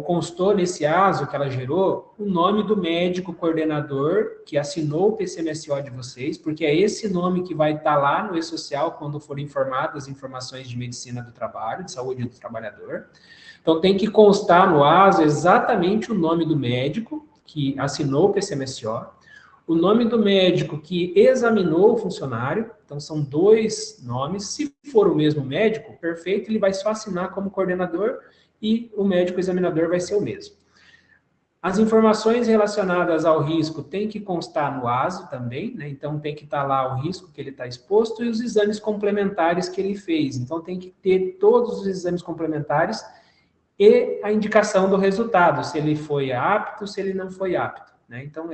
constou nesse ASO que ela gerou o nome do médico coordenador que assinou o PCMSO de vocês, porque é esse nome que vai estar lá no E-Social quando forem informadas as informações de medicina do trabalho, de saúde do trabalhador. Então, tem que constar no ASO exatamente o nome do médico que assinou o PCMSO, o nome do médico que examinou o funcionário, então são 2 nomes. Se for o mesmo médico, perfeito, ele vai só assinar como coordenador e o médico examinador vai ser o mesmo. As informações relacionadas ao risco têm que constar no ASO também, né? Então tem que estar lá o risco que ele está exposto e os exames complementares que ele fez. Então tem que ter todos os exames complementares e a indicação do resultado, se ele foi apto, se ele não foi apto, né? Então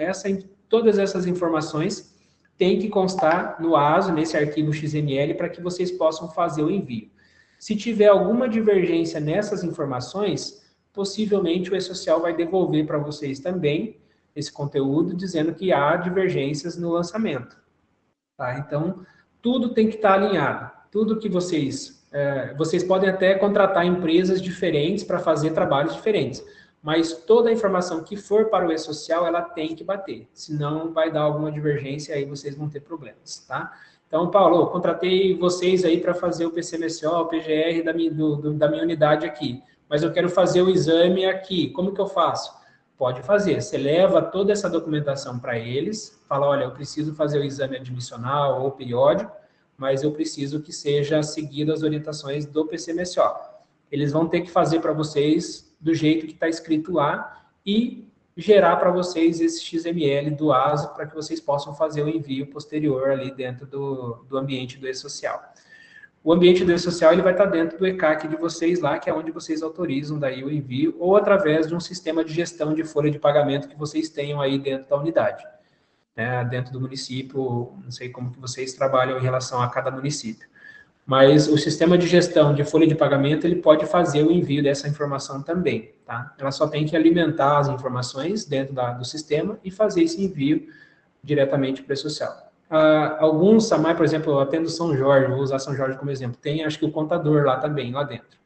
todas essas informações têm que constar no ASO, nesse arquivo XML, para que vocês possam fazer o envio. Se tiver alguma divergência nessas informações, possivelmente o E-Social vai devolver para vocês também esse conteúdo, dizendo que há divergências no lançamento, tá? Então, tudo tem que estar alinhado. Tudo que vocês podem até contratar empresas diferentes para fazer trabalhos diferentes, mas toda a informação que for para o E-Social, ela tem que bater, senão vai dar alguma divergência e aí vocês vão ter problemas, tá? Então, Paulo, eu contratei vocês aí para fazer o PCMSO, o PGR da minha unidade aqui, mas eu quero fazer o exame aqui, como que eu faço? Pode fazer, você leva toda essa documentação para eles, fala, olha, eu preciso fazer o exame admissional ou periódico, mas eu preciso que seja seguido as orientações do PCMSO. Eles vão ter que fazer para vocês do jeito que está escrito lá e gerar para vocês esse XML do ASO para que vocês possam fazer o envio posterior ali dentro do ambiente do E-Social. O ambiente do E-Social ele vai estar dentro do ECAC de vocês lá, que é onde vocês autorizam daí o envio, ou através de um sistema de gestão de folha de pagamento que vocês tenham aí dentro da unidade, né, dentro do município. Não sei como que vocês trabalham em relação a cada município. Mas o sistema de gestão de folha de pagamento, ele pode fazer o envio dessa informação também, tá? Ela só tem que alimentar as informações dentro do sistema e fazer esse envio diretamente para o E-Social. Alguns SAMAI, por exemplo, eu atendo São Jorge, vou usar São Jorge como exemplo, tem acho que o contador lá também, lá dentro.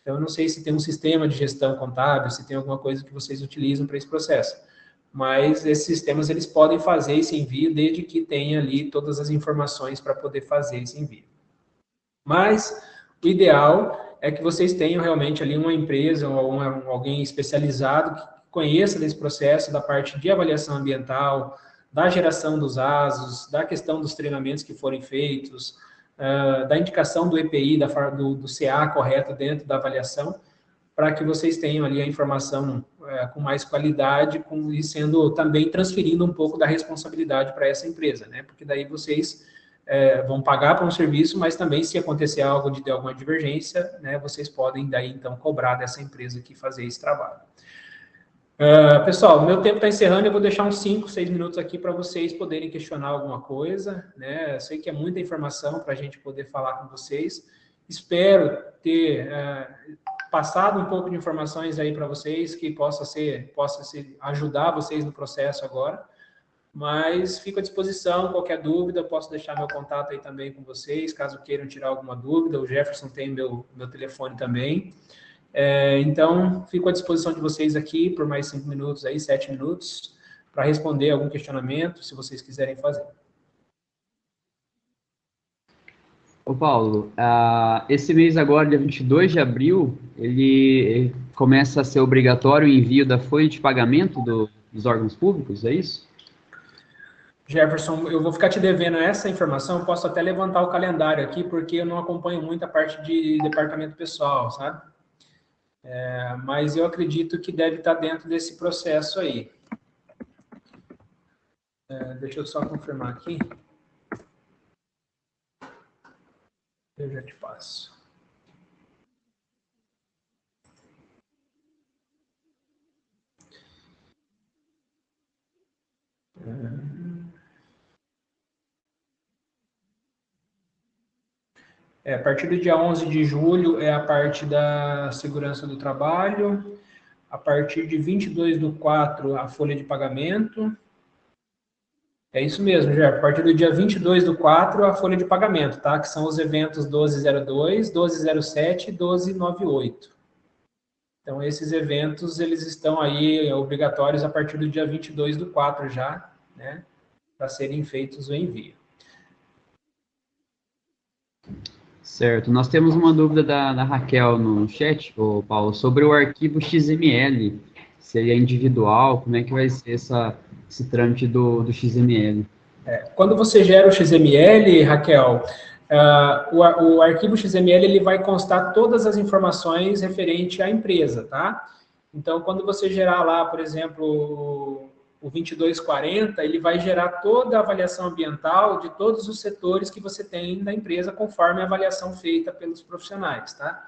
Então, eu não sei se tem um sistema de gestão contábil, se tem alguma coisa que vocês utilizam para esse processo. Mas esses sistemas, eles podem fazer esse envio desde que tenha ali todas as informações para poder fazer esse envio. Mas o ideal é que vocês tenham realmente ali uma empresa ou alguém especializado que conheça desse processo, da parte de avaliação ambiental, da geração dos ASOS, da questão dos treinamentos que forem feitos, da indicação do EPI, do CA correto dentro da avaliação, para que vocês tenham ali a informação com mais qualidade e sendo também transferindo um pouco da responsabilidade para essa empresa, né? Porque daí vocês vão pagar por um serviço, mas também se acontecer algo de alguma divergência, né, vocês podem daí então cobrar dessa empresa que fazer esse trabalho. Pessoal, meu tempo está encerrando, eu vou deixar uns 5, 6 minutos aqui para vocês poderem questionar alguma coisa, né? Eu sei que é muita informação para a gente poder falar com vocês. Espero ter passado um pouco de informações aí para vocês que possa ajudar vocês no processo agora. Mas fico à disposição, qualquer dúvida, eu posso deixar meu contato aí também com vocês, caso queiram tirar alguma dúvida. O Jefferson tem meu telefone também. Então, fico à disposição de vocês aqui por mais 5 minutos, aí, 7 minutos, para responder algum questionamento, se vocês quiserem fazer. Ô Paulo, esse mês agora, dia 22 de abril, ele começa a ser obrigatório o envio da folha de pagamento dos órgãos públicos, é isso? Jefferson, eu vou ficar te devendo essa informação, eu posso até levantar o calendário aqui, porque eu não acompanho muito a parte de departamento pessoal, sabe? Mas eu acredito que deve estar dentro desse processo aí. Deixa eu só confirmar aqui. Eu já te passo. A partir do dia 11 de julho é a parte da segurança do trabalho. A partir de 22/4, a folha de pagamento. É isso mesmo, já. A partir do dia 22/4, a folha de pagamento, tá? Que são os eventos 1202, 1207 e 1298. Então, esses eventos, eles estão aí obrigatórios a partir do dia 22/4 já, né? Para serem feitos o envio. Certo. Nós temos uma dúvida da Raquel no chat, ô Paulo, sobre o arquivo XML. Se ele é individual, como é que vai ser esse trâmite do XML? Quando você gera o XML, Raquel, o arquivo XML ele vai constar todas as informações referente à empresa, tá? Então, quando você gerar lá, por exemplo, o 2240, ele vai gerar toda a avaliação ambiental de todos os setores que você tem na empresa, conforme a avaliação feita pelos profissionais, tá?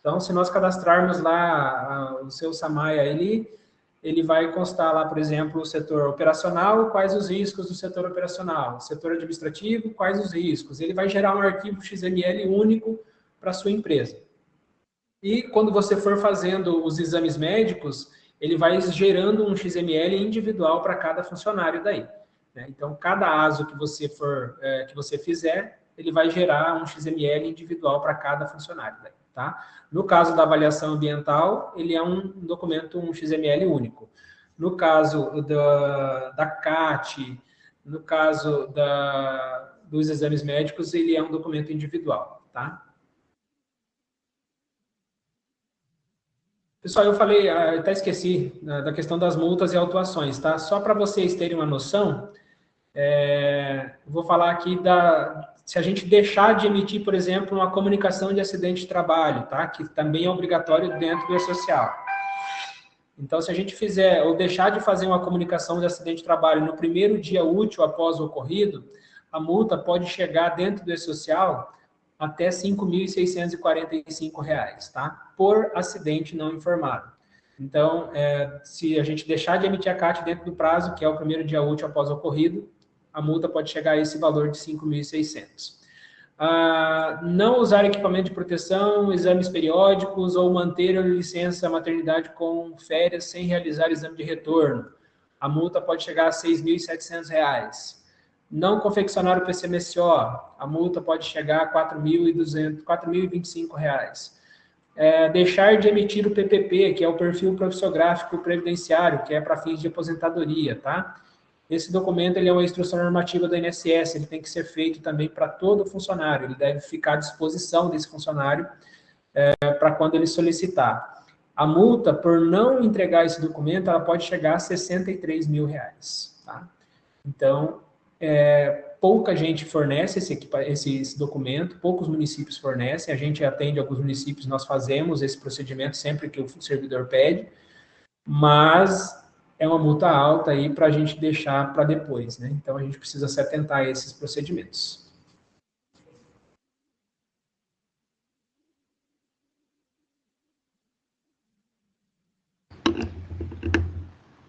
Então, se nós cadastrarmos lá o seu Samaya, ele vai constar lá, por exemplo, o setor operacional, quais os riscos do setor operacional, o setor administrativo, quais os riscos. Ele vai gerar um arquivo XML único para a sua empresa. E quando você for fazendo os exames médicos, ele vai gerando um XML individual para cada funcionário daí. Né? Então, cada ASO que você fizer, ele vai gerar um XML individual para cada funcionário daí. Tá? No caso da avaliação ambiental, ele é um documento, um XML único. No caso da CAT, no caso dos exames médicos, ele é um documento individual. Tá? Pessoal, eu falei, até esqueci da questão das multas e autuações, tá? Só para vocês terem uma noção, vou falar aqui se a gente deixar de emitir, por exemplo, uma comunicação de acidente de trabalho, tá? Que também é obrigatório dentro do E-Social. Então, se a gente fizer, ou deixar de fazer uma comunicação de acidente de trabalho no primeiro dia útil após o ocorrido, a multa pode chegar dentro do E-Social até R$ 5.645, tá? Por acidente não informado. Então, se a gente deixar de emitir a CAT dentro do prazo, que é o primeiro dia útil após o ocorrido, a multa pode chegar a esse valor de 5.600. Não usar equipamento de proteção, exames periódicos ou manter a licença maternidade com férias sem realizar exame de retorno. A multa pode chegar a R$ 6.700. Não confeccionar o PCMSO, a multa pode chegar a R$ 4.025. Deixar de emitir o PPP, que é o perfil profissiográfico previdenciário, que é para fins de aposentadoria, tá? Esse documento ele é uma instrução normativa do INSS, ele tem que ser feito também para todo funcionário, ele deve ficar à disposição desse funcionário para quando ele solicitar. A multa, por não entregar esse documento, ela pode chegar a R$ 63 mil, tá? Então, pouca gente fornece esse documento, poucos municípios fornecem, a gente atende alguns municípios, nós fazemos esse procedimento sempre que o servidor pede, mas é uma multa alta aí para a gente deixar para depois, né? Então, a gente precisa se atentar a esses procedimentos.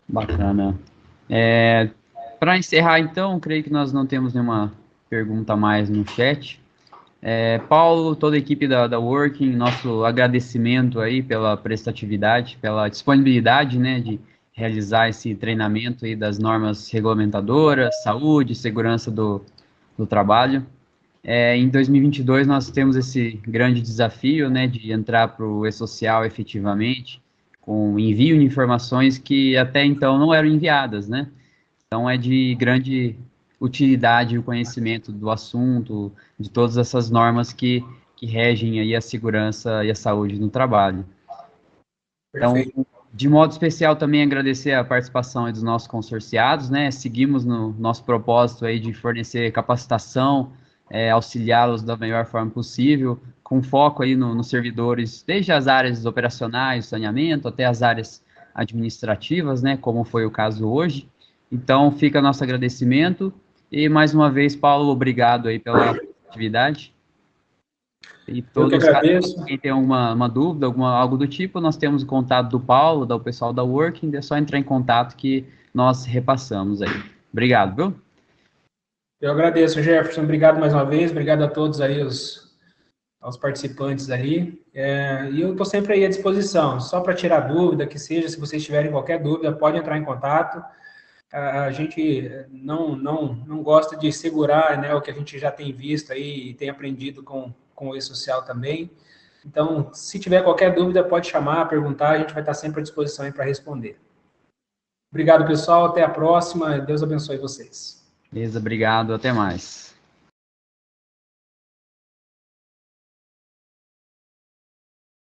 Bacana. Para encerrar, então, creio que nós não temos nenhuma pergunta a mais no chat. Paulo, toda a equipe da Working, nosso agradecimento aí pela prestatividade, pela disponibilidade, né, de realizar esse treinamento aí das normas regulamentadoras, saúde, segurança do trabalho. Em 2022, nós temos esse grande desafio, né, de entrar para o E-Social efetivamente, com envio de informações que até então não eram enviadas, né? Então, é de grande utilidade e o conhecimento do assunto, de todas essas normas que regem aí a segurança e a saúde no trabalho. Perfeito. Então, de modo especial, também agradecer a participação aí dos nossos consorciados, né? Seguimos no nosso propósito aí de fornecer capacitação, auxiliá-los da melhor forma possível, com foco aí nos servidores, desde as áreas operacionais, saneamento, até as áreas administrativas, né? Como foi o caso hoje. Então, fica nosso agradecimento. E, mais uma vez, Paulo, obrigado aí pela atividade. E Eu que todos, agradeço. quem tem uma dúvida, algo do tipo, nós temos o contato do Paulo, do pessoal da Working, é só entrar em contato que nós repassamos aí. Obrigado, viu? Eu agradeço, Jefferson. Obrigado mais uma vez. Obrigado a todos aí, aos participantes ali. E eu estou sempre aí à disposição, só para tirar dúvida, que seja, se vocês tiverem qualquer dúvida, pode entrar em contato. A gente não gosta de segurar, né, o que a gente já tem visto aí e tem aprendido com o E-Social também. Então, se tiver qualquer dúvida, pode chamar, perguntar, a gente vai estar sempre à disposição para responder. Obrigado, pessoal. Até a próxima. Deus abençoe vocês. Beleza, obrigado. Até mais.